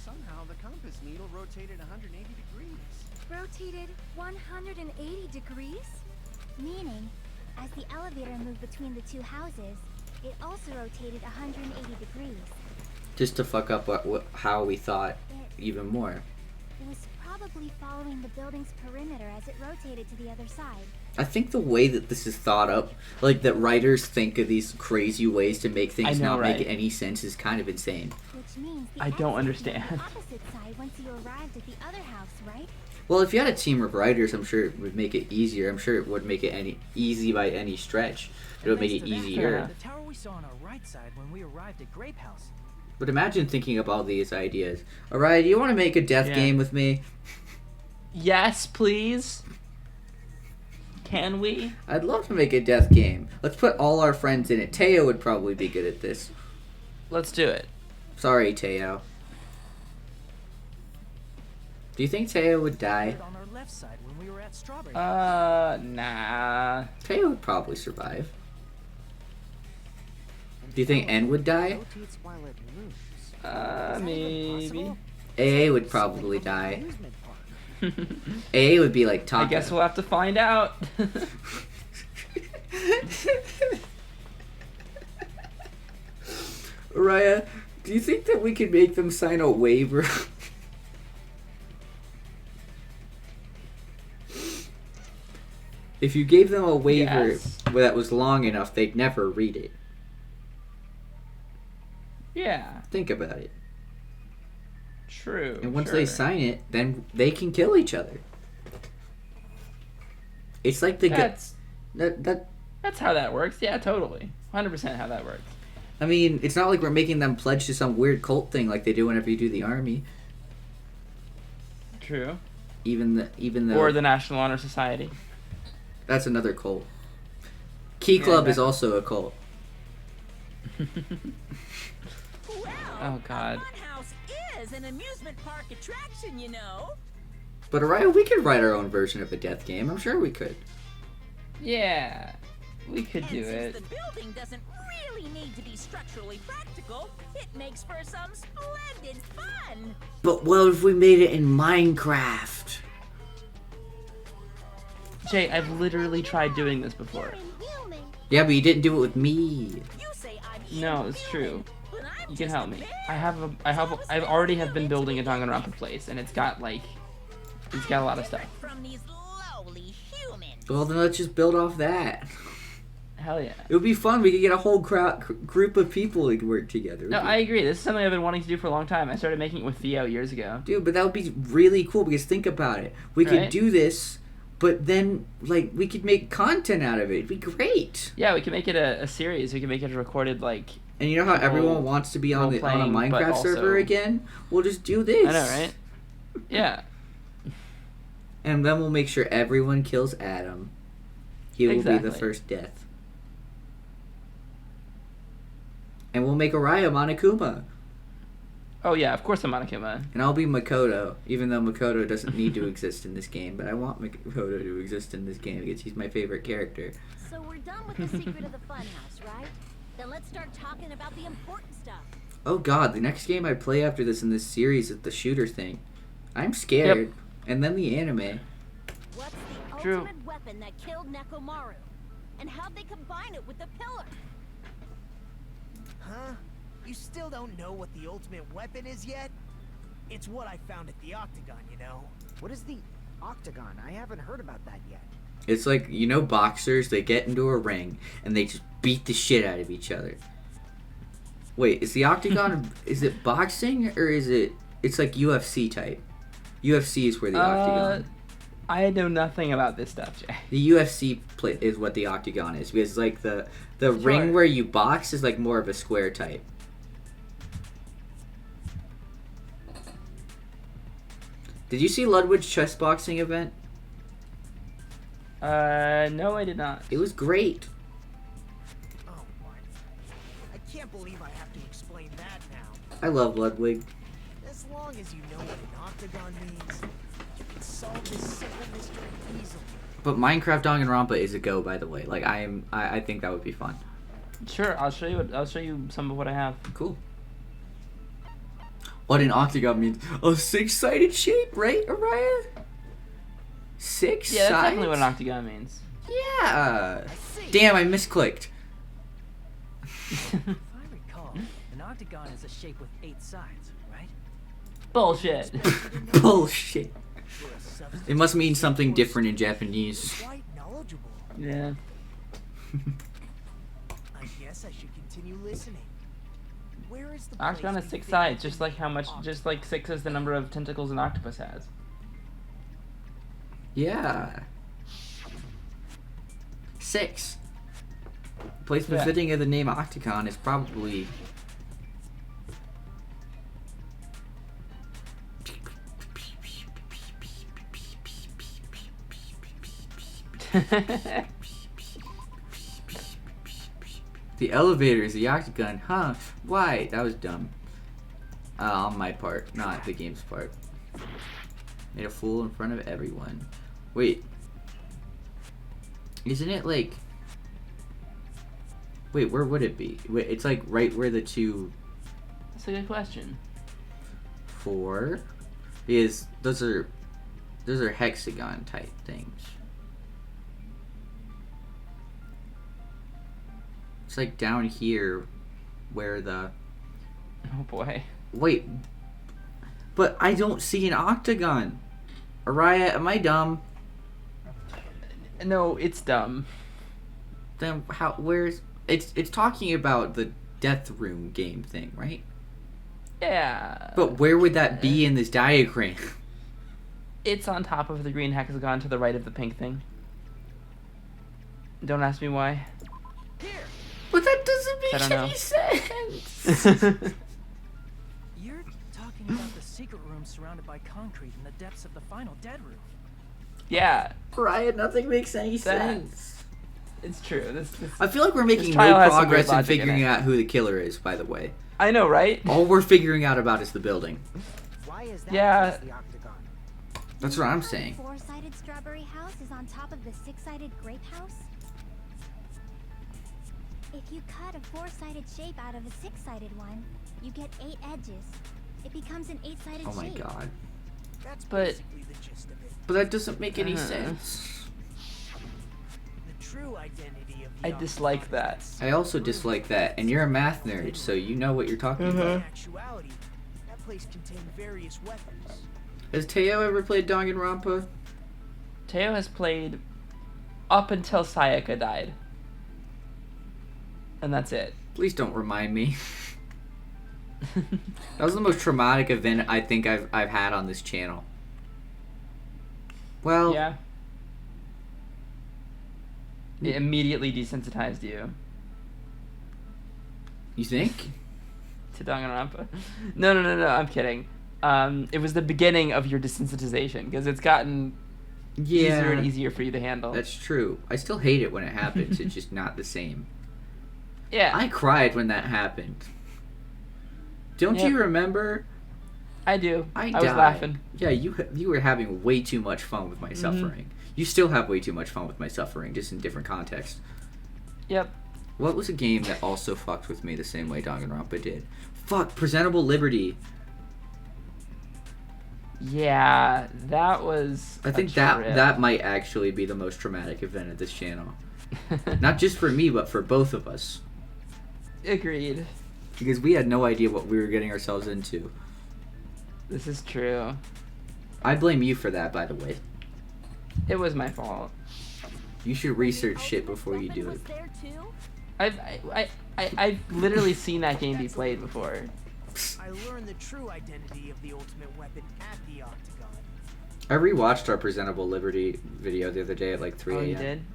somehow the compass needle rotated 180 degrees. Rotated 180 degrees? Meaning, as the elevator moved between the two houses, it also rotated 180 degrees. Just to fuck up how we thought even more. It was probably following the building's perimeter as it rotated to the other side. I think the way that this is thought up, like that writers think of these crazy ways to make things not make any sense, is kind of insane. Which means the I don't exit would be understand. the opposite side once you arrived at the other house, right? Well, if you had a team of writers, I'm sure it would make it easier. I'm sure it would make it any easy by any stretch. It would make it easier. The tower we saw on our right side when we arrived at Grape House. But imagine thinking of all these ideas. Alright, do you want to make a death game with me? Yes, please. Can we? I'd love to make a death game. Let's put all our friends in it. Teo would probably be good at this. Let's do it. Sorry, Teo. Do you think Teo would die? On our left side when we were at Strawberry. Nah. Teo would probably survive. Do you think N would die? Rotates while it moves. Maybe. AA would probably die. AA would be like Taka. I guess we'll have to find out. Raya, do you think that we could make them sign a waiver? If you gave them a waiver that was long enough, they'd never read it. Yeah. Think about it. True. And once they sign it, then they can kill each other. It's like the That's how that works. Yeah, totally. 100% how that works. I mean, it's not like we're making them pledge to some weird cult thing like they do whenever you do the army. True. Even though Or the National Honor Society. That's another cult. Key Club is also a cult. Oh God. Funhouse is an amusement park attraction, you know. But Araya, we could write our own version of a death game. I'm sure we could. Yeah, we could do And it. since the building doesn't really need to be structurally practical, it makes for some splendid fun. But what if we made it in Minecraft? Jay, I've literally tried doing this before. Yeah, but you didn't do it with me. You say I'm No, it's true. but I'm You can just help a me. bear. I've already have been building a Danganronpa place, and it's got a lot of stuff. From these lowly humans. Well, then let's just build off that. Hell yeah. It would be fun. We could get a whole group of people to work together. No, I agree. This is something I've been wanting to do for a long time. I started making it with Theo years ago. Dude, but that would be really cool because think about it. We could Right? do this, but then we could make content out of it. It'd be great. Yeah, we can make it a series. We can make it a recorded And you know how everyone wants to be on a Minecraft server again? We'll just do this. I know, right? Yeah. And then we'll make sure everyone kills Adam. He will be the first death. And we'll make Araya Monokuma. Oh yeah, of course I'm Monokuma. And I'll be Makoto, even though Makoto doesn't need to exist in this game. But I want Makoto to exist in this game because he's my favorite character. So we're done with the secret of the funhouse, right? Then let's start talking about the important stuff. Oh god, the next game I play after this in this series is the shooter thing. I'm scared. Yep. And then the anime. What's the True. ultimate weapon that killed Nekomaru? And how'd they combine it with the pillar? Huh? You still don't know what the ultimate weapon is yet? It's what I found at the Octagon, you know. What is the Octagon? I haven't heard about that yet. It's like, you know, boxers, they get into a ring and they just beat the shit out of each other. Wait, is the Octagon, is it boxing or is it, it's like UFC type? UFC is where the Octagon. I know nothing about this stuff, Jay. The UFC play is what the octagon is, because like the ring where you box is like more of a square type. Did you see Ludwig's chess boxing event? No, I did not. It was great. Oh my! I can't believe I have to explain that now. I love Ludwig. As long as you know what an octagon means, you can solve this simple mystery easily. But Minecraft Danganronpa is a go, by the way. Like I think that would be fun. Sure, I'll show you. I'll show you some of what I have. Cool. What an octagon means? A 6-sided shape, right, Araya? 6 Yeah, that's sides? definitely what an octagon means. Yeah. Damn, I misclicked. If I recall, an octagon is a shape with 8 sides, right? Bullshit. Bullshit. It must mean something different in Japanese. Quite knowledgeable. Yeah. I guess I should continue listening. Where is the Octagon place has we 6 think sides, we just like how much, just like 6 is the number of tentacles an octopus has. Yeah. 6. Place Yeah. befitting of the name octagon is probably... The elevator is the octagon, huh? Why? That was dumb. On my part, not the game's part. Made a fool in front of everyone. Wait. Isn't it like... Wait, where would it be? Wait, it's like right where the two... That's a good question. 4 is... Those are hexagon type things. It's like down here where the... Oh boy. Wait. But I don't see an octagon. Araya, am I dumb? No, it's dumb. Then how, where's... It's talking about the death room game thing, right? Yeah. But where would that be in this diagram? It's on top of the green hexagon to the right of the pink thing. Don't ask me why. But that doesn't I don't know. make any sense. You're talking about the secret room surrounded by concrete in the depths of the final dead room. Yeah. Ryan, nothing makes any That- sense. It's true. This I feel like we're making no trial has some progress weird in logic in figuring it. out who the killer is, by the way. I know, right? All we're figuring out about is the building. Why is that Yeah. place the octagon? That's what I'm The saying. 4-sided strawberry house is on top of the 6-sided grape house? If you cut a 4-sided shape out of a 6-sided one, you get 8 edges. It becomes an 8-sided Oh my shape. god. That's But- basically the gist of it. But that doesn't make any Uh-huh. sense. The true identity of the I dislike octagon that. is I also dislike that, and you're a math nerd, so you know what you're talking In about. actuality, that place contained various weapons. Has Teo ever played Danganronpa? Teo has played up until Sayaka died. And that's it. Please don't remind me. That was the most traumatic event I think I've had on this channel. Well, Yeah. It immediately desensitized you you think? to Danganronpa. No, I'm kidding. It was the beginning of your desensitization because it's gotten easier and easier for you to handle. That's true. I still hate it when it happens. It's just not the same. Yeah. I cried when that happened. Don't Yep. you remember? I do. I was died. laughing. Yeah, you were having way too much fun with my Mm-hmm. suffering. You still have way too much fun with my suffering, just in different contexts. Yep. What was a game that also fucked with me the same way Danganronpa did? Fuck, Presentable Liberty. Yeah, that was. I think a that trip. that might actually be the most traumatic event of this channel. Not just for me, but for both of us. Agreed. Because we had no idea what we were getting ourselves into. This is true. I blame you for that, by the way. It was my fault. You should research shit before you do Was it. there too? I've literally seen that game be played before. I learned the true identity of the ultimate weapon at the octagon. I rewatched our Presentable Liberty video the other day at like 3 a.m. Oh, you did?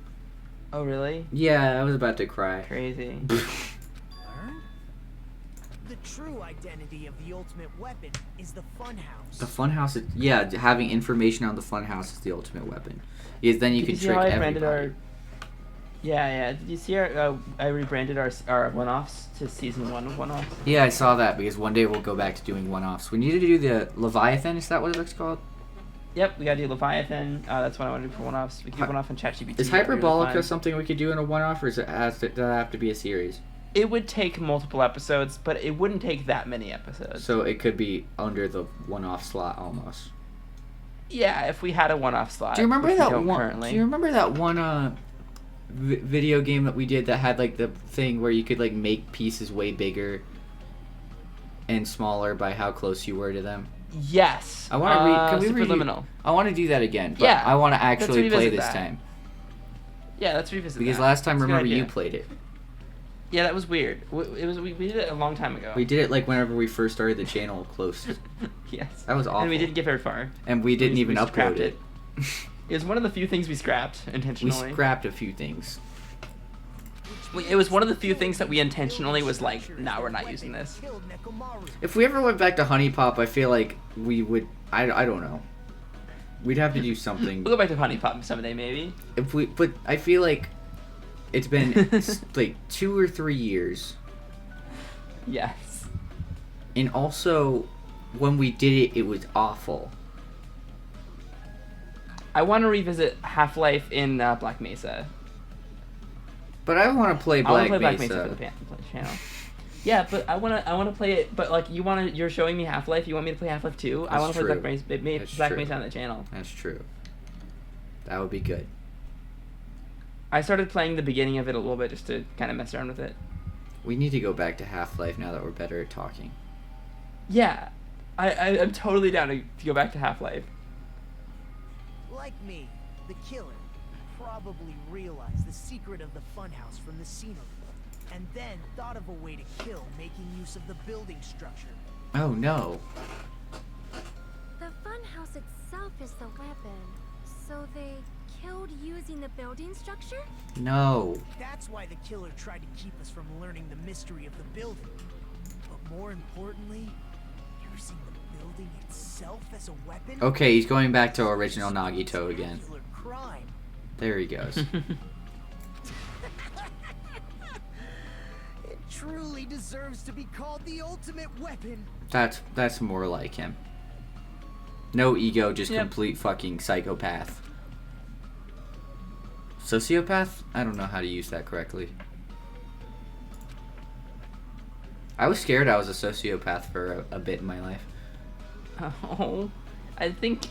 Oh, really? Yeah, I was about to cry. Crazy. Learn? The true identity of the ultimate weapon is the Funhouse. The Funhouse, yeah, having information on the Funhouse is the ultimate weapon. Because then you can trick everybody. Yeah. Did you see I rebranded our one-offs to season 1 of one-offs? Yeah, I saw that because one day we'll go back to doing one-offs. We need to do the Leviathan, is that what it's called? Yep, we gotta do Leviathan. That's what I want to do for one-offs. We can do one-off in ChatGPT. Is Hyperbolica something we could do in a one-off, or does it have to be a series? It would take multiple episodes, but it wouldn't take that many episodes. So it could be under the one-off slot almost. Yeah, if we had a one-off slot. Do you remember that one? Currently. Do you remember that one video game that we did that had like the thing where you could like make pieces way bigger and smaller by how close you were to them? Yes. I want to read. Can we Superliminal. I want to do that again. But Yeah. I want to actually play this that. time. Yeah, let's revisit Because that. last time, That's a good remember, you idea. played it. Yeah, that was weird. We did it a long time ago. We did it like whenever we first started the channel close. Yes. That was awful. And we didn't get very far. And we didn't even upload scrapped it. It was one of the few things we scrapped intentionally. We scrapped a few things. It was one of the few things that we intentionally was like, nah, we're not using this. If we ever went back to Honey Pop, I feel like we would. I don't know. We'd have to do something. We'll go back to Honey Pop someday, maybe. But I feel like it's been like 2 or 3 years. Yes. And also, when we did it, it was awful. I want to revisit Half-Life in Black Mesa. But I want to play Black Mesa. Black Mesa for the channel. Yeah, but I want to play it. But like you're showing me Half-Life. You want me to play Half-Life 2? I want to play Black Mesa on the channel. That's true. That would be good. I started playing the beginning of it a little bit just to kind of mess around with it. We need to go back to Half-Life now that we're better at talking. Yeah, I'm totally down to go back to Half-Life. Like me, the killer probably realized the secret of the funhouse from the scenery, and then thought of a way to kill, making use of the building structure. Oh no. The funhouse itself is the weapon, so they killed using the building structure? No. That's why the killer tried to keep us from learning the mystery of the building. But more importantly, using the building itself as a weapon? Okay, he's going back to original Nagito again. Crime. There he goes. It truly deserves to be called the ultimate weapon. That's more like him. No ego, just complete fucking psychopath. Sociopath? I don't know how to use that correctly. I was scared I was a sociopath for a bit in my life. Oh, I think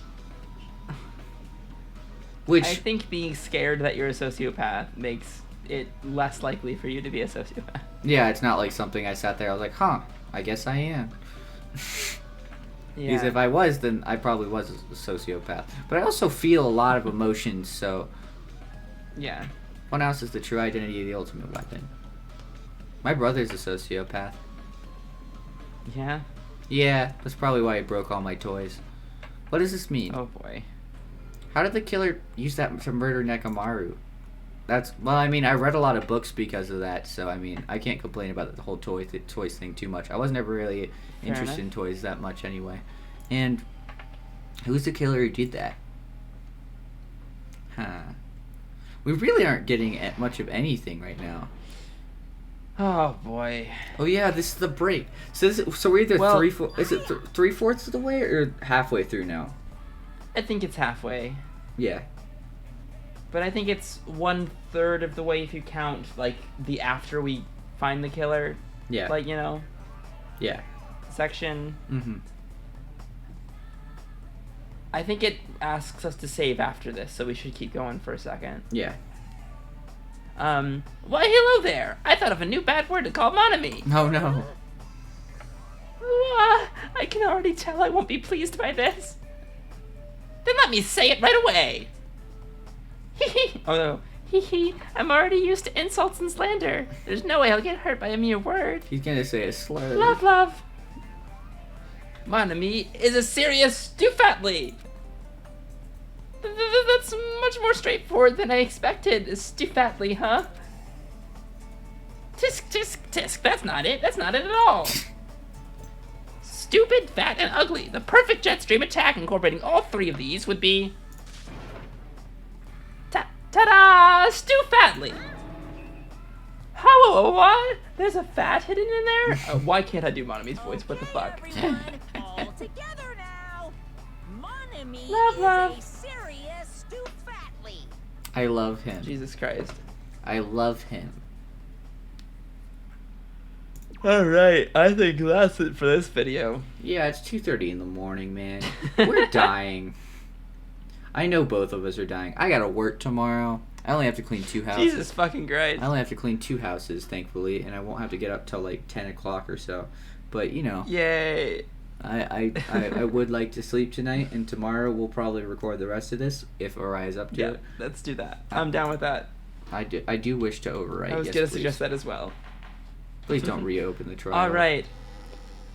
being scared that you're a sociopath makes it less likely for you to be a sociopath. Yeah, it's not like something I sat there, I was like, huh, I guess I am. Because if I was, then I probably was a sociopath. But I also feel a lot of emotions, so... Yeah. What else is the true identity of the ultimate weapon? My brother's a sociopath. Yeah? Yeah, that's probably why he broke all my toys. What does this mean? Oh boy. How did the killer use that to murder Nekomaru? Well, I mean, I read a lot of books because of that, so I mean, I can't complain about the whole toys thing too much. I was never really interested in toys that much anyway. And who's the killer who did that? Huh. We really aren't getting much of anything right now. Oh boy. Oh yeah, this is the break. So we're either is it 3/4 of the way or halfway through now? I think it's halfway. Yeah. But I think it's 1/3 of the way if you count like the after we find the killer. Yeah. Like, you know. Yeah. Section. Mm-hmm. I think it asks us to save after this, so we should keep going for a second. Yeah. Why, hello there! I thought of a new bad word to call Monami! Oh no. I can already tell I won't be pleased by this. Then let me say it right away! Hee oh no. Hee I'm already used to insults and slander. There's no way I'll get hurt by a mere word. He's gonna say a slur. Love. Monami is a serious stoofatly. That's much more straightforward than I expected, Stufatly, huh? Tisk, tisk, tisk. That's not it. That's not it at all. Stupid, fat, and ugly. The perfect jet stream attack incorporating all three of these would be... Ta-da! Stufatly! How? What? There's a fat hidden in there? Why can't I do Monami's voice? What the fuck? Everyone, all together now. Monami Love. is a serious Stufatly. I love him. Jesus Christ. I love him. Alright, I think that's it for this video. Yeah, it's 2:30 in the morning, man. We're dying. I know both of us are dying. I gotta work tomorrow. I only have to clean 2 houses. Jesus fucking Christ. I only have to clean 2 houses, thankfully, and I won't have to get up till like 10 o'clock or so. But, you know. Yay. I would like to sleep tonight, and tomorrow we'll probably record the rest of this if Ori's up to it. Let's do that. I'm down with that. I do wish to overwrite. I was gonna suggest that as well. Please don't reopen the trial. Alright.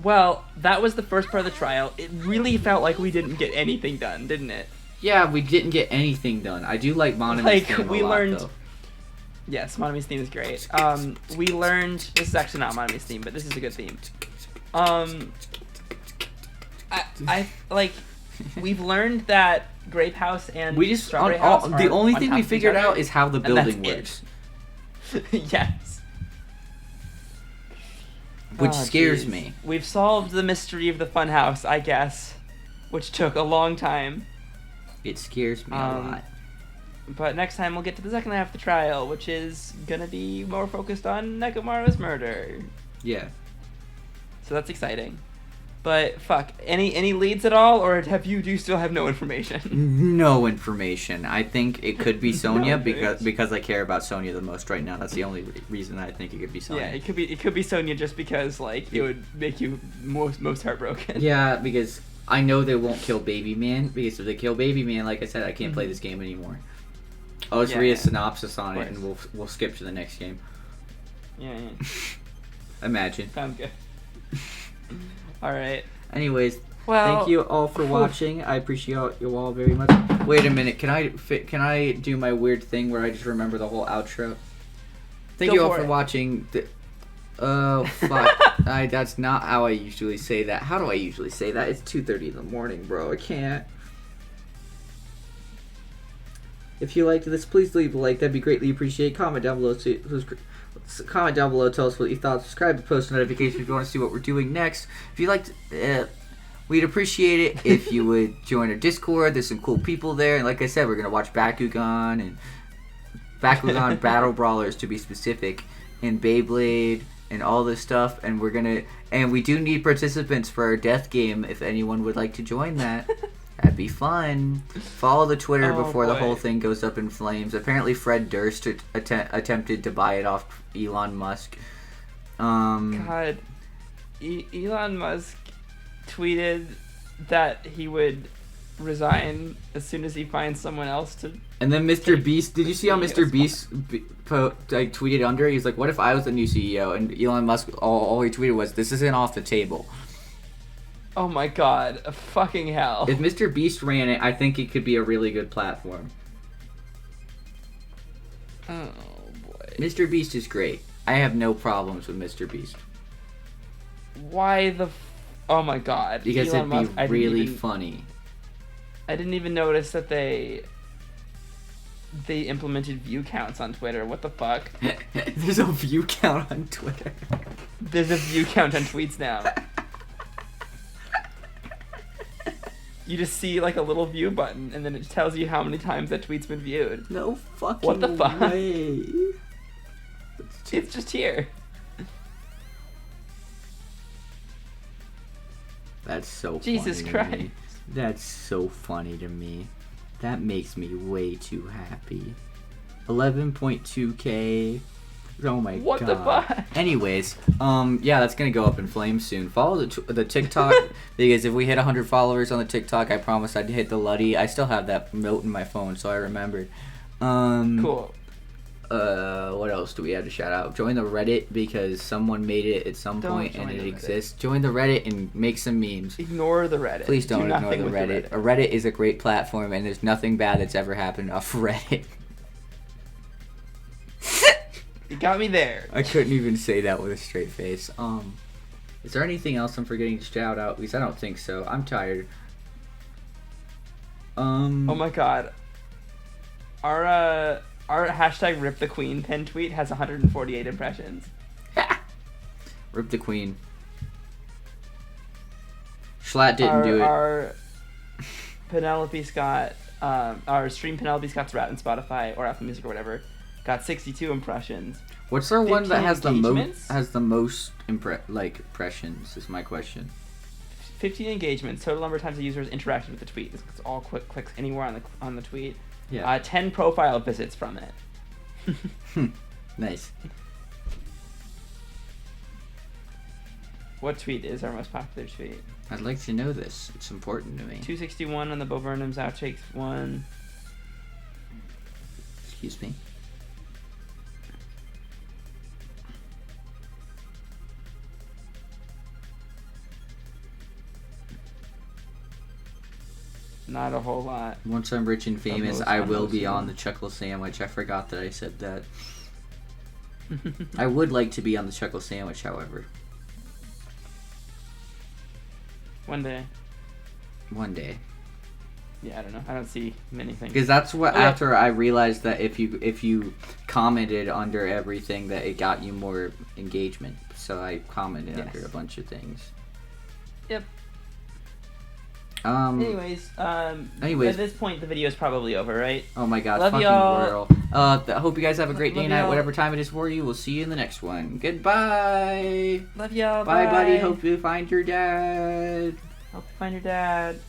Well, that was the first part of the trial. It really felt like we didn't get anything done, didn't it? Yeah, we didn't get anything done. I do like Monami's theme we a lot, learned. though. Yes, Monami's theme is great. We learned. This is actually not Monami's theme, but this is a good theme. I like. We've learned that Grape House and Strawberry House the only thing we top of each figured other, out is how the and that's building works, yes. which scares jeez. me. We've solved the mystery of the funhouse, I guess, which took a long time. It scares me a lot. But next time we'll get to the second half of the trial, which is gonna be more focused on Nekomaru's murder. Yeah. So that's exciting. But fuck, any leads at all, or do you still have no information? No information. I think it could be Sonya No, because I care about Sonya the most right now. That's the only reason I think it could be Sonya. Yeah, it could be Sonya just because like it would make you most heartbroken. Yeah, because I know they won't kill Baby Man, because if they kill Baby Man, like I said, I can't play this game anymore. I'll just read a synopsis on it, and we'll skip to the next game. Yeah. Imagine. Sounds good. All right. Anyways, well, thank you all for watching. I appreciate you all very much. Wait a minute, can I do my weird thing where I just remember the whole outro? Thank you all for watching. Oh fuck! That's not how I usually say that. How do I usually say that? It's 2:30 in the morning, bro. I can't. If you liked this, please leave a like. That'd be greatly appreciated. Comment down below. Comment down below. Tell us what you thought. Subscribe to post notifications if you want to see what we're doing next. If you liked, we'd appreciate it if you would join our Discord. There's some cool people there, and like I said, we're gonna watch Bakugan Battle Brawlers to be specific, and Beyblade and all this stuff. And we do need participants for our death game. If anyone would like to join that. That'd be fun. Follow the Twitter before the whole thing goes up in flames. Apparently Fred Durst attempted to buy it off Elon Musk. God. Elon Musk tweeted that he would resign as soon as he finds someone else to... And then Mr. Beast... Did you see how Mr. Beast tweeted under? He's like, what if I was the new CEO? And Elon Musk, all he tweeted was, this isn't off the table. Oh my god, fucking hell. If Mr. Beast ran it, I think it could be a really good platform. Oh boy. Mr. Beast is great. I have no problems with Mr. Beast. Why the... Oh my god. Because Elon it'd be Musk, really funny. I didn't even notice that they implemented view counts on Twitter. What the fuck? There's a view count on Twitter. There's a view count on tweets now. You just see like a little view button, and then it tells you how many times that tweet's been viewed. No fucking What the fuck? way. It's just here. That's so Jesus funny Christ. to me. That's so funny to me. That makes me way too happy. 11.2k. Oh my god. What the fuck? Anyways, yeah, that's gonna go up in flames soon. Follow the TikTok, because if we hit 100 followers on the TikTok, I promised I'd hit the Luddy. I still have that note in my phone, so I remembered. Cool. What else do we have to shout out? Join the Reddit because someone made it at some point and it exists. Join the Reddit and make some memes. Ignore the Reddit. Please don't Do ignore the Reddit. A Reddit is a great platform and there's nothing bad that's ever happened off Reddit. You got me there. I couldn't even say that with a straight face. Is there anything else I'm forgetting to shout out? At least I don't think so. I'm tired. Oh my god. Our hashtag Rip the Queen pin tweet has 148 impressions. Rip the Queen. Schlatt didn't do it. Our Penelope Scott, our stream Penelope Scott's rap on Spotify or Apple Music or whatever, got 62 impressions. What's our one that has the most impressions? Is my question. 15 engagements. Total number of times the users interacted with the tweet. This is all clicks anywhere on the tweet. Yeah. 10 profile visits from it. Nice. What tweet is our most popular tweet? I'd like to know this. It's important to me. 261 on the Bo Burnham's Outtakes one. Excuse me. Not a whole lot. Once I'm rich and famous, I will be on the Chuckle Sandwich. I forgot that I said that. I would like to be on the Chuckle Sandwich, however. One day. One day. Yeah, I don't know. I don't see many things. Because that's what after I realized that if you commented under everything, that it got you more engagement. So I commented under a bunch of things. Yep. Anyways, at this point the video is probably over, right? Oh my god, Love fucking y'all. world. I hope you guys have a great day night, whatever time it is for you. We'll see you in the next one. Goodbye. Love y'all. Bye, buddy. Hope you find your dad. Hope you find your dad.